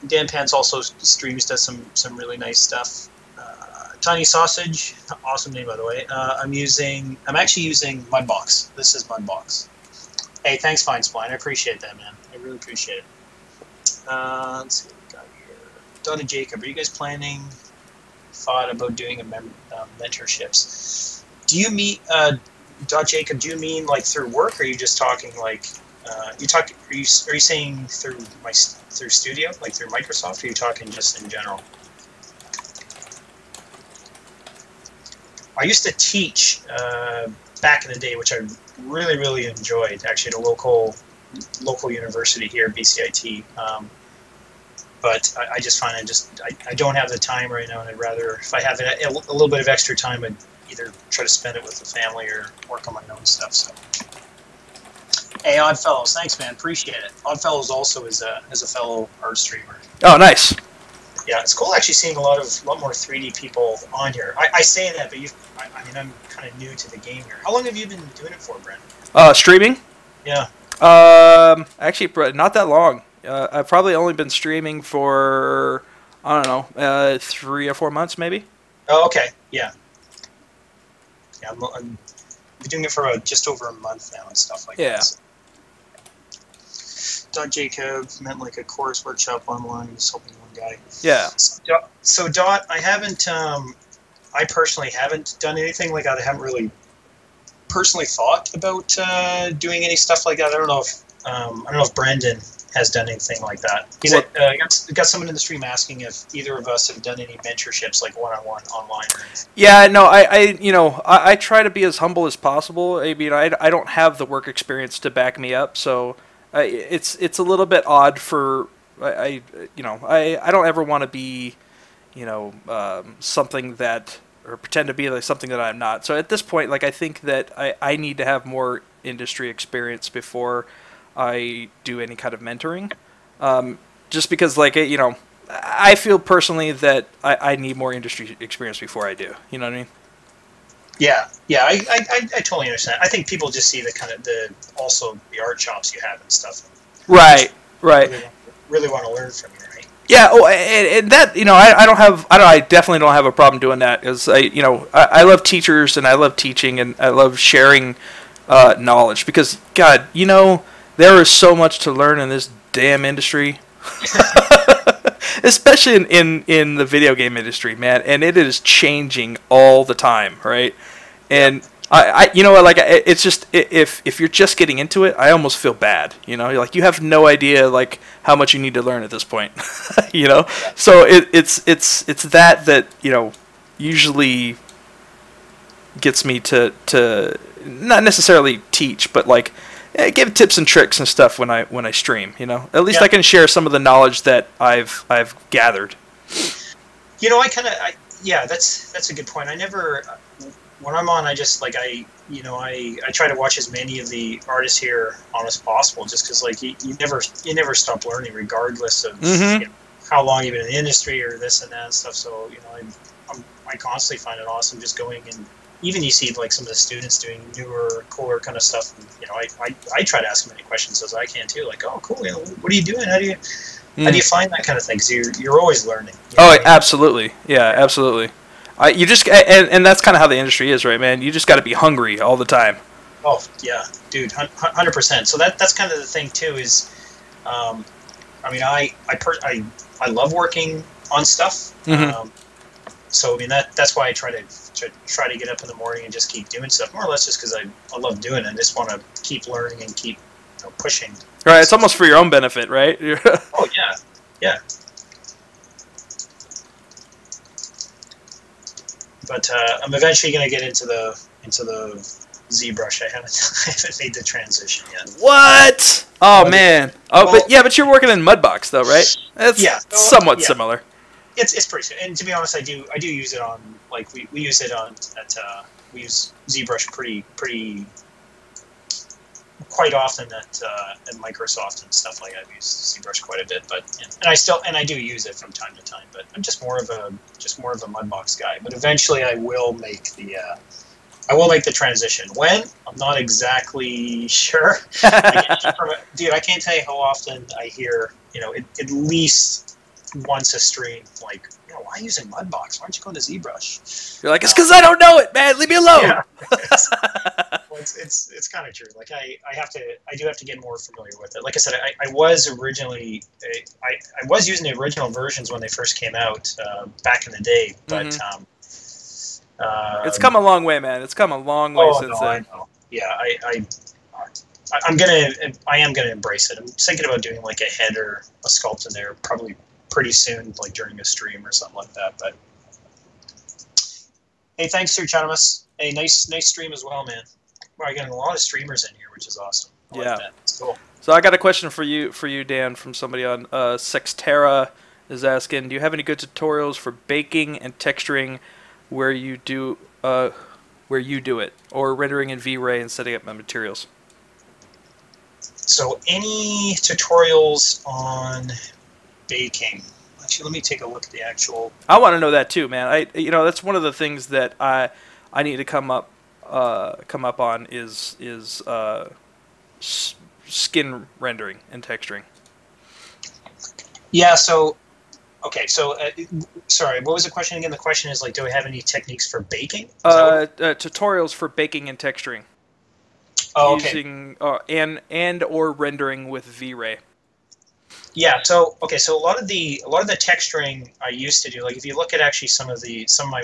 Dan Pants also streams, does some really nice stuff. Tiny Sausage, awesome name, by the way. I'm actually using Mudbox. This is Mudbox. Hey, thanks, Fine Spline. I appreciate that, man. I really appreciate it. Let's see what we got here. Donna Jacob, are you guys planning? Thought about doing mentorships. Do you meet Jacob? Do you mean like through work, or are you just talking like Are you saying through Studio, like through Microsoft, or are you talking just in general? I used to teach back in the day, which I really enjoyed, actually, at a local university here at BCIT. But I just find I don't have the time right now, and I'd rather, if I have a little bit of extra time, I'd either try to spend it with the family or work on my own stuff. So, hey, Oddfellows, thanks, man, appreciate it. Oddfellows also is a fellow art streamer. Oh, nice. Yeah, it's cool actually seeing a lot more 3D people on here. I say that, but I'm kind of new to the game here. How long have you been doing it for, Brent? Streaming? Yeah. Actually, not that long. I've probably only been streaming for, I don't know, 3 or 4 months maybe. Oh, okay. Yeah. Yeah, I'm doing it for just over a month now and stuff like that. So. Dot Jacob meant like a course workshop online, just helping one guy. Yeah. So Dot, I haven't, I personally haven't done anything like that. I haven't really personally thought about doing any stuff like that. I don't know if Brandon has done anything like that. Got someone in the stream asking if either of us have done any mentorships, like one-on-one online. Yeah, no, I try to be as humble as possible. I mean, I don't have the work experience to back me up, so it's a little bit odd for I don't ever want to be, something that, or pretend to be like something that I'm not. So at this point, like, I think that I need to have more industry experience before I do any kind of mentoring, just because, like, I feel personally that I need more industry experience before I do. You know what I mean? Yeah, I totally understand. I think people just see the art chops you have and stuff. Right. Really want to learn from you, right? Yeah. Oh, and that, I definitely don't have a problem doing that, because I love teachers and I love teaching and I love sharing knowledge, because God, there is so much to learn in this damn industry. Especially in the video game industry, man, and it is changing all the time, right? And it's just, if you're just getting into it, I almost feel bad, you're like, you have no idea like how much you need to learn at this point, So it's that usually gets me to not necessarily teach, but like give tips and tricks and stuff when I stream. At least I can share some of the knowledge that I've gathered. That's a good point. I never, when I'm on, I just like I try to watch as many of the artists here on as possible, just because like you never stop learning, regardless of how long you've been in the industry or this and that and stuff. So I constantly find it awesome just going, and even you see like some of the students doing newer, cooler kind of stuff. And, I try to ask them any questions as I can too. Like, oh, cool. What are you doing? How do you find that kind of thing? Because you're always learning. Absolutely. Yeah, absolutely. You just and that's kind of how the industry is, right, man? You just got to be hungry all the time. Oh yeah, dude, 100%. So that's kind of the thing too. Is, I love working on stuff. So that's why I try to get up in the morning and just keep doing stuff, more or less just because I love doing it. I just want to keep learning and keep pushing. Right, it's almost for your own benefit, right? Oh yeah. But I'm eventually going to get into the ZBrush. I haven't I haven't made the transition yet. What? Oh man. Oh, well, but you're working in Mudbox though, right? It's somewhat similar. It's pretty. And to be honest, I do use it on, like, we use it on we use ZBrush pretty quite often at Microsoft and stuff like that. I've used ZBrush quite a bit, but I do use it from time to time. But I'm just more of a Mudbox guy. But eventually, I will make the transition. When? I'm not exactly sure. Dude, I can't tell you how often I hear, at least once a stream, like, why are you using Mudbox? Why don't you go to ZBrush? You're like, it's because I don't know it, man. Leave me alone. Yeah. Well, it's kind of true. Like, I do have to get more familiar with it. Like I said, I was originally I was using the original versions when they first came out back in the day, but it's come a long way, man. It's come a long way since then. I know. Yeah, I am gonna embrace it. I'm thinking about doing like a head or a sculpt in there probably pretty soon, like during a stream or something like that. But hey, thanks to Chanamus. Hey, nice stream as well, man. We're getting a lot of streamers in here, which is awesome. I like that. It's cool. So I got a question for you, Dan, from somebody on Sexterra is asking, do you have any good tutorials for baking and texturing where you do it, or rendering in V-Ray and setting up my materials? So any tutorials on baking? Actually, let me take a look at the actual. I want to know that too, man. That's one of the things that I need to come up on is skin rendering and texturing. Yeah. So, okay. So, sorry. What was the question again? The question is, like, do I have any techniques for baking? Tutorials for baking and texturing. Oh, okay. Using and or rendering with V-Ray. Yeah. So, okay. So a lot of the texturing I used to do, like, if you look at actually some of my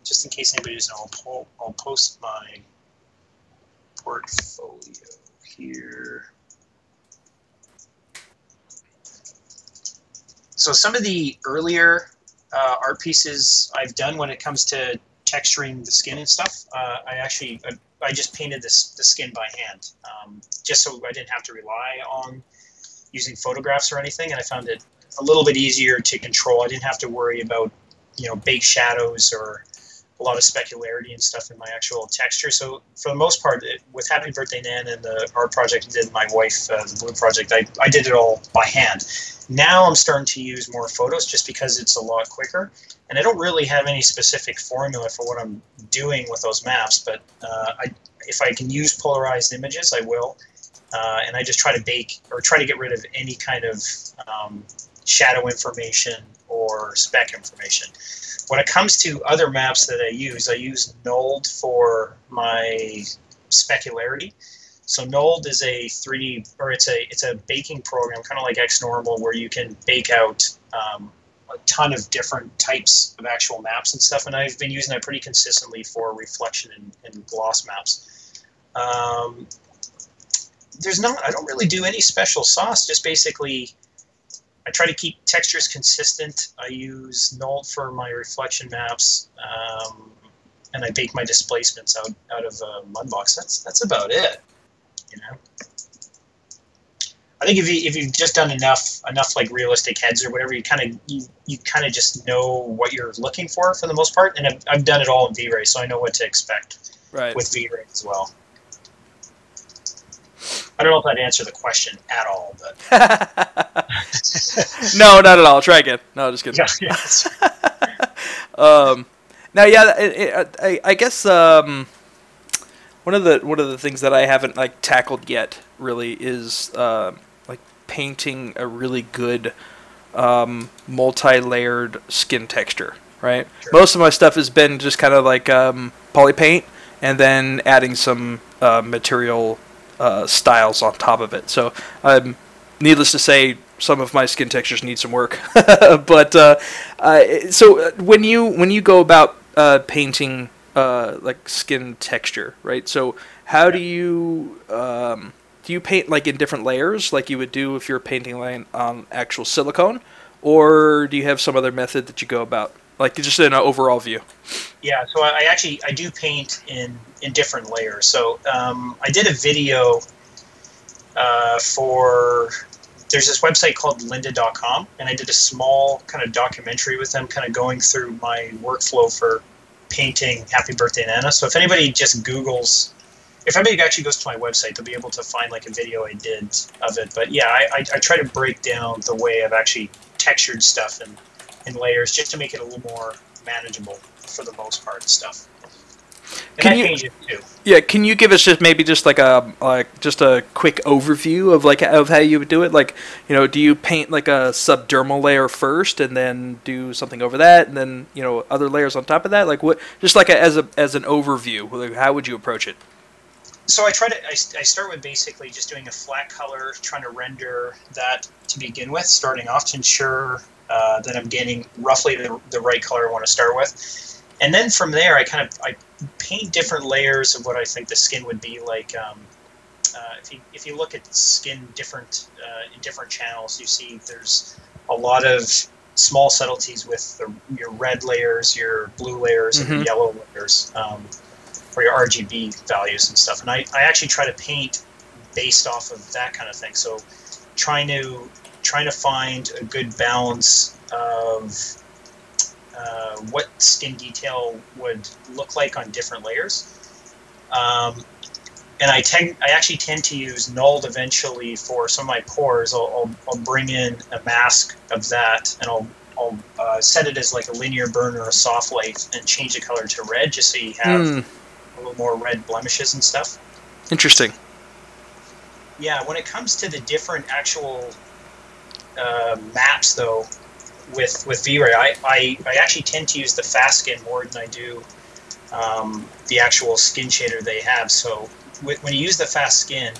just in case anybody doesn't know, I'll post my portfolio here. So some of the earlier art pieces I've done when it comes to texturing the skin and stuff, I just painted the skin by hand, just so I didn't have to rely on using photographs or anything, and I found it a little bit easier to control. I didn't have to worry about, big shadows or a lot of specularity and stuff in my actual texture. So for the most part, with Happy Birthday Nan and the art project I did with my wife, the Blue Project, I did it all by hand. Now I'm starting to use more photos just because it's a lot quicker. And I don't really have any specific formula for what I'm doing with those maps, but if I can use polarized images, I will. And I just try to bake or try to get rid of any kind of shadow information or spec information. When it comes to other maps that I use Nold for my specularity. So Nold is a 3D, or it's a baking program, kind of like XNormal, where you can bake out a ton of different types of actual maps and stuff. And I've been using that pretty consistently for reflection and gloss maps. I don't really do any special sauce, just basically I try to keep textures consistent. I use Nold for my reflection maps, and I bake my displacements out of Mudbox. That's about it, I think if you've just done enough like realistic heads or whatever, you kind of just know what you're looking for the most part. And I've done it all in V-Ray, so I know what to expect with V-Ray as well. I don't know if that answered the question at all, but no, not at all. Try again. No, just kidding. Now, I guess one of the things that I haven't tackled yet really is painting a really good multi-layered skin texture. Right. Sure. Most of my stuff has been just kind of like poly paint and then adding some material styles on top of it. So, needless to say, some of my skin textures need some work. But so when you go about painting skin texture, right? So how do you paint in different layers like you would do if you're painting on actual silicone, or do you have some other method that you go about Like just in an overall view. Yeah, so I do paint in different layers. So I did a video for, there's this website called lynda.com, and I did a small kind of documentary with them, kind of going through my workflow for painting Happy Birthday Nana. So if anybody just Googles, if anybody actually goes to my website, they'll be able to find like a video I did of it. But yeah, I try to break down the way I've actually textured stuff in layers just to make it a little more manageable for the most part and stuff. And Can I you- change it too. Yeah, can you give us just maybe just like a quick overview of of how you would do it? Like, you know, do you paint like a subdermal layer first and then do something over that and then, you know, other layers on top of that? Like what, just like as an overview, like how would you approach it? So I start with basically just doing a flat color, trying to render that to begin with, starting off to ensure that I'm getting roughly the right color I want to start with. And then from there, I paint different layers of what I think the skin would be like. If you look at skin in different channels, you see there's a lot of small subtleties with your red layers, your blue layers, and your yellow layers, or your RGB values and stuff. And I actually try to paint based off of that kind of thing. So trying to find a good balance of what skin detail would look like on different layers. And I actually tend to use nulled eventually for some of my pores. I'll bring in a mask of that, and I'll set it as like a linear burn or a soft light and change the color to red just so you have a little more red blemishes and stuff. Interesting. Yeah, when it comes to the different actual maps though, with V-Ray, I actually tend to use the fast skin more than I do the actual skin shader they have. So when you use the fast skin,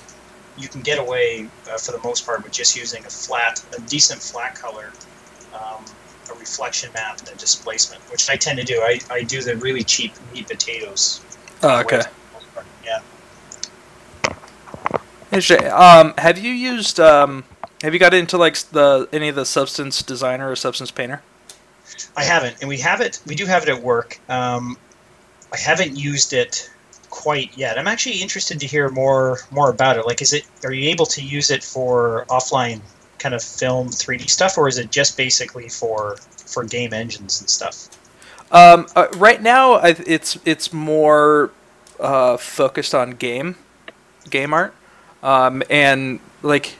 you can get away for the most part with just using a decent flat color, a reflection map, and a displacement, which I tend to do. I do the really cheap meat potatoes. Oh, okay. Yeah. Interesting. Have you used have you got into like any of the Substance Designer or Substance Painter? I haven't, and we do have it at work. I haven't used it quite yet. I'm actually interested to hear more about it. Like, are you able to use it for offline kind of film 3D stuff, or is it just basically for game engines and stuff? Right now, it's more focused on game art, and like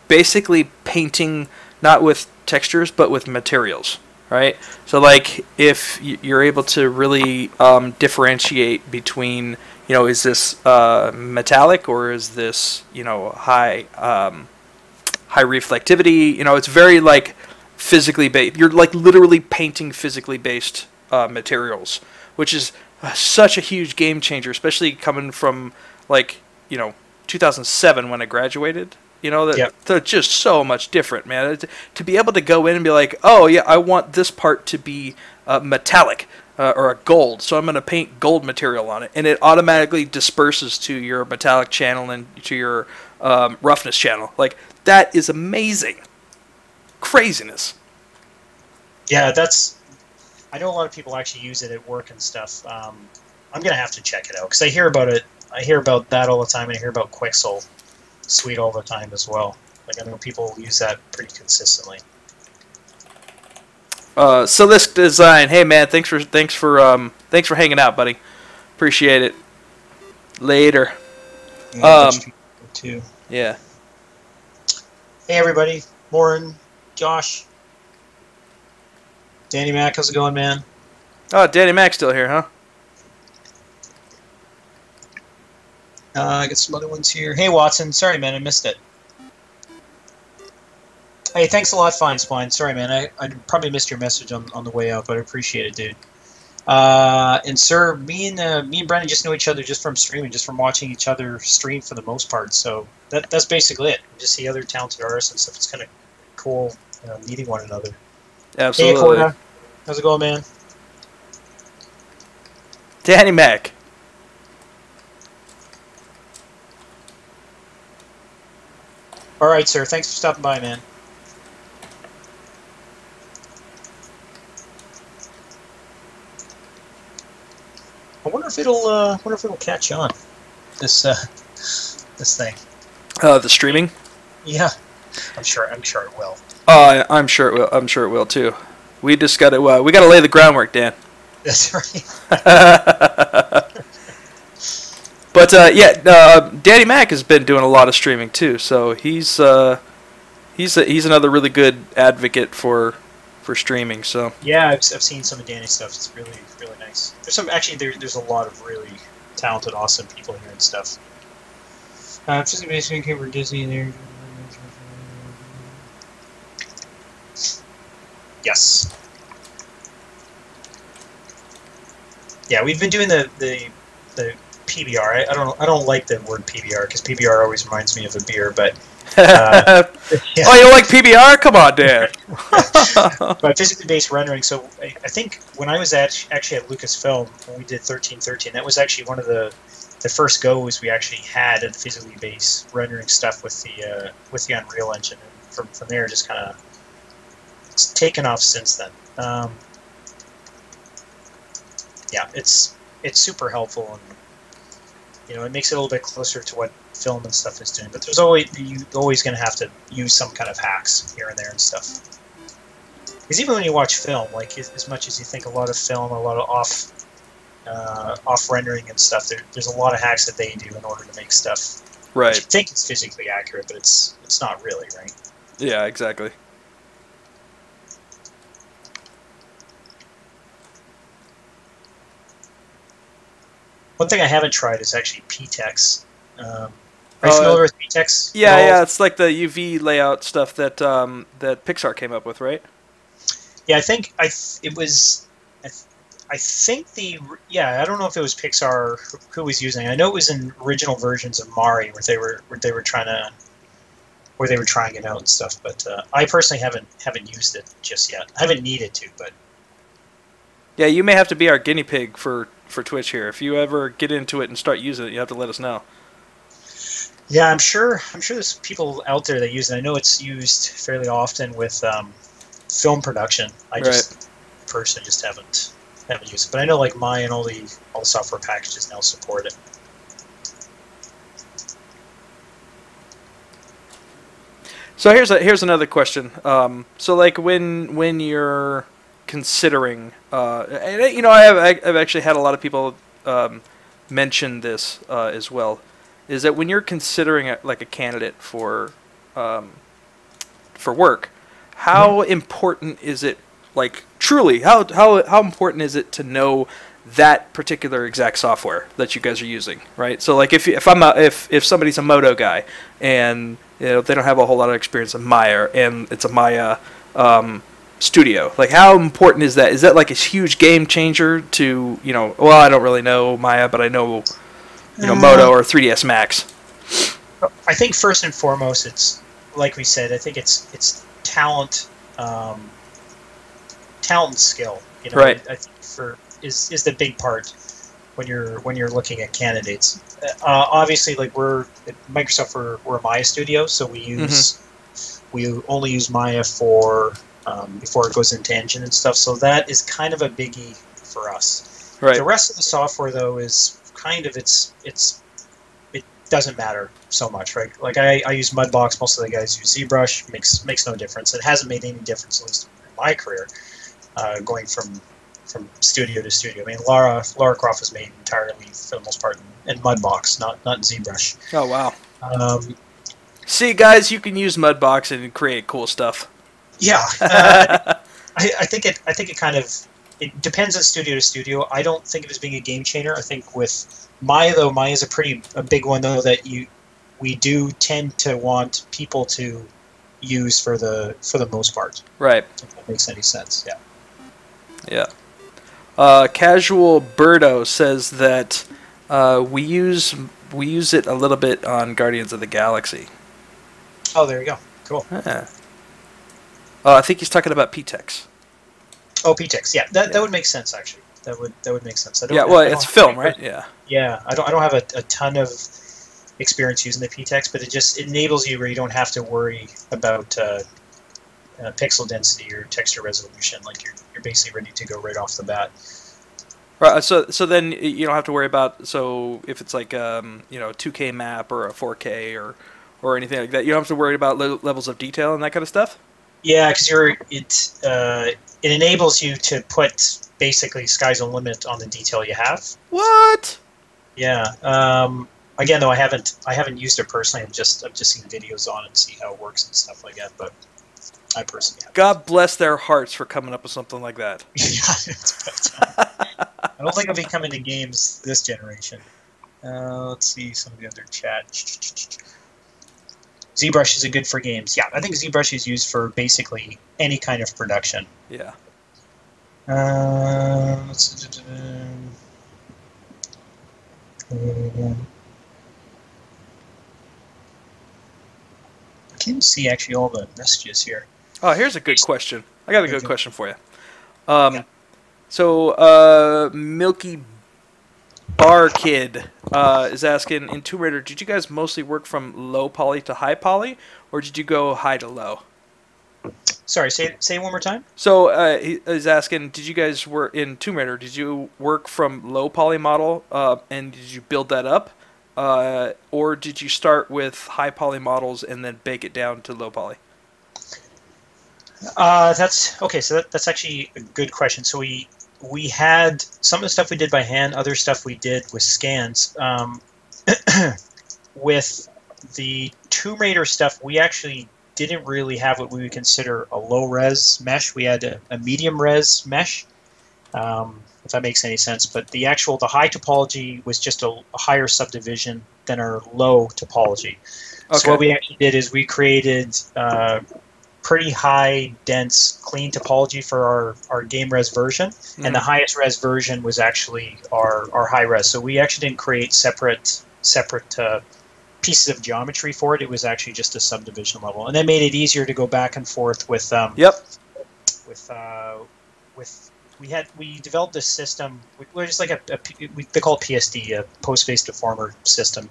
basically painting not with textures but with materials, right? So like if you're able to really differentiate between, you know, is this metallic or is this, you know, high reflectivity, you know, it's very like physically based. You're like literally painting physically based materials, which is such a huge game changer, especially coming from like, you know, 2007 when I graduated. You know, they're just so much different, man. To be able to go in and be like, oh, yeah, I want this part to be metallic or a gold, so I'm going to paint gold material on it. And it automatically disperses to your metallic channel and to your roughness channel. Like, that is amazing. Craziness. Yeah, I know a lot of people actually use it at work and stuff. I'm going to have to check it out, because I hear about it. I hear about that all the time, and I hear about Quixel Suite all the time as well. Like, I know people use that pretty consistently. So this design, hey man, thanks for hanging out, buddy. Appreciate it. Later. Too. Yeah. Hey everybody, Lauren, Josh, Danny Mac, how's it going, man? Oh, Danny Mac's still here, huh? I got some other ones here. Hey, Watson. Sorry, man. I missed it. Hey, thanks a lot, Fine Spine. Sorry, man. I probably missed your message on the way out, but I appreciate it, dude. And, sir, me and Brendan just know each other just from streaming, just from watching each other stream for the most part. So that's basically it. Just see other talented artists and stuff. It's kind of cool, meeting one another. Absolutely. Hey, Corda. How's it going, man? Danny Mac. All right, sir. Thanks for stopping by, man. I wonder if it'll catch on. This thing. The streaming. Yeah, I'm sure it will. I'm sure it will. I'm sure it will too. We just got to we got to lay the groundwork, Dan. That's right. But Danny Mac has been doing a lot of streaming too, so he's another really good advocate for streaming. So yeah, I've seen some of Danny's stuff. It's really really nice. There's a lot of really talented, awesome people here and stuff. Just basically for Disney there. Yes. Yeah, we've been doing the PBR. I don't like the word PBR because PBR always reminds me of a beer, but yeah. Oh, you don't like PBR? Come on, Dan. But physically based rendering. So I think when I was actually at Lucasfilm when we did 1313, that was actually one of the first goes we actually had at physically based rendering stuff with the Unreal Engine, and from there just kind of it's taken off since then. Yeah, it's super helpful, and it makes it a little bit closer to what film and stuff is doing. But you're always going to have to use some kind of hacks here and there and stuff. Because even when you watch film, like as much as you think a lot of film, a lot of off rendering and stuff, there's a lot of hacks that they do in order to make stuff. Right. You think it's physically accurate, but it's not really, right? Yeah, exactly. One thing I haven't tried is actually PTEX. Are you familiar with PTEX? Yeah, it's like the UV layout stuff that that Pixar came up with, right? Yeah, I think I don't know if it was Pixar who was using it. I know it was in original versions of Mari where they were trying it out and stuff. But I personally haven't used it just yet. I haven't needed to, but yeah, you may have to be our guinea pig for Twitch here. If you ever get into it and start using it, you have to let us know. Yeah, I'm sure there's people out there that use it. I know it's used fairly often with film production. I just personally just haven't used it. But I know like Maya and all the software packages now support it. So here's another question. So like when you're considering, and I've actually had a lot of people mention this as well, is that when you're considering a candidate for work, how important is it, like truly, how important is it to know that particular exact software that you guys are using, right? So like if somebody's a Moto guy and they don't have a whole lot of experience in Maya and it's a Maya studio, like how important is that? Is that like a huge game changer to well, I don't really know Maya, but I know Moto or 3ds Max? I think first and foremost, it's like we said. I think it's talent, talent and skill. Right. I think is the big part when you're looking at candidates. Obviously, like we're at Microsoft, we're a Maya studio, so we only use Maya for before it goes into Engine and stuff. So that is kind of a biggie for us. Right. The rest of the software though is kind of it doesn't matter so much, right? Like I use Mudbox, most of the guys use ZBrush, makes no difference. It hasn't made any difference, at least in my career, going from studio to studio. I mean, Lara Croft was made entirely, for the most part, in Mudbox, not in ZBrush. Oh, wow. See, guys, you can use Mudbox and create cool stuff. Yeah. I think it kind of... It depends on studio to studio. I don't think of it as being a game changer. I think with Maya, though, Maya is a big one, though, that we do tend to want people to use for the most part. Right. If that makes any sense, yeah. Yeah. Casual Birdo says that we use it a little bit on Guardians of the Galaxy. Oh, there you go. Cool. Yeah. I think he's talking about PTEX. Oh, PTEX. Yeah, that would make sense actually. That would make sense. It's film, right? Yeah. Yeah, I don't have a ton of experience using the PTEX, but it enables you where you don't have to worry about pixel density or texture resolution. Like you're basically ready to go right off the bat. Right. So then you don't have to worry about, so if it's like a 2K map or a 4K or anything like that, you don't have to worry about levels of detail and that kind of stuff. Yeah, because it enables you to put basically sky's the limit on the detail you have. What? Yeah. Again, though, I haven't used it personally. I've just seen videos on it and see how it works and stuff like that. But I personally haven't. God bless their hearts for coming up with something like that. I don't think it'll be coming to games this generation. Let's see some of the other chat. ZBrush is good for games. Yeah, I think ZBrush is used for basically any kind of production. Yeah. I can't see actually all the messages here. Oh, here's a good question. I got a good question for you. Yeah. So, Milky Bar Kid is asking, in Tomb Raider, did you guys mostly work from low poly to high poly, or did you go high to low? Sorry, say it one more time. So he is asking, did you guys work in Tomb Raider? Did you work from low poly model and did you build that up, or did you start with high poly models and then bake it down to low poly? That's okay. So that's actually a good question. So we had some of the stuff we did by hand, other stuff we did with scans. With the Tomb Raider stuff, we actually didn't really have what we would consider a low-res mesh. We had a medium-res mesh, if that makes any sense. But the high topology was just a higher subdivision than our low topology. Okay. So what we actually did is we created pretty high, dense, clean topology for our game res version, and the highest res version was actually our high res. So we actually didn't create separate pieces of geometry for it. It was actually just a subdivision level, and that made it easier to go back and forth with. We developed this system. We're just like they call it PSD, a post-phase deformer system,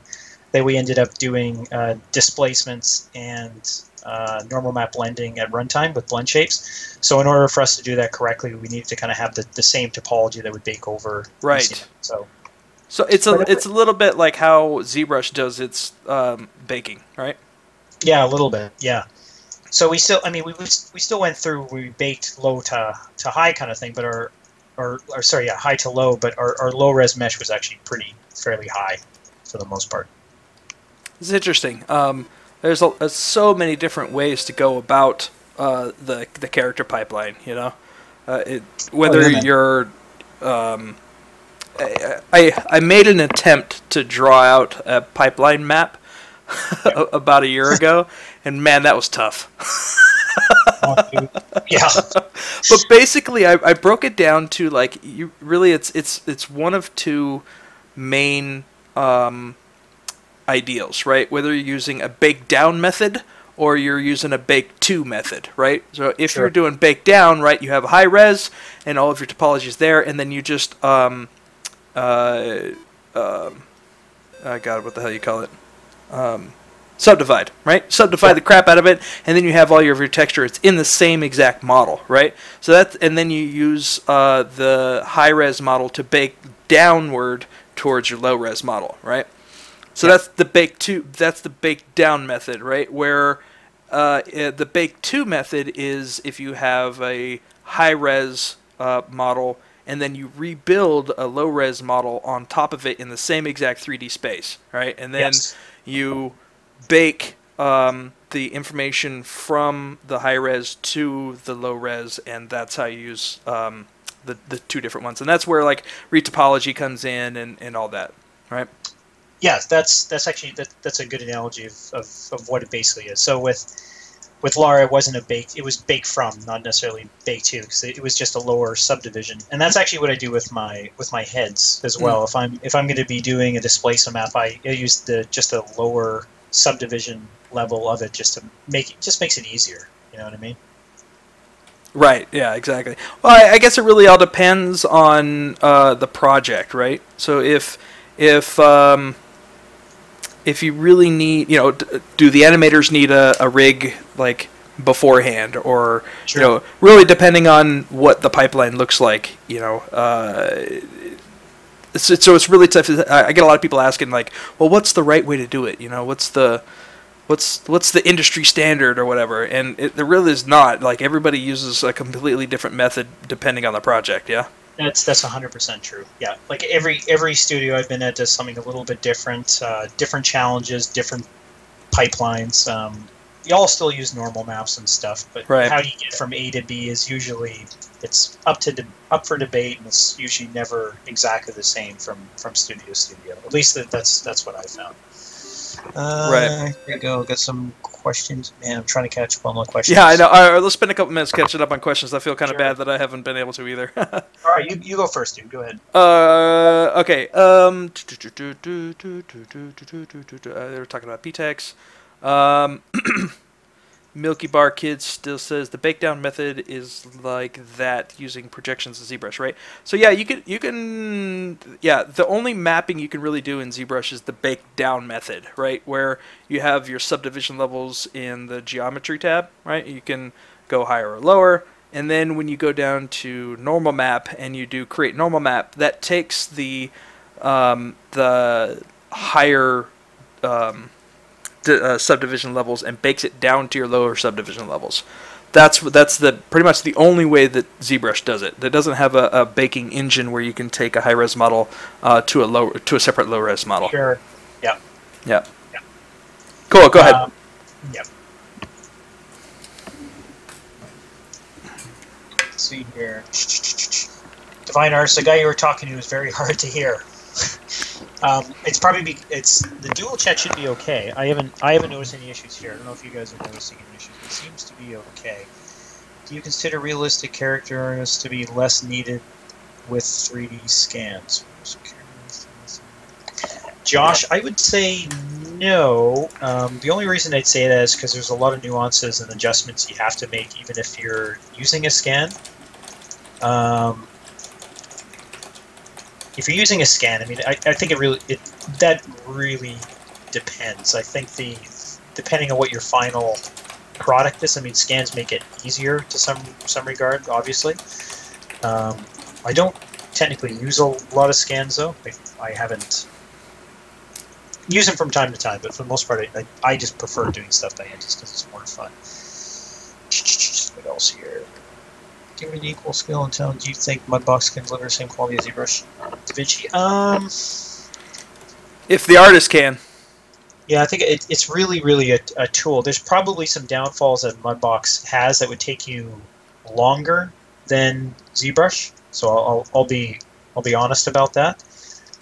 that we ended up doing displacements and normal map blending at runtime with blend shapes. So in order for us to do that correctly, we needed to kind of have the same topology that would bake over. Right. So it's a little bit like how ZBrush does its baking, right? Yeah, a little bit. Yeah. So we still went through, we baked low to high kind of thing, but high to low, but our low res mesh was actually fairly high for the most part. It's interesting. There's so many different ways to go about the character pipeline. Whether you're I made an attempt to draw out a pipeline map about a year ago, and man, that was tough. Yeah. But basically, I broke it down to it's one of two main ideals, right? Whether you're using a bake down method or you're using a bake to method, right? So if you're doing bake down, right, you have a high res and all of your topologies there, and then you just God, what the hell you call it? Subdivide, right? Subdivide the crap out of it, and then you have all your texture. It's in the same exact model, right? So and then you use the high res model to bake downward towards your low res model, right? So that's the bake to. That's the bake down method, right? Where the bake to method is if you have a high res model, and then you rebuild a low-res model on top of it in the same exact 3D space, right? And then you bake the information from the high-res to the low-res, and that's how you use the two different ones. And that's where like retopology comes in and all that, right? Yeah, that's actually that's a good analogy of what it basically is. So with Lara, it wasn't it was bake from, not necessarily bake to, because it was just a lower subdivision. And that's actually what I do with my heads as well. If I'm going to be doing a displacement map, I use just a lower subdivision level of it just to makes it easier. You know what I mean? Right. Yeah. Exactly. Well, I guess it really all depends on the project, right? So if you really need, do the animators need a rig like beforehand, or Sure. you know, really depending on what the pipeline looks like. You know, so it's really tough. I get a lot of people asking like, well, what's the right way to do it? You know, what's the industry standard or whatever? And there really is not. Like, everybody uses a completely different method depending on the project. Yeah. That's 100% true. Yeah, like every studio I've been at does something a little bit different. Different challenges, different pipelines. You all still use normal maps and stuff, but Right. how you get from A to B is usually it's up for debate, and it's usually never exactly the same from studio to studio. At least that's what I found. Right. Here we go. Got some questions. Man, I'm trying to catch up on the questions. Yeah, I know. All right, let's spend a couple minutes catching up on questions. I feel kind of Sure. bad that I haven't been able to either. All right, you go first, dude. Go ahead. Okay. They were talking about PTEX. Milky Bar Kids still says the bake down method is like that, using projections in ZBrush, right? So yeah, you can the only mapping you can really do in ZBrush is the bake down method, right? Where you have your subdivision levels in the geometry tab, right? You can go higher or lower, and then when you go down to normal map and you do create normal map, that takes the higher subdivision levels and bakes it down to your lower subdivision levels. That's pretty much the only way that ZBrush does it. It doesn't have a baking engine where you can take a high res model to a separate low res model. Sure. Yeah. Yeah. Cool. Go ahead. Yep. Let's see here. Divine Arts, the guy you were talking to is very hard to hear. It's probably it's the dual chat should be okay. I haven't noticed any issues here. I don't know if you guys are noticing any issues. It seems to be okay. Do you consider realistic character artists to be less needed with 3D scans? Josh, I would say no. The only reason I'd say that is because there's a lot of nuances and adjustments you have to make, even if you're using a scan. If you're using a scan, I mean, I think that really depends. I think depending on what your final product is, I mean, scans make it easier to some regard, obviously. I don't technically use a lot of scans, though. I haven't use them from time to time, but for the most part, I just prefer doing stuff by hand just because it's more fun. What else here? Given an equal skill and talent, do you think Mudbox can deliver the same quality as ZBrush? DaVinci? If the artist can. Yeah, I think it's really a tool. There's probably some downfalls that Mudbox has that would take you longer than ZBrush. So I'll be honest about that.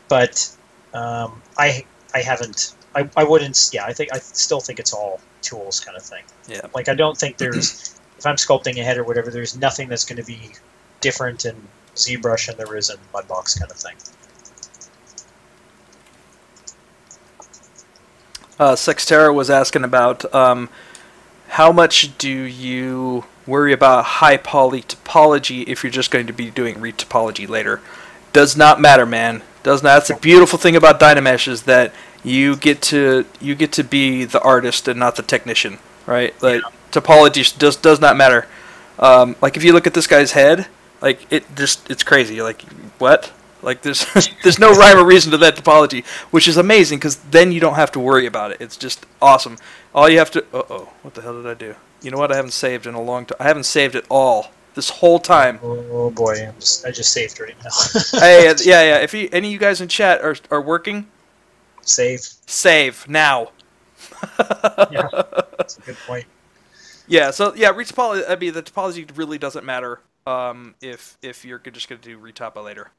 But I wouldn't. Yeah, I still think it's all tools kind of thing. Yeah. Like, I don't think there's. If I'm sculpting a head or whatever, there's nothing that's going to be different in ZBrush than there is in Mudbox kind of thing. Sextera was asking about how much do you worry about high poly topology if you're just going to be doing retopology later? Does not matter, man. Does not. That's the beautiful thing about Dynamesh, is that you get to be the artist and not the technician, right? Like, yeah. Topology does not matter. Like, if you look at this guy's head, like, it's crazy. Like, what? Like, there's no rhyme or reason to that topology, which is amazing, because then you don't have to worry about it. It's just awesome. All you have to... what the hell did I do? You know what? I haven't saved in a long time. I haven't saved at all this whole time. Oh boy, I just saved right now. Hey, yeah. If any of you guys in chat are working, save now. Yeah, that's a good point. Yeah. So yeah, retopology. I mean, the topology really doesn't matter if you're just going to do retopo later.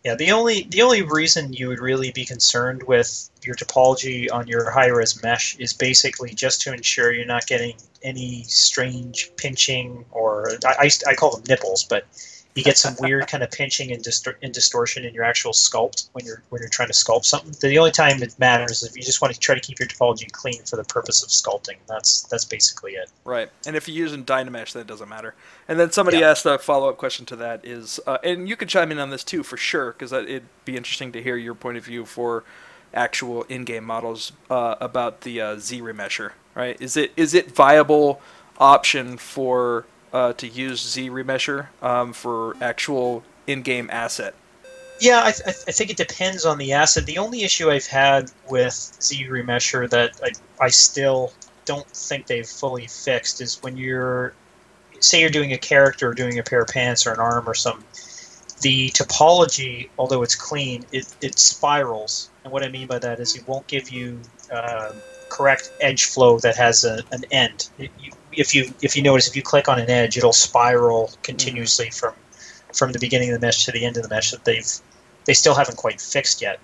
Yeah, the only reason you would really be concerned with your topology on your high-res mesh is basically just to ensure you're not getting any strange pinching, or I call them nipples, but you get some weird kind of pinching and distortion in your actual sculpt when you're trying to sculpt something. The only time it matters is if you just want to try to keep your topology clean for the purpose of sculpting. That's basically it. Right, and if you're using Dynamesh, that doesn't matter. And then somebody asked a follow-up question to that is, and you can chime in on this too for sure, because it'd be interesting to hear your point of view for actual in-game models about the Z remesher. Right? Is it viable option for to use Z remesher for actual in-game asset. Yeah, I think it depends on the asset. The only issue I've had with Z remesher that I still don't think they've fully fixed is when say you're doing a character or doing a pair of pants or an arm or something, the topology, although it's clean, it spirals. And what I mean by that is it won't give you correct edge flow that has an end. If you notice, if you click on an edge, it'll spiral continuously from the beginning of the mesh to the end of the mesh that they still haven't quite fixed yet.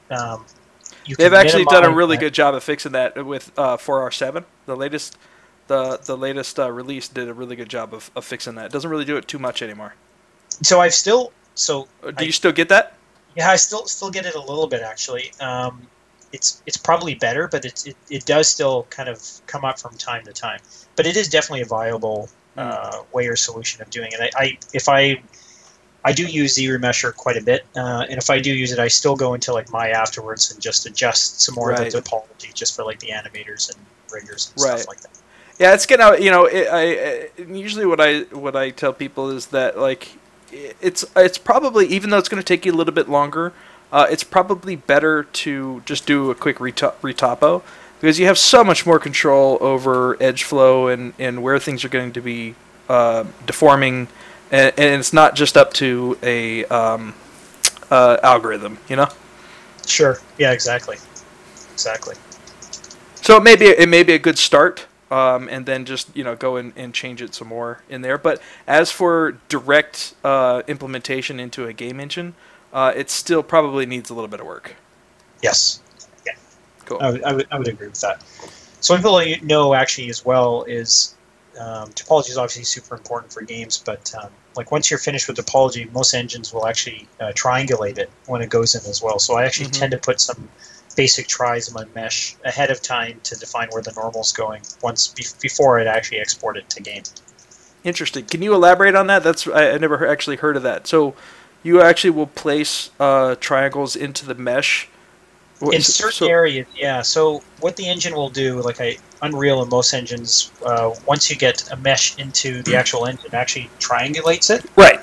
They've actually done a really good job of fixing that with 4R7. The latest release did a really good job of fixing that. It doesn't really do it too much anymore. So do you still get that? Yeah, I still get it a little bit actually. It's probably better, but it does still kind of come up from time to time. But it is definitely a viable way or solution of doing it. I do use Z remesher quite a bit, and if I do use it, I still go into like my afterwards and just adjust some more of the topology just for like the animators and riggers and stuff like that. Yeah, it's gonna, usually what I tell people is that like it's probably, even though it's going to take you a little bit longer, it's probably better to just do a quick retopo, because you have so much more control over edge flow and where things are going to be deforming, and it's not just up to a algorithm, Sure. Yeah. Exactly. So it may be a good start. And then just go and change it some more in there. But as for direct implementation into a game engine, it still probably needs a little bit of work. Yes. Yeah. Cool. I would agree with that. So one thing you know actually as well is topology is obviously super important for games, but like once you're finished with topology, most engines will actually triangulate it when it goes in as well. So I actually tend to put some basic tries in my mesh ahead of time to define where the normal's going before it actually export it to game. Interesting. Can you elaborate on that? I never actually heard of that. So you actually will place triangles into the mesh in certain areas. Yeah. So what the engine will do, like Unreal and most engines, once you get a mesh into the actual engine, it actually triangulates it. Right.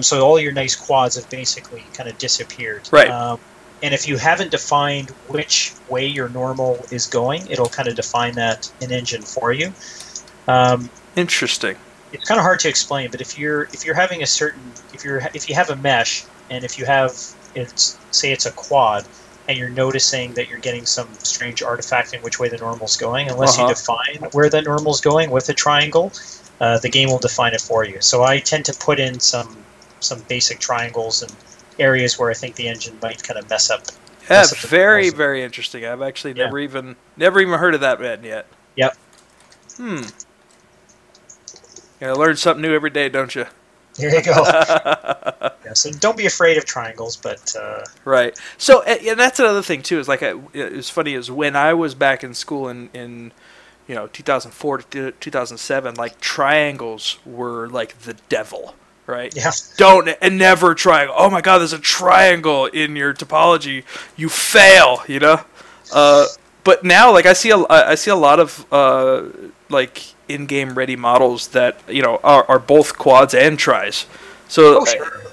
So all your nice quads have basically kind of disappeared. Right. And if you haven't defined which way your normal is going, it'll kind of define that in engine for you. Interesting. It's kind of hard to explain, but if you have a mesh, and if you have say it's a quad, and you're noticing that you're getting some strange artifact in which way the normal's going, unless you define where the normal's going with a triangle, the game will define it for you. So I tend to put in some basic triangles and areas where I think the engine might kind of mess up. Yeah, very, very interesting. I've actually never even heard of that yet. Yep. You learn something new every day, don't you? There you go. Yeah, so don't be afraid of triangles, but right. So, and that's another thing too. Is like it's funny is when I was back in school in 2004 to 2007, like triangles were like the devil. Right? Yeah. Never triangle. Oh my God, there's a triangle in your topology. You fail, But now, like I see a lot of like in-game ready models that are both quads and tries. So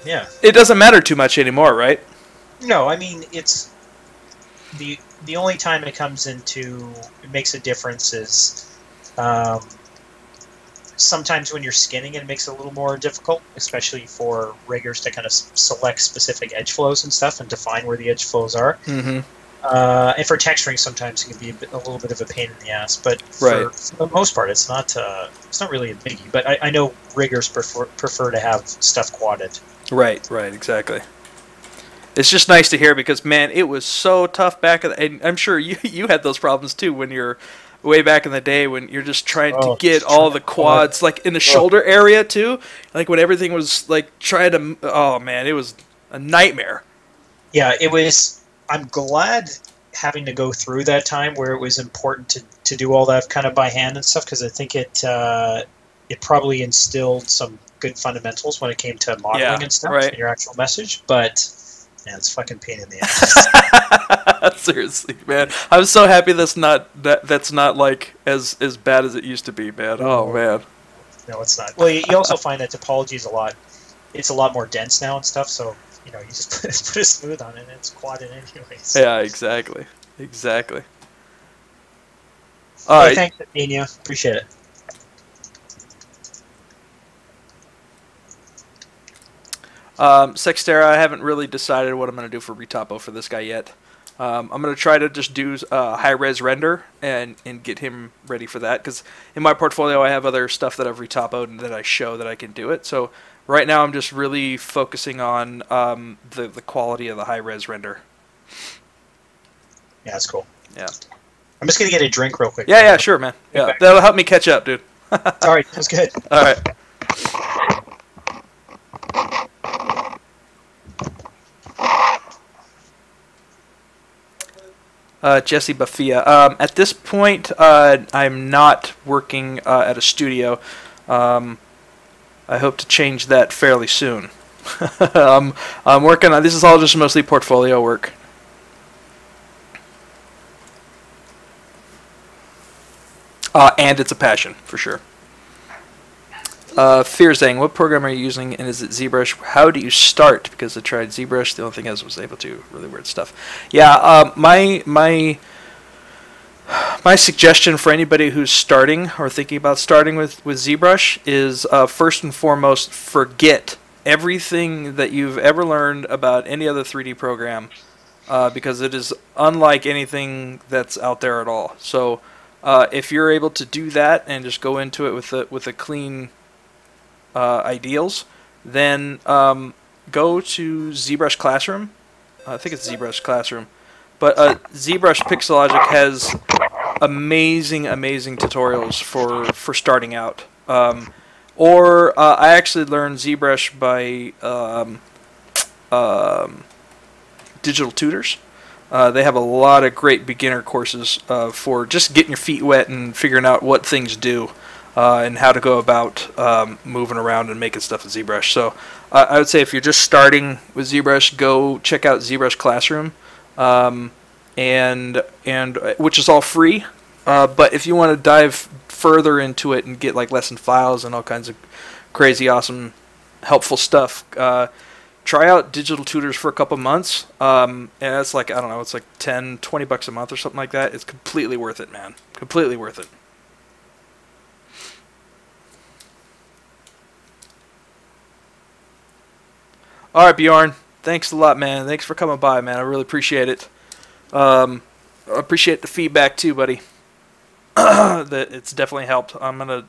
yeah, it doesn't matter too much anymore, right? No, I mean it's the only time it makes a difference is. Sometimes when you're skinning it makes it a little more difficult, especially for riggers to kind of select specific edge flows and stuff and define where the edge flows are. Mm-hmm. And for texturing, sometimes it can be a little bit of a pain in the ass. But for the most part, it's not really a biggie. But I know riggers prefer to have stuff quadded. Right, exactly. It's just nice to hear because, man, it was so tough back in and I'm sure you had those problems too when you're way back in the day when you're just trying to get all the quads like in the shoulder area too, like when everything was like trying to. Oh man, it was a nightmare. Yeah, it was. I'm glad having to go through that time where it was important to do all that kind of by hand and stuff, because I think it probably instilled some good fundamentals when it came to modeling and stuff in your actual message. But Yeah, it's fucking pain in the ass. Seriously, man. I'm so happy that's not like as bad as it used to be, man. Oh man. No, it's not. Well, you also find that topology is a lot more dense now and stuff. So you just put a smooth on it, and it's quadded anyways. Yeah, exactly. All right. Thanks, Nina. Appreciate it. Sextera, I haven't really decided what I'm going to do for retopo for this guy yet. I'm going to try to just do high-res render and get him ready for that, because in my portfolio I have other stuff that I've retopoed and that I show that I can do it. So right now I'm just really focusing on the quality of the high-res render. Yeah, that's cool. Yeah. I'm just going to get a drink real quick. Yeah, sure, man. Yeah, that'll help me catch up, dude. All right, that's good. All right. Jesse Bafia. At this point, I'm not working at a studio. I hope to change that fairly soon. I'm working on this. Is all just mostly portfolio work. And it's a passion for sure. Fearzang, what program are you using, and is it ZBrush? How do you start? Because I tried ZBrush, the only thing I was able to. Really weird stuff. Yeah, my suggestion for anybody who's starting or thinking about starting with ZBrush is first and foremost, forget everything that you've ever learned about any other 3D program, because it is unlike anything that's out there at all. So if you're able to do that and just go into it with a clean ideals, then go to ZBrush Classroom. I think it's ZBrush Classroom, but ZBrush Pixelogic has amazing tutorials for starting out. Or I actually learned ZBrush by Digital Tutors. They have a lot of great beginner courses for just getting your feet wet and figuring out what things do. And how to go about moving around and making stuff with ZBrush. So I would say if you're just starting with ZBrush, go check out ZBrush Classroom, and which is all free. But if you want to dive further into it and get like lesson files and all kinds of crazy, awesome, helpful stuff, try out Digital Tutors for a couple months. And that's like, I don't know, it's like $10-20 a month or something like that. It's completely worth it, man. Completely worth it. All right, Bjorn. Thanks a lot, man. Thanks for coming by, man. I really appreciate it. I appreciate the feedback too, buddy. That it's definitely helped. I'm gonna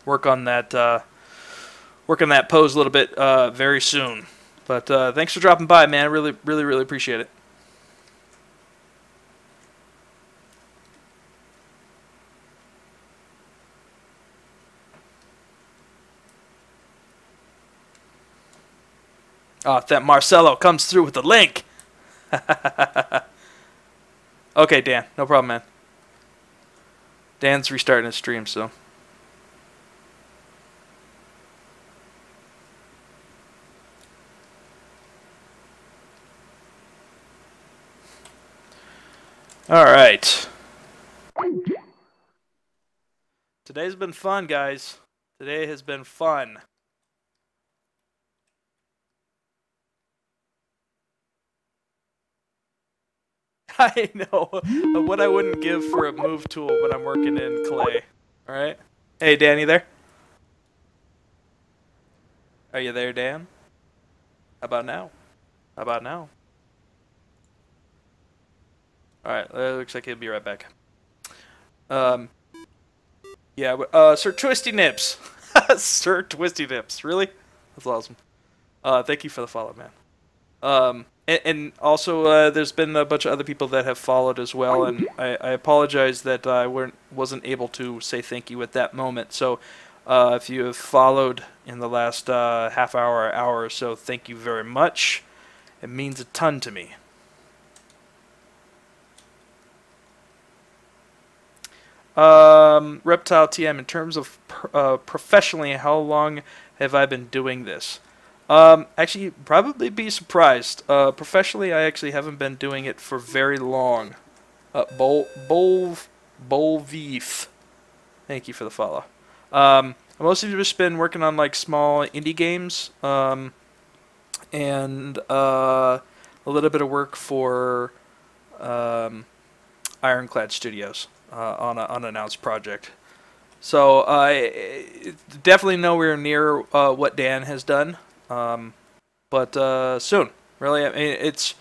work on that pose a little bit very soon. But thanks for dropping by, man. Really appreciate it. Oh, that Marcelo comes through with the link. Okay, Dan. No problem, man. Dan's restarting his stream, so. All right. Today's been fun, guys. Today has been fun. I know what I wouldn't give for a move tool when I'm working in clay. All right. Hey, Dan, you there? Are you there, Dan? How about now? How about now? All right. Looks like he'll be right back. Yeah. Sir Twisty Nips. Sir Twisty Nips. Really? That's awesome. Thank you for the follow, man. And also, there's been a bunch of other people that have followed as well, and I apologize that I wasn't able to say thank you at that moment. So, if you have followed in the last half hour or so, thank you very much. It means a ton to me. Reptile TM, in terms of professionally, how long have I been doing this? Actually, you'd probably be surprised. Professionally, I actually haven't been doing it for very long. Bolveef. Thank you for the follow. I've mostly just been working on like small indie games, and a little bit of work for Ironclad Studios on an unannounced project. So definitely nowhere near what Dan has done, but soon. Really, I mean, it's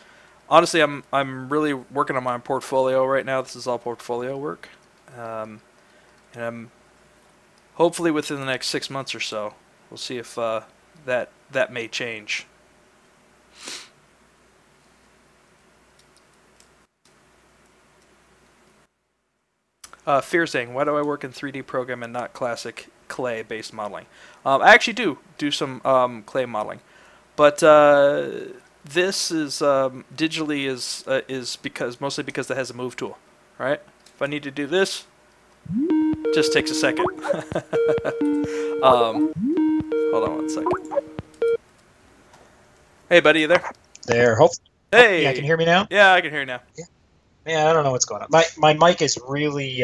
honestly I'm really working on my portfolio right now. This is all portfolio work, and I'm hopefully within the next 6 months or so, we'll see if that may change. Fear saying, why do I work in 3D program and not classic clay-based modeling? I actually do some clay modeling, but this is digitally is mostly because it has a move tool, right? If I need to do this, it just takes a second. Hold on 1 second. Hey, buddy, you there? There. Hey. Yeah, can you hear me now? Yeah, I can hear you now. Yeah, I don't know what's going on. My mic is really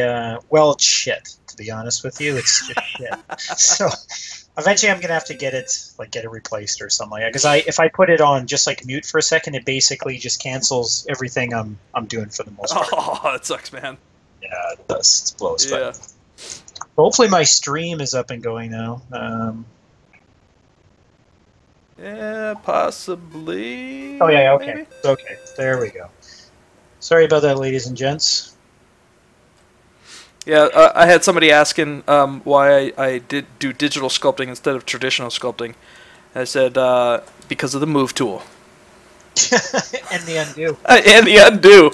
well, it's shit. To be honest with you, it's just shit. So eventually, I'm gonna have to get it replaced or something like that. Because if I put it on just like mute for a second, it basically just cancels everything I'm doing for the most part. Oh, that sucks, man. Yeah, it does. It blows. Yeah. But hopefully, my stream is up and going now. Yeah, possibly. Oh yeah, okay, maybe? okay. There we go. Sorry about that, ladies and gents. Yeah, I had somebody asking why I did do digital sculpting instead of traditional sculpting. And I said because of the move tool. And the undo. And the undo.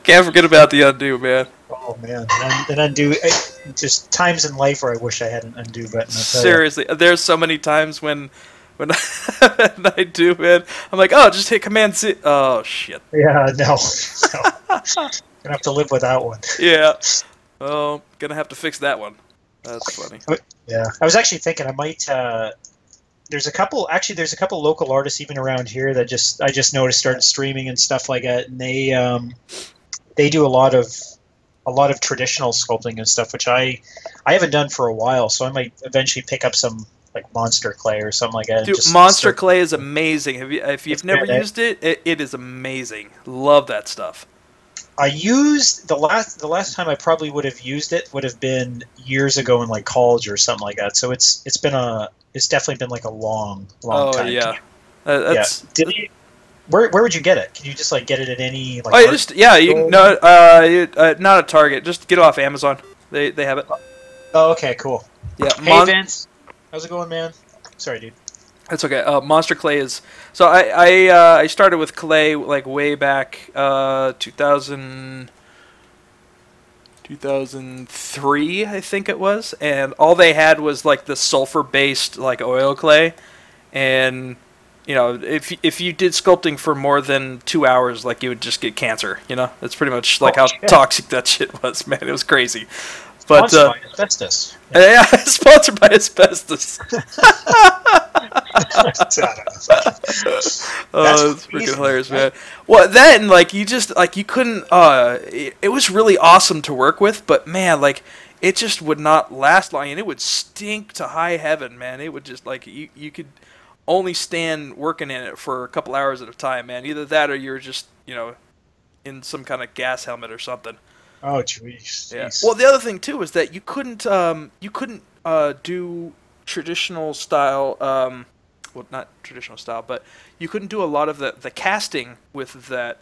Can't forget about the undo, man. Oh man, and undo. Just times in life where I wish I had an undo button. Seriously, there's so many times when I do, man. I'm like, oh, just hit Command C. Oh shit. Yeah, no. Gonna have to live with that one. Yeah. Oh, gonna have to fix that one. That's funny. Yeah, I was actually thinking I might. There's a couple local artists even around here that I just noticed started streaming and stuff like that, and they do a lot of traditional sculpting and stuff, which I haven't done for a while. So I might eventually pick up some like monster clay or something like that. Dude, monster clay is amazing. If you've never used it, it is amazing. Love that stuff. I used the last time I probably would have used it would have been years ago in like college or something like that. So it's definitely been like a long time. Oh yeah. Yeah. Where would you get it? Can you just like get it at any like? Oh, you can not at Target. Just get it off Amazon. They have it. Oh, okay, cool. Yeah. Hey Vince, how's it going, man? Sorry, dude. That's okay. Monster clay is so I started with clay like way back 2003 I think it was, and all they had was like the sulfur based like oil clay, and you know if you did sculpting for more than 2 hours, like you would just get cancer. You know, that's pretty much like how toxic that shit was, man. It was crazy. But sponsored by asbestos. Yeah, sponsored by asbestos. Oh, that's freaking hilarious, man. Well, then, like, you couldn't, it was really awesome to work with, but, man, like, it just would not last long, and it would stink to high heaven, man. It would just, like, you could only stand working in it for a couple hours at a time, man. Either that or you're just, you know, in some kind of gas helmet or something. Oh, jeez. Yeah. Well, the other thing, too, is that you couldn't do traditional style, well, not traditional style, but you couldn't do a lot of the casting with that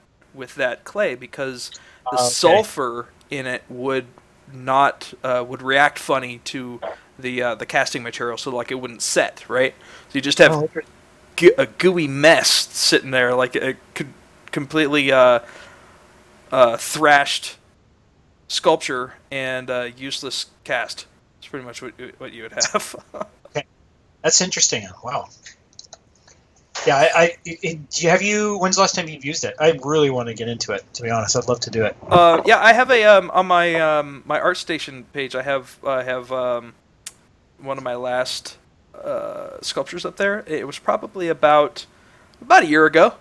clay because the sulfur in it would react funny to the casting material, so like it wouldn't set, right? So you just have a gooey mess sitting there, like a completely thrashed sculpture and useless cast. It's pretty much what you would have. Okay. That's interesting. Wow. Yeah, when's the last time you've used it? I really want to get into it, to be honest. I'd love to do it. Yeah, I have a on my my ArtStation page. I have one of my last sculptures up there. It was probably about a year ago,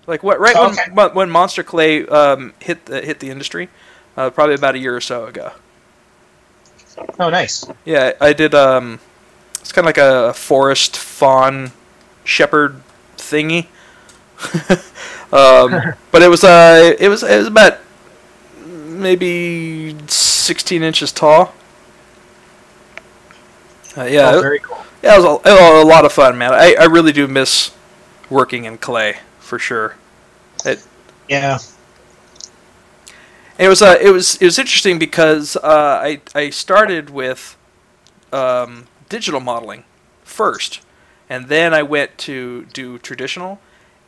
like when Monster Clay hit the industry, probably about a year or so ago. Oh, nice. Yeah, I did. It's kind of like a forest fawn shepherd thingy. But it was about maybe 16 inches tall. Yeah, Oh, very cool. yeah, it was a lot of fun, man. I really do miss working in clay for sure. Yeah. It was interesting because I started with digital modeling first, and then I went to do traditional.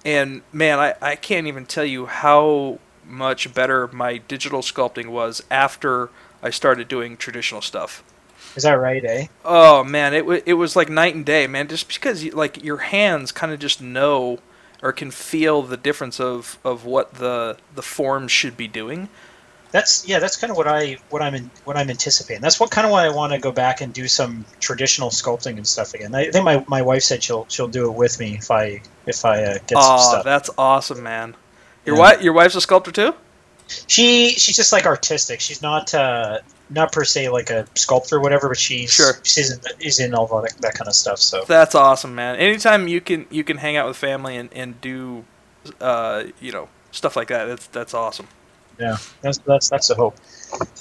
And man, I can't even tell you how much better my digital sculpting was after I started doing traditional stuff. Is that right, eh? Oh man, it was like night and day, man. Just because like your hands kind of just know or can feel the difference of what the form should be doing. That's kind of what I'm anticipating. That's what kind of why I want to go back and do some traditional sculpting and stuff again. I think my wife said she'll do it with me if I get some stuff. Oh, that's awesome, man. Your Yeah. your wife's a sculptor too? She's just like artistic. She's not per se like a sculptor or whatever, but she's in all that kind of stuff. So That's awesome, man. Anytime you can hang out with family and do stuff like that, that's awesome. yeah, that's the hope.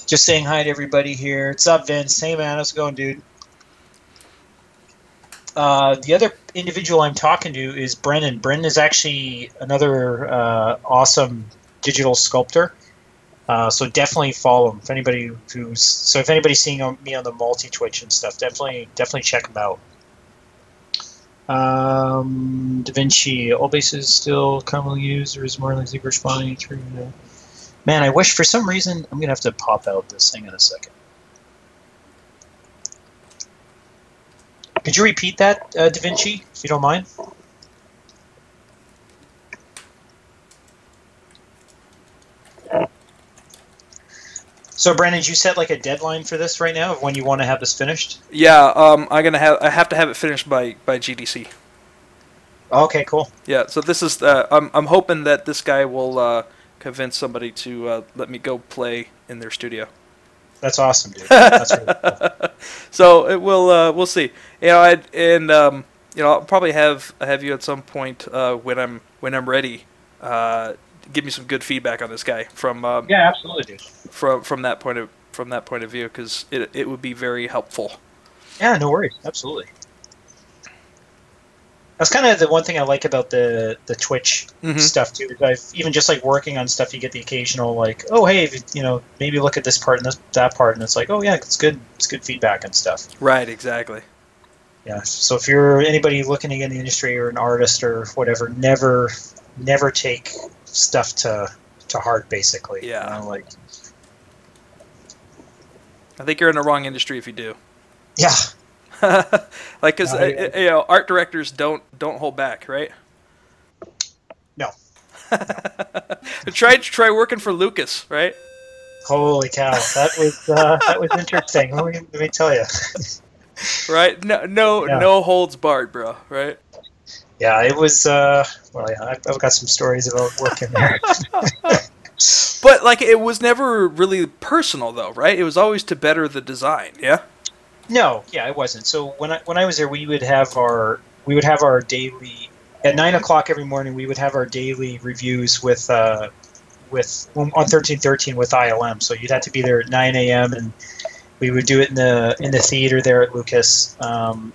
Just saying hi to everybody here. What's up, Vince? Hey man, how's it going, dude? The other individual I'm talking to is Brennan. Brennan is actually another awesome digital sculptor. So definitely follow him. If anybody's seeing me on the multi-Twitch and stuff, definitely check him out. Da Vinci, all bases still commonly used, or is more likely responding through the... Man, I wish for some reason I'm gonna have to pop out this thing in a second. Could you repeat that, Da Vinci, if you don't mind? So, Brandon, did you set like a deadline for this right now of when you want to have this finished? Yeah, I have to have it finished by GDC. Okay, cool. Yeah, so this is I'm hoping that this guy will convince somebody to let me go play in their studio. That's awesome, dude. That's really cool. So it will we'll see. I'll probably have you at some point when I'm ready. Give me some good feedback on this guy from Yeah, absolutely, dude. from that point of view, because it would be very helpful. Yeah, no worries. Absolutely. That's kind of the one thing I like about the Twitch stuff too. Is even just like working on stuff, you get the occasional like, oh hey, maybe look at this part and that part, and it's like, oh yeah, it's good feedback and stuff. Right, exactly. Yeah. So if you're anybody looking to get in the industry or an artist or whatever, never take stuff to heart, basically. Yeah. Like, I think you're in the wrong industry if you do. yeah. Like, because art directors don't hold back, right? No. Try working for Lucas, right? Holy cow, that was interesting. Let me tell you. Right? No holds barred, bro. Right? Yeah, it was. Well, yeah, I've got some stories about working there. But like, it was never really personal, though, right? It was always to better the design. Yeah. No, yeah, it wasn't. So when I was there, we would have our daily at 9 o'clock every morning. We would have our daily reviews with on 1313 with ILM. So you'd have to be there at 9 a.m. and we would do it in the theater there at Lucas. And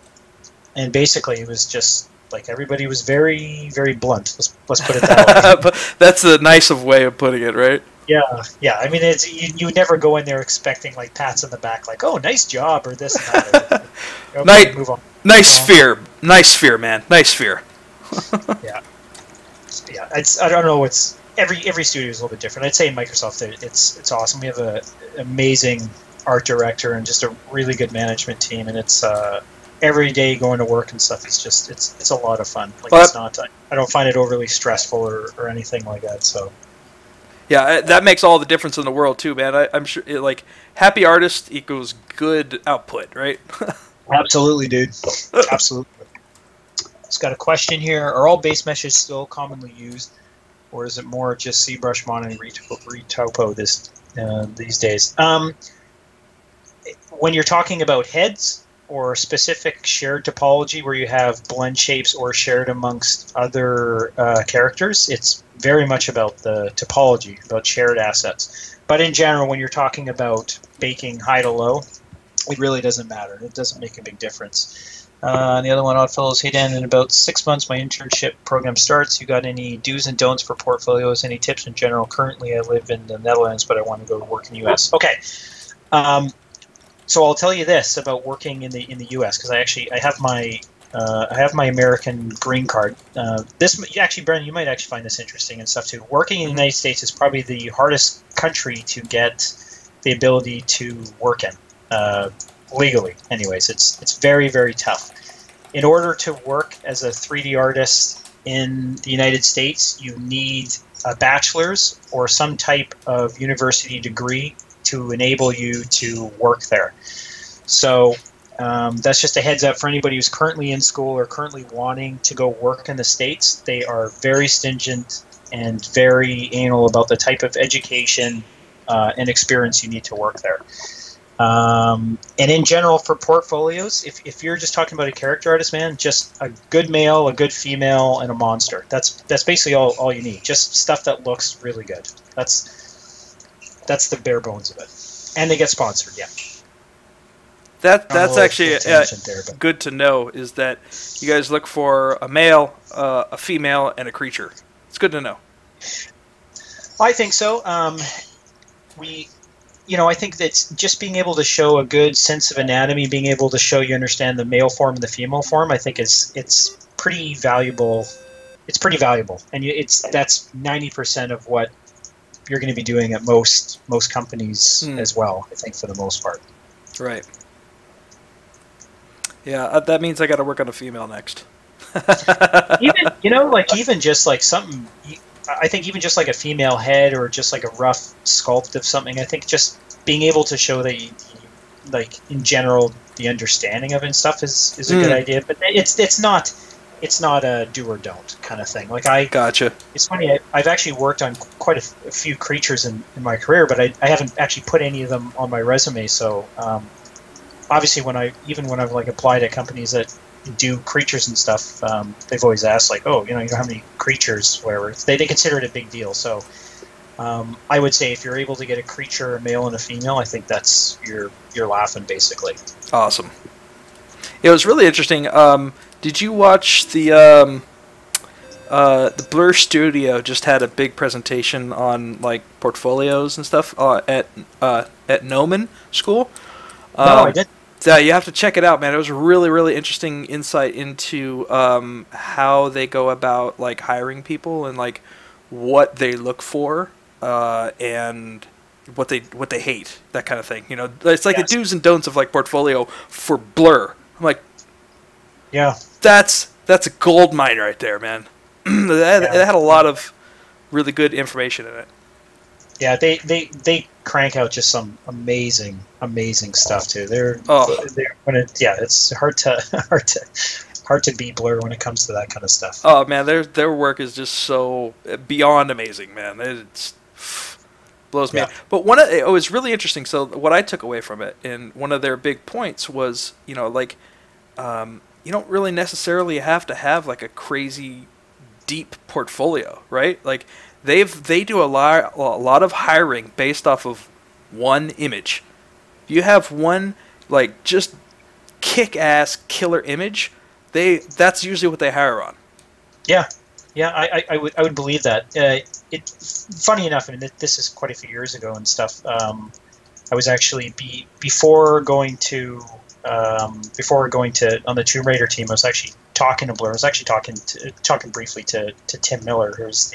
basically, it was just like everybody was very, very blunt. Let's put it that way. But that's a nice way of putting it, right? Yeah. I mean, it's you would never go in there expecting like pats on the back, like, "Oh, nice job" or this and that. Okay, move on. Nice sphere, man. Nice sphere. Yeah. I don't know. It's every studio is a little bit different. I'd say in Microsoft, it's awesome. We have an amazing art director and just a really good management team, and it's every day going to work and stuff. It's just it's a lot of fun. Like, it's not. I don't find it overly stressful or anything like that. So. Yeah, that makes all the difference in the world too, man. I'm sure, like, happy artist equals good output, right? Absolutely, dude. Absolutely. It's got a question here. Are all base meshes still commonly used, or is it more just ZBrush mono and retopo these days? When you're talking about heads or specific shared topology where you have blend shapes or shared amongst other characters, it's very much about the topology, about shared assets. But in general, when you're talking about baking high to low, it really doesn't matter. It doesn't make a big difference. And the other one, Oddfellows, hey Dan, in about 6 months my internship program starts. You got any do's and don'ts for portfolios? Any tips in general? Currently I live in the Netherlands, but I want to go to work in the US. Okay. So I'll tell you this about working in the U.S. because I have my American green card. Brendan, you might actually find this interesting and stuff too. Working in the United States is probably the hardest country to get the ability to work in legally. Anyways, it's very, very tough. In order to work as a 3D artist in the United States, you need a bachelor's or some type of university degree to enable you to work there. So that's just a heads up for anybody who's currently in school or currently wanting to go work in the States. They are very stringent and very anal about the type of education and experience you need to work there. And in general, for portfolios, if you're just talking about a character artist, man, just a good male, a good female, and a monster. That's basically all you need. Just stuff that looks really good. That's the bare bones of it. And they get sponsored, yeah. That's actually good to know, is that you guys look for a male, a female, and a creature. It's good to know. I think so. I think that just being able to show a good sense of anatomy, being able to show you understand the male form and the female form, I think it's pretty valuable. It's pretty valuable, and that's 90% of what you're going to be doing at most companies as well, I think, for the most part. Right. Yeah, that means I got to work on a female next. even just like something, I think even just like a female head or just like a rough sculpt of something, I think just being able to show that like in general the understanding of it and stuff is a good idea, but it's not a do or don't kind of thing. Like gotcha. It's funny, I've actually worked on quite a few creatures in my career, but I haven't actually put any of them on my resume. So obviously when I've like applied at companies that do creatures and stuff, they've always asked like, oh, you know how many creatures, whatever. They consider it a big deal. So I would say if you're able to get a creature, a male and a female, I think that's you're laughing basically. Awesome. It was really interesting. Did you watch the Blur Studio just had a big presentation on like portfolios and stuff at Noman School? No, I didn't. Yeah, you have to check it out, man. It was a really, really interesting insight into how they go about like hiring people and like what they look for and what they hate, that kind of thing. You know, it's like the do's and don'ts of like portfolio for Blur. I'm like, yeah, that's a gold mine right there, man. It had a lot of really good information in it. Yeah, they crank out just some amazing stuff too. It's hard to beat Blur when it comes to that kind of stuff. Oh man, their work is just so beyond amazing, man. It blows me up. But it was really interesting. So what I took away from it, and one of their big points was, you know, like you don't really necessarily have to have like a crazy deep portfolio, right? Like they do a lot of hiring based off of one image. If you have one like just kick-ass killer image, that's usually what they hire on. Yeah, I would believe that. Funny enough, I mean, this is quite a few years ago and stuff. I was actually before going to on the Tomb Raider team. I was actually talking to Blur. I was actually talking briefly to Tim Miller, who's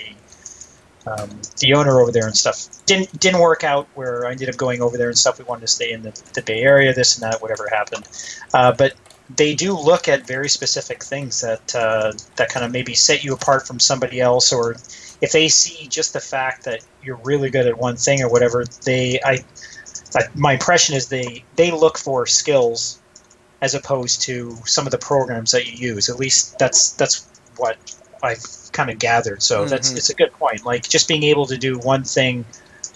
the owner over there and stuff. Didn't work out where I ended up going over there and stuff. We wanted to stay in the Bay Area, this and that, whatever happened. But they do look at very specific things that kind of maybe set you apart from somebody else, or if they see just the fact that you're really good at one thing or whatever, my impression is they look for skills as opposed to some of the programs that you use. At least that's what I've kind of gathered. So it's a good point. Like just being able to do one thing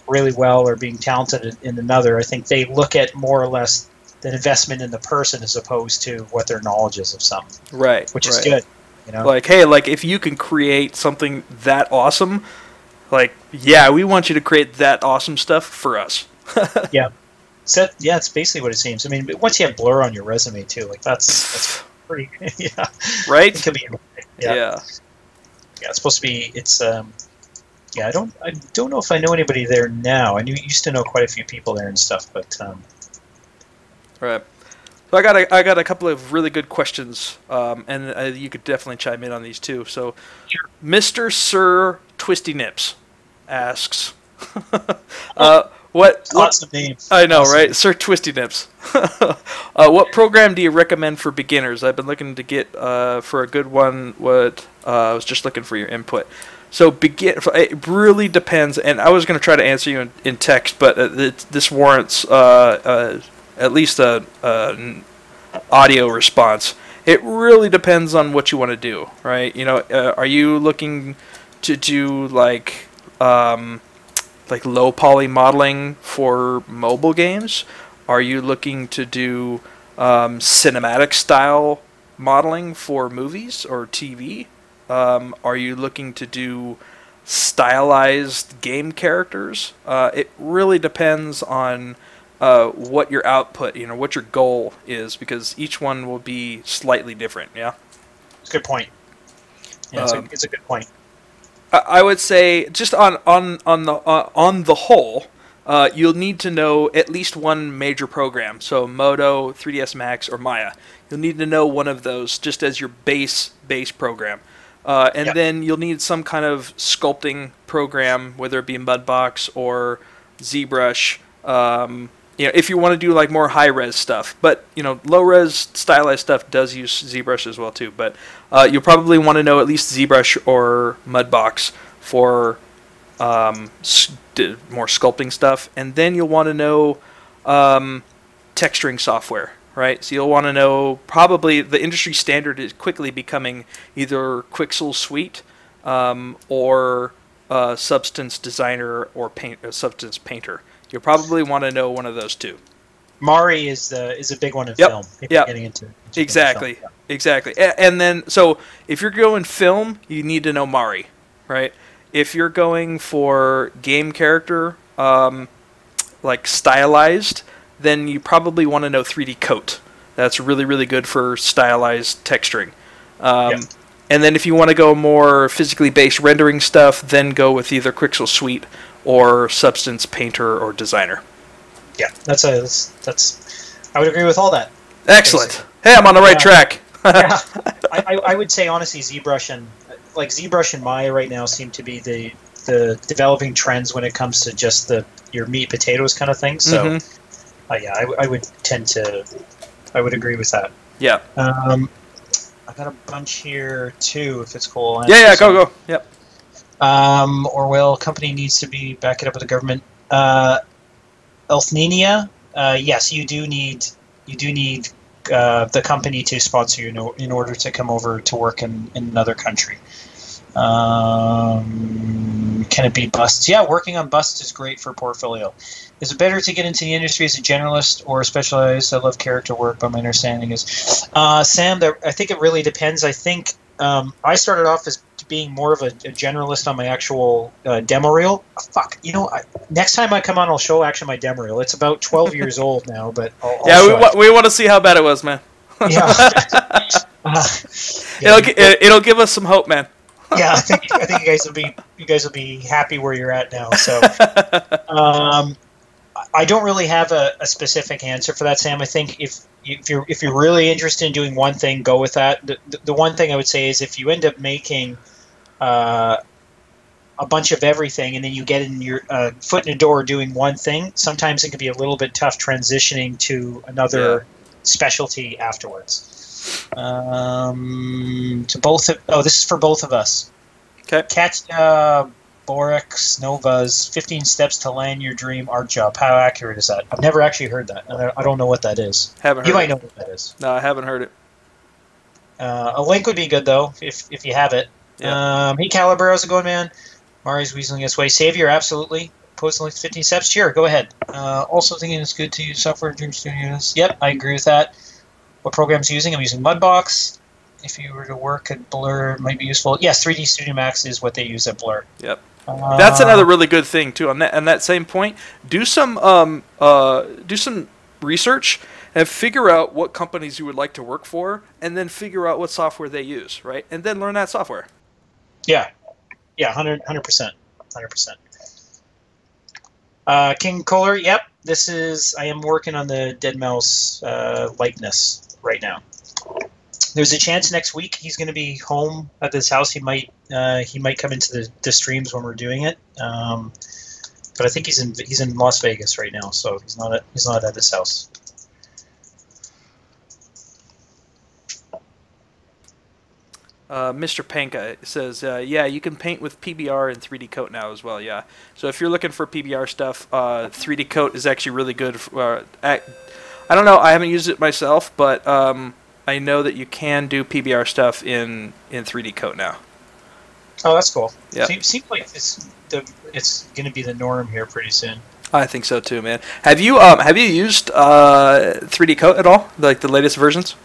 really well or being talented in another, I think they look at more or less the investment in the person as opposed to what their knowledge is of something. Right. Which is good. You know? Like, hey, like if you can create something that awesome, like, yeah, we want you to create that awesome stuff for us. Yeah. So, yeah, it's basically what it seems. I mean, once you have Blur on your resume too, like that's pretty, yeah. Right? It could be. Yeah. It's supposed to be. It's. Yeah, I don't know if I know anybody there now. I used to know quite a few people there and stuff, but. Right. So I got a couple of really good questions, and you could definitely chime in on these too. So, Sure. Mr. Sir Twisty Nips asks, what Lots of names. I know, right? Sir Twisty Nips. What program do you recommend for beginners? I've been looking to get for a good one. I was just looking for your input. So it really depends, and I was going to try to answer you in text, but this warrants at least an audio response. It really depends on what you want to do, right? You know, are you looking to do like low poly modeling for mobile games? Are you looking to do cinematic style modeling for movies or TV? Are you looking to do stylized game characters? It really depends on what your output, what your goal is, because each one will be slightly different. Yeah, It's a good point. Yeah, it's a good point. I would say just on the whole, you'll need to know at least one major program. So Modo, 3ds Max, or Maya. You'll need to know one of those just as your base program. Then you'll need some kind of sculpting program, whether it be Mudbox or ZBrush. If you want to do like more high-res stuff, but low-res stylized stuff does use ZBrush as well too. But you'll probably want to know at least ZBrush or Mudbox for more sculpting stuff, and then you'll want to know texturing software. Right, so you'll want to know probably the industry standard is quickly becoming either Quixel Suite or Substance Designer or Substance Painter. You'll probably want to know one of those two. Mari is a big one in film. Getting into exactly, film. Exactly. And then, so if you're going film, you need to know Mari, right? If you're going for game character, like stylized, then you probably want to know 3D Coat. That's really, really good for stylized texturing. And then if you want to go more physically based rendering stuff, then go with either Quixel Suite or Substance Painter or Designer. Yeah, that's I would agree with all that. Excellent. Basically. Hey, I'm on the right track. Yeah, I would say honestly, ZBrush and Maya right now seem to be the developing trends when it comes to just your meat potatoes kind of thing. So. Yeah, I would agree with that. Yeah. I got a bunch here too, if it's cool. Go. Yep. Orwell company needs to be back it up with the government. Elthenia, yes, you do need the company to sponsor you in order to come over to work in another country. Can it be busts? Yeah, working on busts is great for portfolio. Is it better to get into the industry as a generalist or specialized? I love character work, but my understanding is, Sam, I think it really depends. I think I started off as being more of a generalist on my actual demo reel. Next time I come on, I'll show actually my demo reel. It's about 12 years old now, but we want to see how bad it was, man. Yeah. It'll give us some hope, man. Yeah, I think you guys will be happy where you're at now. So, I don't really have a specific answer for that, Sam. I think if you're really interested in doing one thing, go with that. The one thing I would say is if you end up making a bunch of everything and then you get in your foot in the door doing one thing, sometimes it can be a little bit tough transitioning to another specialty afterwards. To both of this is for both of us. Okay. Borex Nova's 15 Steps to Land Your Dream Art Job. How accurate is that? I've never actually heard that. I don't know what that is. Haven't heard You might it. know what that is. No, I haven't heard it. A link would be good, though, if you have it. Yeah. Hey, Caliber, how's it going, man? Mari's weaseling us way. Savior, absolutely. Post the link to 15 Steps. Sure, go ahead. Also thinking it's good to use software in Dream Studios. Yep, I agree with that. What program's using? I'm using Mudbox. If you were to work at Blur, it might be useful. Yes, 3D Studio Max is what they use at Blur. Yep. That's another really good thing too. On that same point, do some research and figure out what companies you would like to work for, and then figure out what software they use, right? And then learn that software. Yeah, 100%. King Kohler, yep. I am working on the Dead Mouse likeness right now. There's a chance next week he's going to be home at this house. He might come into the streams when we're doing it. But I think he's in Las Vegas right now, so he's not at this house. Mr. Panka says, yeah, you can paint with PBR and 3D Coat now as well, yeah. So if you're looking for PBR stuff, 3D Coat is actually really good. I don't know, I haven't used it myself, but I know that you can do PBR stuff in 3D Coat now. Oh, that's cool. Yeah. Seems like it's going to be the norm here pretty soon. I think so too, man. Have you used 3D Coat at all, like the latest versions?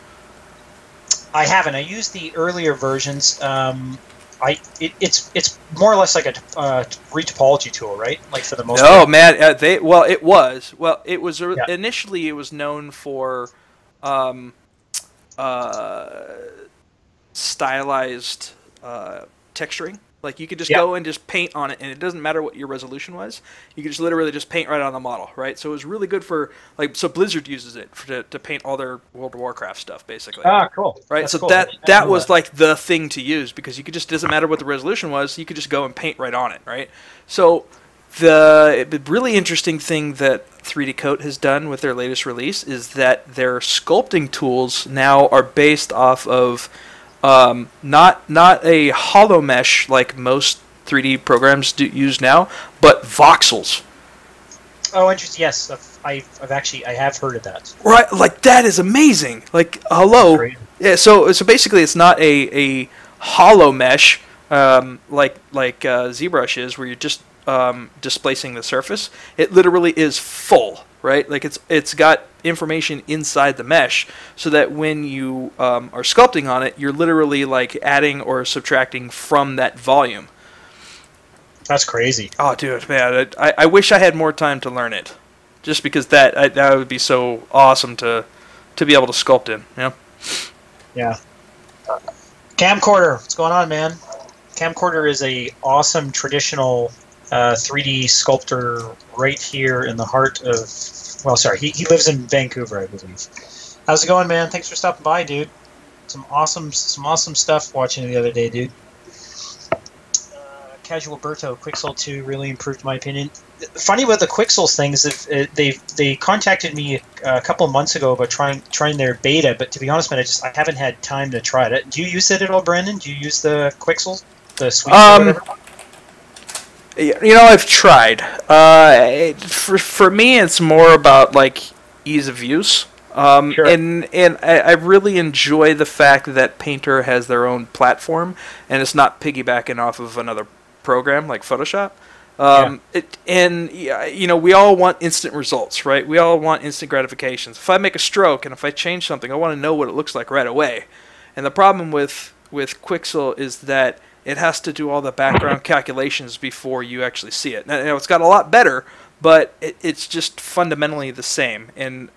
I haven't. I used the earlier versions. It's more or less like a retopology tool, right? Like for the most part. Oh man, it was initially it was known for stylized texturing. Like you could just go and just paint on it, and it doesn't matter what your resolution was. You could just literally just paint right on the model, right? So it was really good for so Blizzard uses it to paint all their World of Warcraft stuff, basically. Ah, cool. Right, That's so cool. that was like the thing to use because you could just doesn't matter what the resolution was. You could just go and paint right on it, right? So the really interesting thing that 3D Coat has done with their latest release is that their sculpting tools now are based off of not a hollow mesh like most 3D programs use now, but voxels. Oh, interesting. Yes, I have heard of that. Right, like that is amazing. Like hello, yeah. So basically, it's not a hollow mesh like ZBrush is, where you're just displacing the surface. It literally is full. Right, like it's got information inside the mesh, so that when you are sculpting on it, you're literally like adding or subtracting from that volume. That's crazy. Oh, dude, man, I wish I had more time to learn it, just because that would be so awesome to be able to sculpt in. You know? Yeah. Camcorder, what's going on, man? Camcorder is a awesome traditional 3D sculptor right here in the heart of. Well, sorry, he lives in Vancouver, I believe. How's it going, man? Thanks for stopping by, dude. Some awesome stuff watching the other day, dude. Casual Berto, Quixel 2 really improved my opinion. Funny about the Quixels thing is they contacted me a couple of months ago about trying their beta, but to be honest, man, I haven't had time to try it. Do you use it at all, Brandon? Do you use the Quixels, the suite or whatever? You know, I've tried. For me, it's more about like ease of use. Sure. And I really enjoy the fact that Painter has their own platform, and it's not piggybacking off of another program like Photoshop. We all want instant results, right? We all want instant gratifications. If I make a stroke and if I change something, I want to know what it looks like right away. And the problem with Quixel is that it has to do all the background calculations before you actually see it. Now, it's got a lot better, but it's just fundamentally the same. And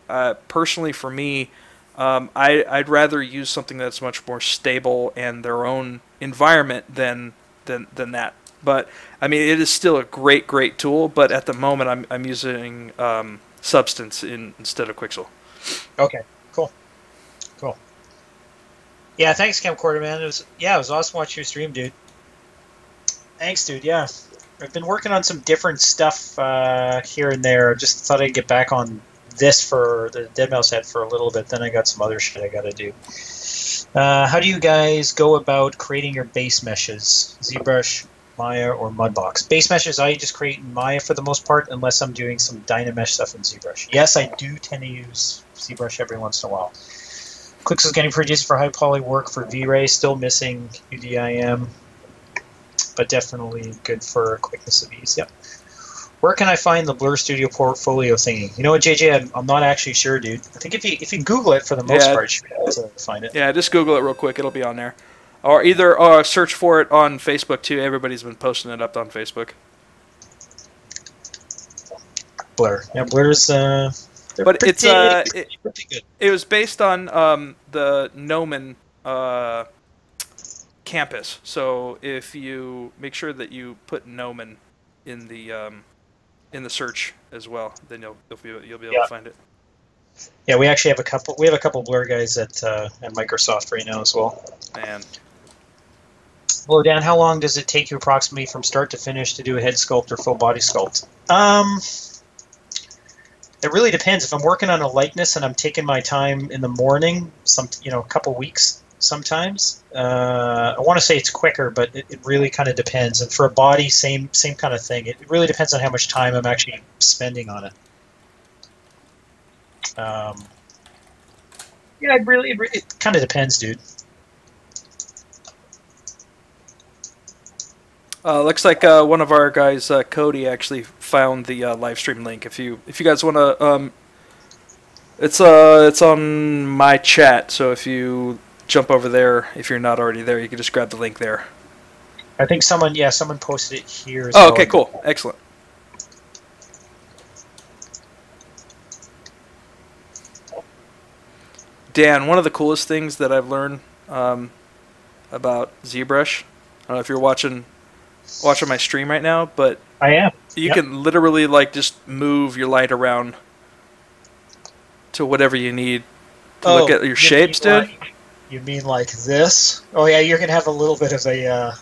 personally, for me, I'd rather use something that's much more stable and their own environment than that. But I mean, it is still a great tool. But at the moment, I'm using Substance instead of Quixel. Okay, cool. Yeah, thanks, Camcorder, man. It was awesome watching your stream, dude. Thanks, dude. Yeah, I've been working on some different stuff here and there. Just thought I'd get back on this for the Dead Mouse head for a little bit. Then I got some other shit I got to do. How do you guys go about creating your base meshes? ZBrush, Maya or Mudbox. Base meshes I just create in Maya for the most part, unless I'm doing some Dynamesh stuff in ZBrush. Yes, I do tend to use ZBrush every once in a while. Quix is getting produced for high poly work for V-Ray, still missing UDIM, but definitely good for quickness of ease. Yep. Where can I find the Blur Studio portfolio thingy? You know what, JJ? I'm not actually sure, dude. I think if you Google it, for the most part, you should be able to find it. Yeah, just Google it real quick. It'll be on there. Or either search for it on Facebook, too. Everybody's been posting it up on Facebook. Blur. Yeah, Blur's... but pretty, it's pretty good. It was based on the Gnomon campus. So if you make sure that you put Gnomon in the search as well, then you'll be able to find it. Yeah, we actually have a couple. We have a couple Blur guys at Microsoft right now as well. Man. Well, Dan, how long does it take you approximately from start to finish to do a head sculpt or full body sculpt? It really depends. If I'm working on a likeness and I'm taking my time in the morning, a couple weeks sometimes. I want to say it's quicker, but it really kind of depends. And for a body, same kind of thing. It really depends on how much time I'm actually spending on it. Yeah, it kind of depends, dude. Looks like one of our guys, Cody, actually found the live stream link. If you guys want to, it's on my chat. So if you jump over there, if you're not already there, you can just grab the link there. I think someone posted it here as well. Okay, cool, excellent. Dan, one of the coolest things that I've learned about ZBrush, I don't know if you're watching my stream right now, but I am. You can literally just move your light around to whatever you need to look at your shapes, dude. You mean like this? Oh yeah, you're gonna have a little bit of a.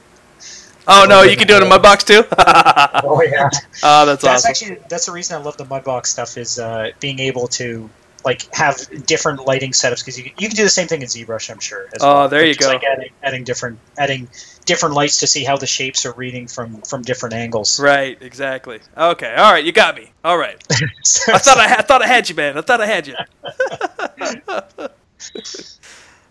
Oh no, you can do it in Mudbox too. Oh yeah. Oh, that's awesome. Actually, that's the reason I love the Mudbox stuff is being able to have different lighting setups, because you can do the same thing in ZBrush, I'm sure. As well. There you go. Adding different lights to see how the shapes are reading from different angles. Right, exactly. Okay, all right, you got me. All right. I thought I had you, man. I thought I had you.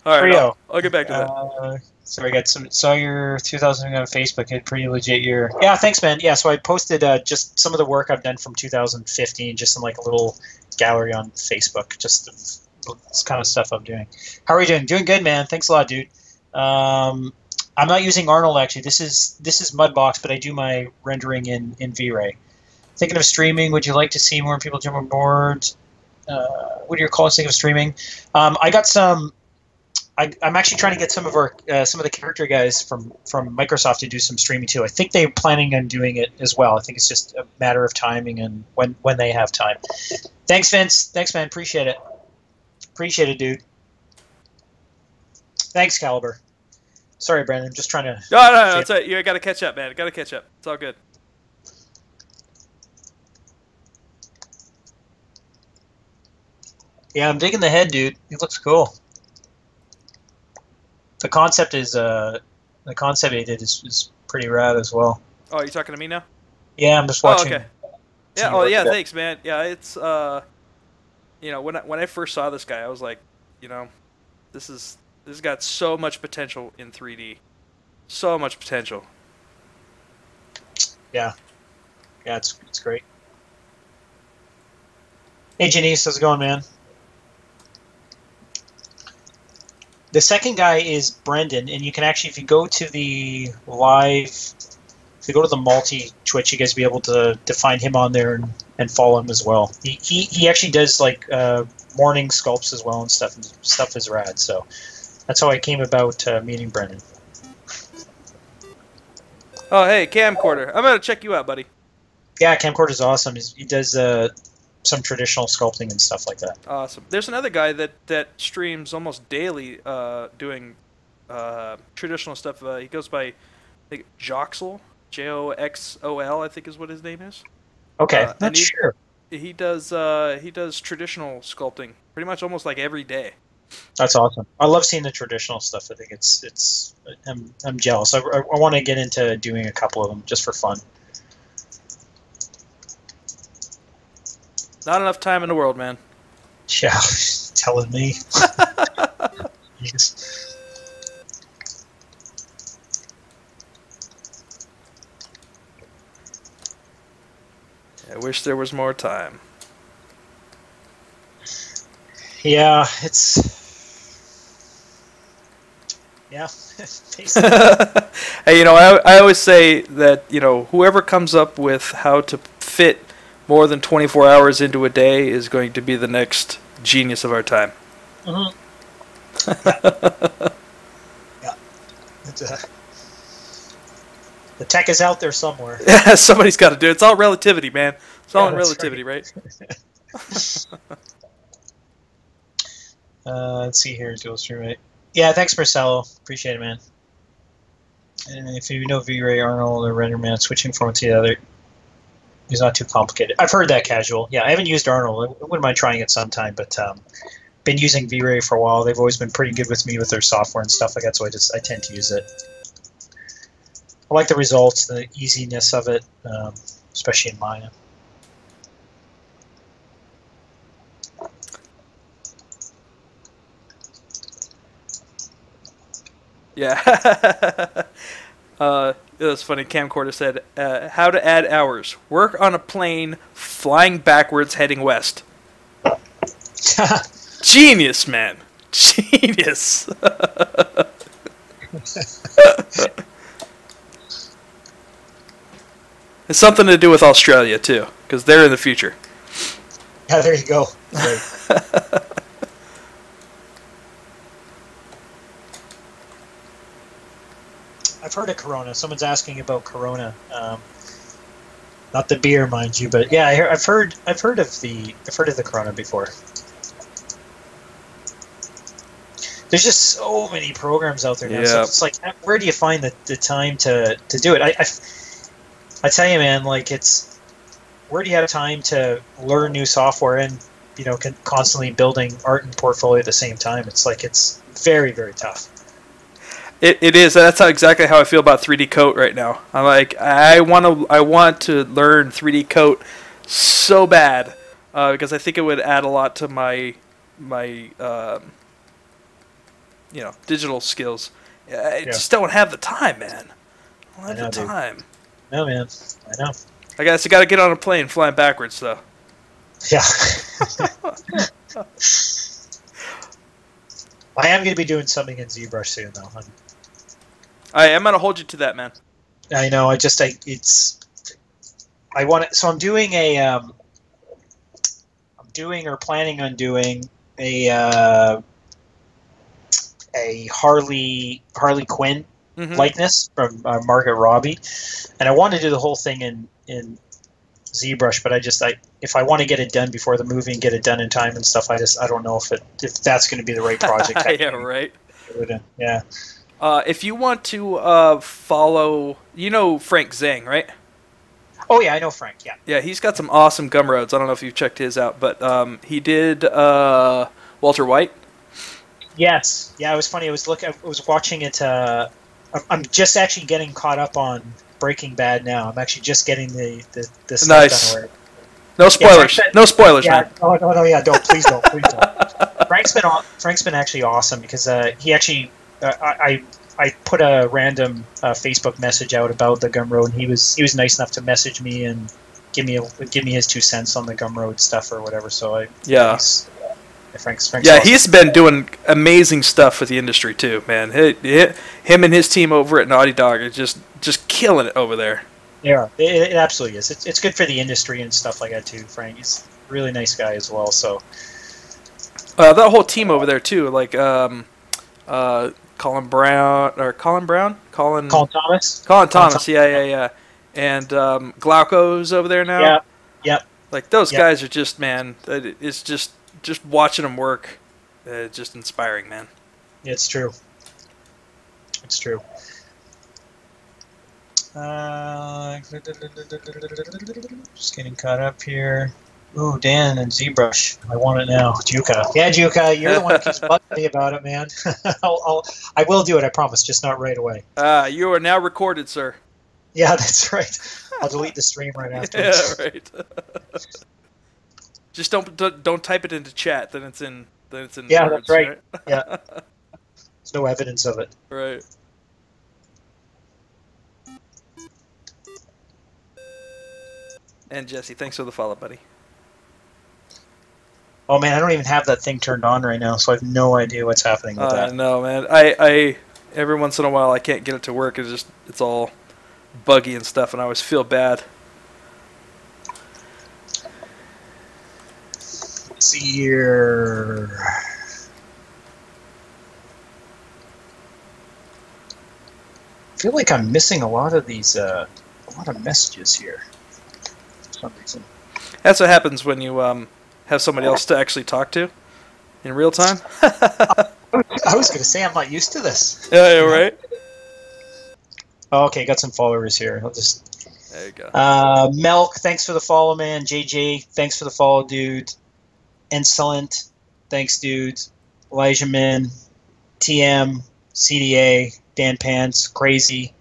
All right, I'll get back to that. So I saw your 2000 on Facebook. A pretty legit year. Yeah, thanks, man. Yeah, so I posted just some of the work I've done from 2015, just in a little gallery on Facebook, just this kind of stuff I'm doing. How are you doing? Doing good, man. Thanks a lot, dude. I'm not using Arnold actually. This is Mudbox, but I do my rendering in V-Ray. Thinking of streaming. Would you like to see more people jump on board? What are your calls? Thinking of streaming? I got some. I'm actually trying to get some of the character guys from Microsoft to do some streaming too. I think they're planning on doing it as well. I think it's just a matter of timing and when they have time. Thanks, Vince. Thanks, man. Appreciate it. Appreciate it, dude. Thanks, Caliber. Sorry, Brandon. I'm just trying to... No, it's you got to catch up, man. Got to catch up. It's all good. Yeah, I'm digging the head, dude. It looks cool. The concept is the concept they did is pretty rad as well. Oh, you talking to me now? Yeah, I'm just watching. Oh, okay. Yeah. Oh, yeah. Thanks, man. Yeah, it's when I first saw this guy, I was like, this has got so much potential in 3D, so much potential. Yeah. Yeah, it's great. Hey, Janice, how's it going, man? The second guy is Brendan, and you can actually, if you go to the live, if you go to the multi Twitch, you guys will be able to find him on there and follow him as well. He actually does morning sculpts as well and stuff. And stuff is rad. So that's how I came about meeting Brendan. Oh, hey, Camcorder. I'm gonna check you out, buddy. Yeah, Camcorder's awesome. He does some traditional sculpting and stuff like that. Awesome. There's another guy that streams almost daily doing traditional stuff. He goes by, I think, Joxel, Joxol, I think is what his name is. Okay, not sure. He does traditional sculpting pretty much almost every day. That's awesome. I love seeing the traditional stuff. I think it's. I'm jealous. I want to get into doing a couple of them just for fun. Not enough time in the world, man. Yeah, telling me. Jeez. I wish there was more time. Yeah, it's. Yeah, basically. Hey, I always say that, whoever comes up with how to fit more than 24 hours into a day is going to be the next genius of our time. Mm-hmm. Yeah. It's, the tech is out there somewhere. Yeah, somebody's got to do it. It's all relativity, man. It's all in relativity, right? Let's see here. Dual stream, right? Yeah, thanks, Marcelo. Appreciate it, man. And if you know V-Ray, Arnold, or RenderMan, switching from one to the other is not too complicated. I've heard that, Casual. Yeah, I haven't used Arnold. I wouldn't mind trying it sometime, but been using V-Ray for a while. They've always been pretty good with me with their software and stuff like that, so I tend to use it. I like the results, the easiness of it, especially in Maya. Yeah. It was funny. Camcorder said, how to add hours. Work on a plane flying backwards heading west. Genius, man. Genius. It's something to do with Australia, too, because they're in the future. Yeah, there you go. Right. I've heard of Corona. Someone's asking about Corona. Not the beer, mind you, but yeah, I've heard of the Corona before. There's just so many programs out there now. Yeah. So it's like, where do you find the time to do it? I tell you, man, like where do you have time to learn new software and constantly building art and portfolio at the same time? It's like it's very, very tough. It is. That's exactly how I feel about 3D Coat right now. I'm like, I want to learn 3D Coat so bad because I think it would add a lot to my digital skills. I just don't have the time, man. I don't have the time. No, man. I know. I guess I got to get on a plane flying backwards, though. Yeah. I am going to be doing something in ZBrush soon, though. I'm going to hold you to that, man. I know. I want it. So I'm doing planning on doing a Harley Quinn likeness from Margaret Robbie, and I want to do the whole thing in ZBrush, but if I want to get it done before the movie and get it done in time and stuff, I don't know if that's going to be the right project. Yeah, right. Yeah. If you want to follow, Frank Zhang, right? Oh yeah, I know Frank. Yeah. Yeah, he's got some awesome gumroads. I don't know if you've checked his out, but he did Walter White. Yes. Yeah, it was funny. I was watching it. I'm just actually getting caught up on Breaking Bad now. I'm actually just getting the stuff nice. done. No spoilers. No spoilers, man. No, yeah, please don't. Frank's been actually awesome because he actually I put a random Facebook message out about the Gumroad, and he was nice enough to message me and give me his 2 cents on the Gumroad stuff or whatever. So Frank's awesome. He's been doing amazing stuff with the industry too, man. Him and his team over at Naughty Dog are just killing it over there. Yeah, it absolutely is. It's good for the industry and stuff like that too. Frank, he's a really nice guy as well. So that whole team over there too, like Colin Thomas. Yeah. And Glauco's over there now. Yeah. Yep. Like those guys are just, man. It's just watching them work, just inspiring, man. It's true. It's true. Just getting caught up here. Ooh, Dan and ZBrush. I want it now. Juka. Yeah, Juka, you're the one who keeps bugging me about it, man. I will do it, I promise, just not right away. You are now recorded, sir. Yeah, that's right. I'll delete the stream right after. Yeah, right. Just don't type it into chat. Then it's in. Yeah, words, that's right. Yeah. There's no evidence of it. Right. And Jesse, thanks for the follow, buddy. Oh man, I don't even have that thing turned on right now, so I have no idea what's happening with that. No, man. I every once in a while I can't get it to work. It's all buggy and stuff, and I always feel bad. Let's see here. I feel like I'm missing a lot of these, a lot of messages here. For some reason. That's what happens when you have somebody else to actually talk to in real time. I was going to say I'm not used to this. Yeah, right. Oh, okay, got some followers here. I'll just. There you go. Melk, thanks for the follow, man. JJ, thanks for the follow, dude. Insolent, thanks, dude. Elijah Min, TM, CDA, Dan Pants, Crazy,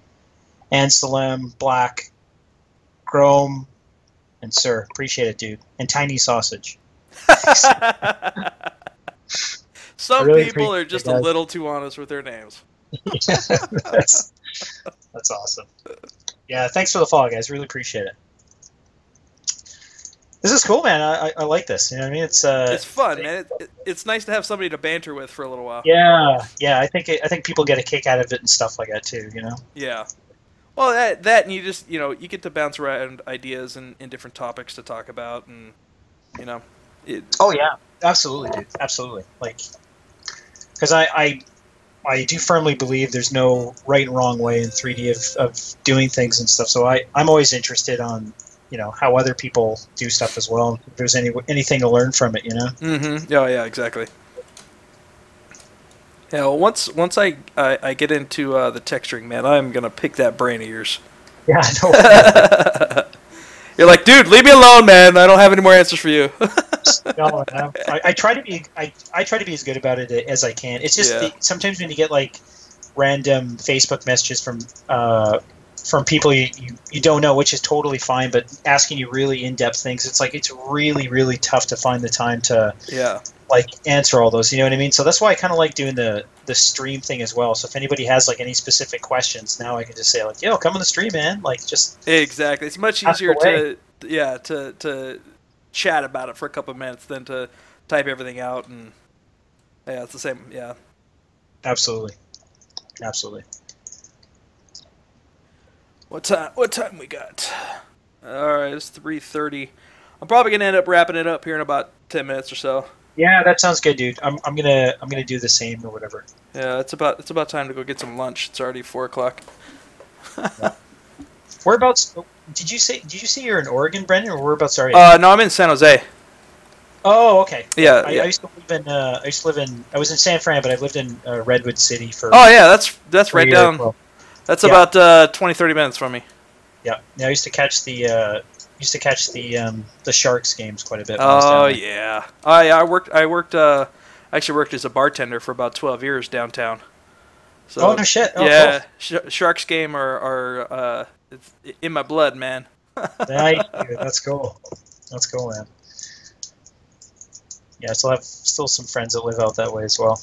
Anselm, Black, Chrome, and Sir. Appreciate it, dude. And Tiny Sausage. Some really people are just a little too honest with their names. Yeah, that's awesome. Yeah, thanks for the follow, guys. Really appreciate it. This is cool, man. I like this. You know what I mean? It's fun, man. It's nice to have somebody to banter with for a little while. Yeah. I think people get a kick out of it and stuff like that too. You know? Yeah. Well, that and you just you get to bounce around ideas and different topics to talk about, and Oh yeah, absolutely, dude. Absolutely. Like, because I do firmly believe there's no right and wrong way in 3D of doing things and stuff. So I'm always interested on how other people do stuff as well. If there's anything to learn from it, Mm-hmm. Oh yeah, exactly. Yeah. Well, once I get into the texturing, man, I'm gonna pick that brain of yours. Yeah. No. You're like, dude, leave me alone, man. I don't have any more answers for you. No, I try to be as good about it as I can. It's just sometimes when you get like random Facebook messages from people you don't know, which is totally fine, but asking you really in-depth things, it's really, really tough to find the time to like answer all those. You know what I mean? So that's why I kind of like doing the stream thing as well. So if anybody has like any specific questions, now I can just say like, yo, come on the stream, man. Like just exactly. It's much easier to chat about it for a couple of minutes than to type everything out, and it's the same. Yeah. Absolutely. What time we got? All right, it's 3:30. I'm probably gonna end up wrapping it up here in about 10 minutes or so. Yeah, that sounds good, dude. I'm gonna do the same or whatever. Yeah, it's about time to go get some lunch. It's already 4 o'clock. Yeah. Whereabouts? Did you say you're in Oregon, Brendan, or whereabouts are you? No, I'm in San Jose. Oh, okay. Yeah, I used to live in. I was in San Fran, but I've lived in Redwood City for. Oh yeah, that's right down. Well. That's about 20-30 minutes from me. Yeah, I used to catch the Sharks games quite a bit. Oh yeah. I worked. I actually worked as a bartender for about 12 years downtown. So, oh no shit! Oh, yeah, cool. Sharks game are it's in my blood, man. Nice, dude. That's cool. That's cool, man. Yeah, I still have some friends that live out that way as well.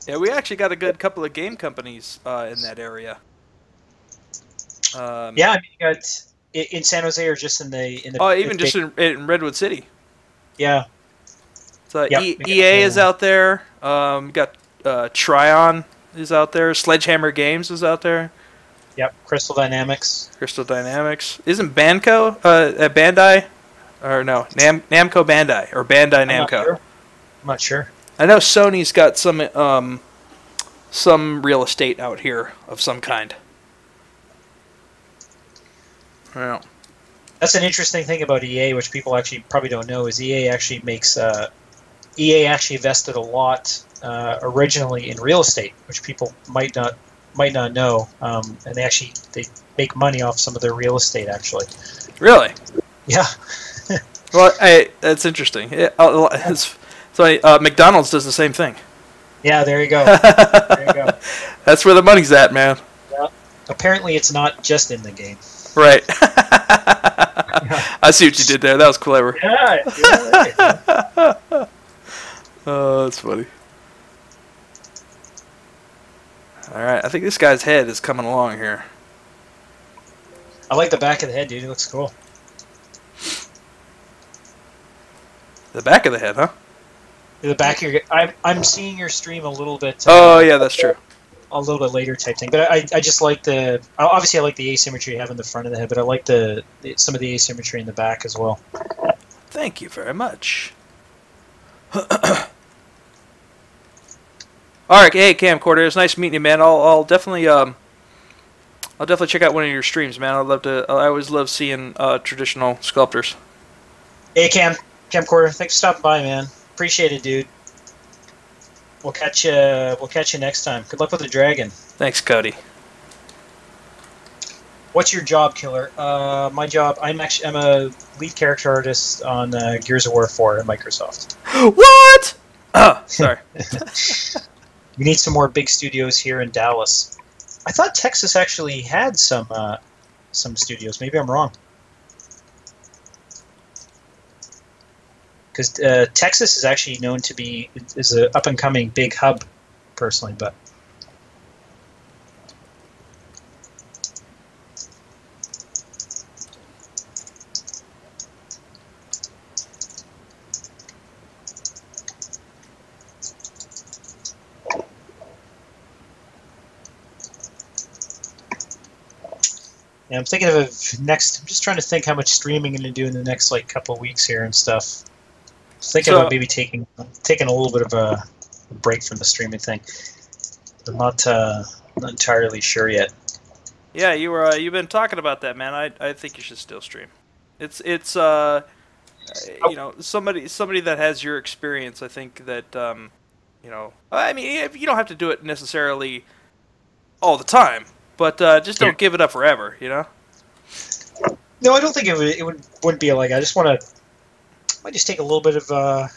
Yeah, we actually got a good couple of game companies in that area. Yeah, I mean, you got in San Jose or just in the. Oh, even just in Redwood City. Yeah. So EA is out there. Got Tryon is out there. Sledgehammer Games is out there. Yep. Crystal Dynamics. Isn't Banco Bandai? Or no, Namco Bandai or Bandai Namco? I'm not sure. I know Sony's got some real estate out here of some kind. Well, that's an interesting thing about EA, which people actually probably don't know, is EA actually makes EA actually invested a lot originally in real estate, which people might not might not know, and they make money off some of their real estate actually. Really? Yeah. Well, that's interesting. McDonald's does the same thing. Yeah, there you go. There you go. That's where the money's at, man. Yeah. Apparently, it's not just in the game. Right. I see what you did there. That was clever. Yeah. Oh, that's funny. All right, I think this guy's head is coming along here. I like the back of the head, dude. It looks cool. The back of the head, huh? The back of your. I'm seeing your stream a little bit. Oh yeah, that's true. A little bit later type thing, but I just like the. Obviously, I like the asymmetry you have in the front of the head, but I like some of the asymmetry in the back as well. Thank you very much. All right, hey camcorder, it's nice meeting you, man. I'll definitely check out one of your streams, man. I'd love to. I always love seeing traditional sculptors. Hey camcorder, thanks for stopping by, man. Appreciate it, dude. We'll catch you next time. Good luck with the dragon. Thanks, Cody. What's your job, Killer? My job. I'm a lead character artist on Gears of War 4 at Microsoft. What? Oh, sorry. We need some more big studios here in Dallas. I thought Texas actually had some studios. Maybe I'm wrong. Because Texas is actually known to be is an up and coming big hub, personally, but. Yeah, I'm thinking of next. I'm just trying to think how much streaming I'm gonna do in the next couple of weeks here and stuff. Thinking about maybe taking a little bit of a break from the streaming thing. I'm not entirely sure yet. Yeah, you've been talking about that, man. I think you should still stream. It's you know, somebody that has your experience. I think that you know, I mean, you don't have to do it necessarily all the time, but just don't give it up forever, you know. No, I don't think wouldn't be like. I just want to. Might just take a little bit of a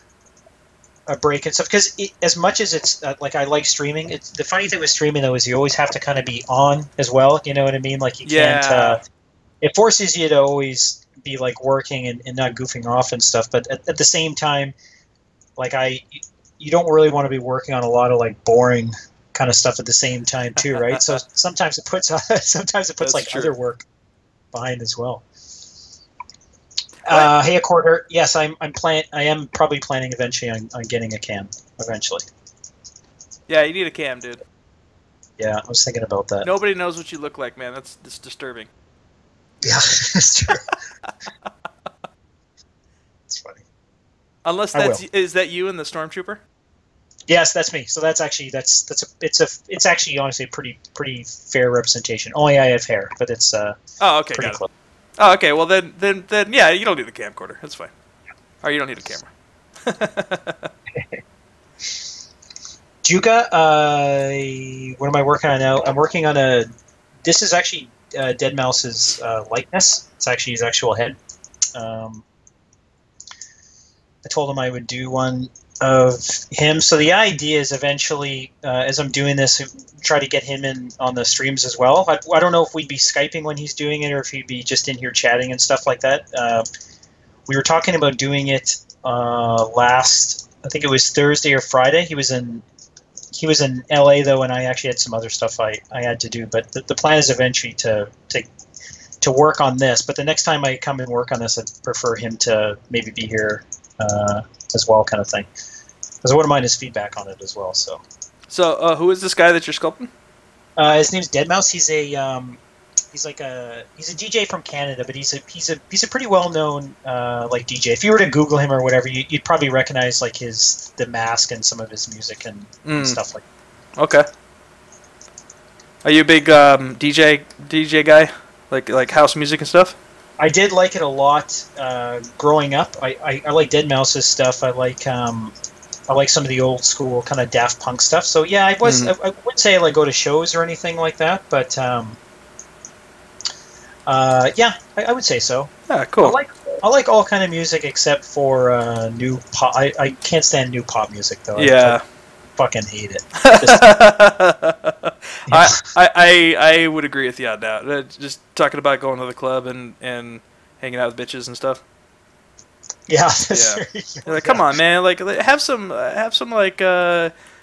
break and stuff, because as much as it's I like streaming, the funny thing with streaming though is you always have to kind of be on as well. You know what I mean? Like you can't. It forces you to always be working and not goofing off and stuff. But at the same time, you don't really want to be working on a lot of boring kind of stuff at the same time too, right? So sometimes it puts other work behind as well. Hey, Accorder. Yes, I am probably planning eventually on getting a cam eventually. Yeah, you need a cam, dude. Yeah, I was thinking about that. Nobody knows what you look like, man. That's disturbing. Yeah, it's true. It's funny. Unless is that you and the Stormtrooper? Yes, that's me. So that's actually it's actually honestly a pretty fair representation. Only I have hair, but it's oh, okay, pretty got close. it. Oh, okay. Well, then, yeah, you don't need a camcorder. That's fine. Or you don't need a camera. Juka, what am I working on now? I'm working on this is actually Dead Mouse's likeness. It's actually his actual head. I told him I would do one of him. So the idea is eventually, as I'm doing this, try to get him in on the streams as well. I don't know if we'd be Skyping when he's doing it or if he'd be just in here chatting and stuff like that. We were talking about doing it last, I think it was Thursday or Friday. He was in LA though, and I actually had some other stuff I had to do. But the plan is eventually to work on this. But the next time I come and work on this, I'd prefer him to maybe be here as well, kind of thing. Because I wouldn't mind his feedback on it as well. So who is this guy that you're sculpting? His name's Dead Mouse. He's a DJ from Canada, but he's a pretty well known DJ. If you were to Google him or whatever, you'd probably recognize the mask and some of his music and stuff like that. Okay. Are you a big DJ guy? Like house music and stuff? I did like it a lot growing up. I like Dead Mouse's stuff. I like like some of the old school kind of Daft Punk stuff. So yeah, I was. I wouldn't say I like go to shows or anything like that, but yeah, I would say so. Yeah, cool. I like all kind of music except for new pop. I can't stand new pop music though. Yeah. I fucking hate it. I would agree with you on that. Just talking about going to the club and hanging out with bitches and stuff. Yeah. You're like, come on, man. Like, have some like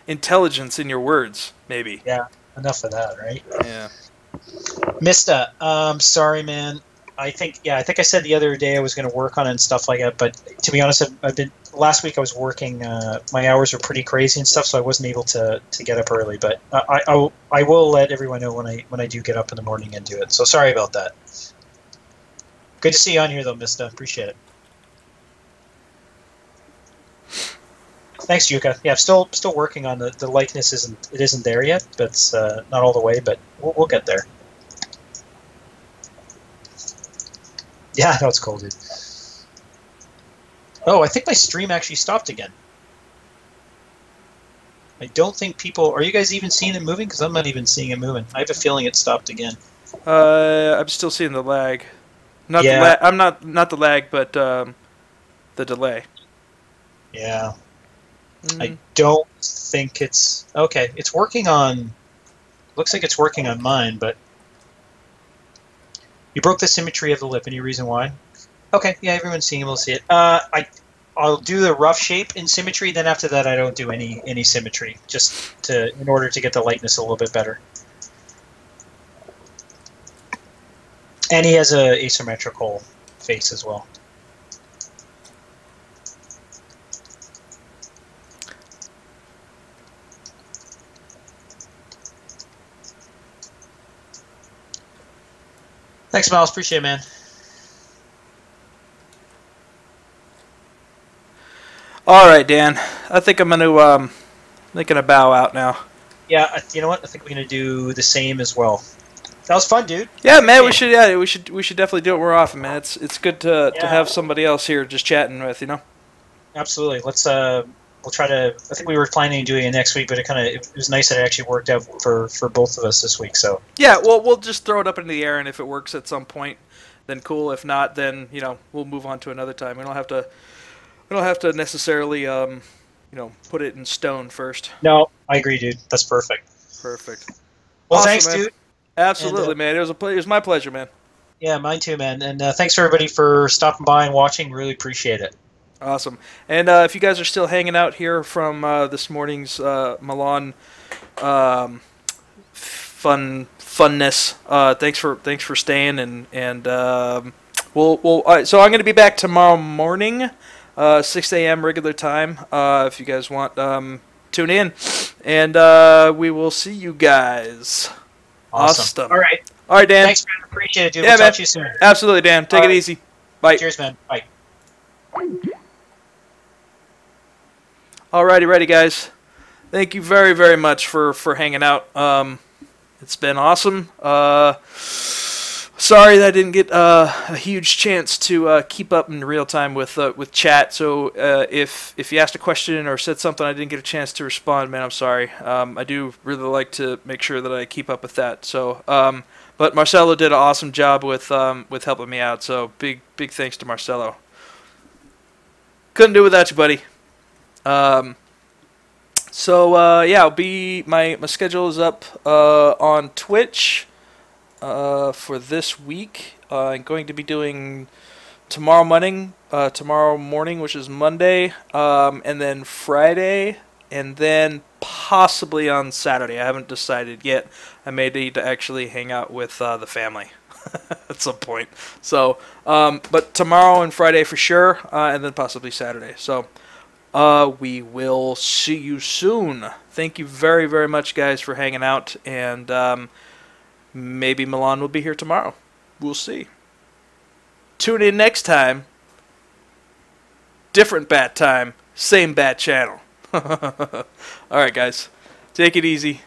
intelligence in your words, maybe. Yeah. Enough of that, right? Yeah. Mista, sorry, man. I think I said the other day I was going to work on it and stuff like that. But to be honest, I've been last week I was working. My hours were pretty crazy and stuff, so I wasn't able to get up early. But I will let everyone know when I do get up in the morning and do it. So sorry about that. Good to see you on here though, Mista. Appreciate it. Thanks, Yuka. Yeah, I'm still working on the likeness. Isn't there yet, but it's not all the way. But we'll get there. Yeah, I know it's cold, dude. Oh, I think my stream actually stopped again. I don't think people... Are you guys even seeing it moving? Because I'm not even seeing it moving. I have a feeling it stopped again. I'm still seeing the lag. Not the lag. I'm not the lag, but the delay. Yeah. I don't think it's... Okay, it's working on... Looks like it's working on mine, but... You broke the symmetry of the lip. Any reason why? Okay, yeah, everyone's seeing able to see it. I'll do the rough shape in symmetry. Then after that, I don't do any symmetry, just in order to get the lightness a little bit better. And he has a asymmetrical face as well. Thanks, Miles. Appreciate it, man. All right, Dan. I think I'm gonna bow out now. Yeah, you know what? I think we're gonna do the same as well. That was fun, dude. Yeah, man. We should definitely do it more often, man. It's good to have somebody else here just chatting with, you know. Absolutely. Let's we'll try to. I think we were planning on doing it next week, but it was nice that it actually worked out for both of us this week. So yeah, well, we'll just throw it up into the air, and if it works at some point, then cool. If not, then we'll move on to another time. We don't have to necessarily put it in stone first. No, I agree, dude. That's perfect. Perfect. Well, awesome, thanks, man. dude. Absolutely, man. It was my pleasure, man. Yeah, mine too, man. And thanks for everybody for stopping by and watching. Really appreciate it. Awesome. And if you guys are still hanging out here from this morning's Milan funness, thanks for staying and so I'm going to be back tomorrow morning, 6 a.m. regular time. If you guys want, tune in, and we will see you guys. Awesome. All right, Dan. Thanks, man. Appreciate it, dude. Yeah, we'll talk to you soon. Absolutely, Dan. Take it easy. Bye. Cheers, man. Bye. Alrighty, guys. Thank you very, very much for hanging out. It's been awesome. Sorry that I didn't get a huge chance to keep up in real time with chat. So if you asked a question or said something I didn't get a chance to respond, man, I'm sorry. I do really like to make sure that I keep up with that. So, but Marcelo did an awesome job with helping me out. So big thanks to Marcelo. Couldn't do it without you, buddy. Yeah, my schedule is up on Twitch for this week. I'm going to be doing tomorrow morning, which is Monday, and then Friday, and then possibly on Saturday. I haven't decided yet. I may need to actually hang out with the family at some point. So, but tomorrow and Friday for sure, and then possibly Saturday. So. We will see you soon. Thank you very, very much, guys, for hanging out. And maybe Milan will be here tomorrow. We'll see. Tune in next time. Different bat time. Same bat channel. All right, guys. Take it easy.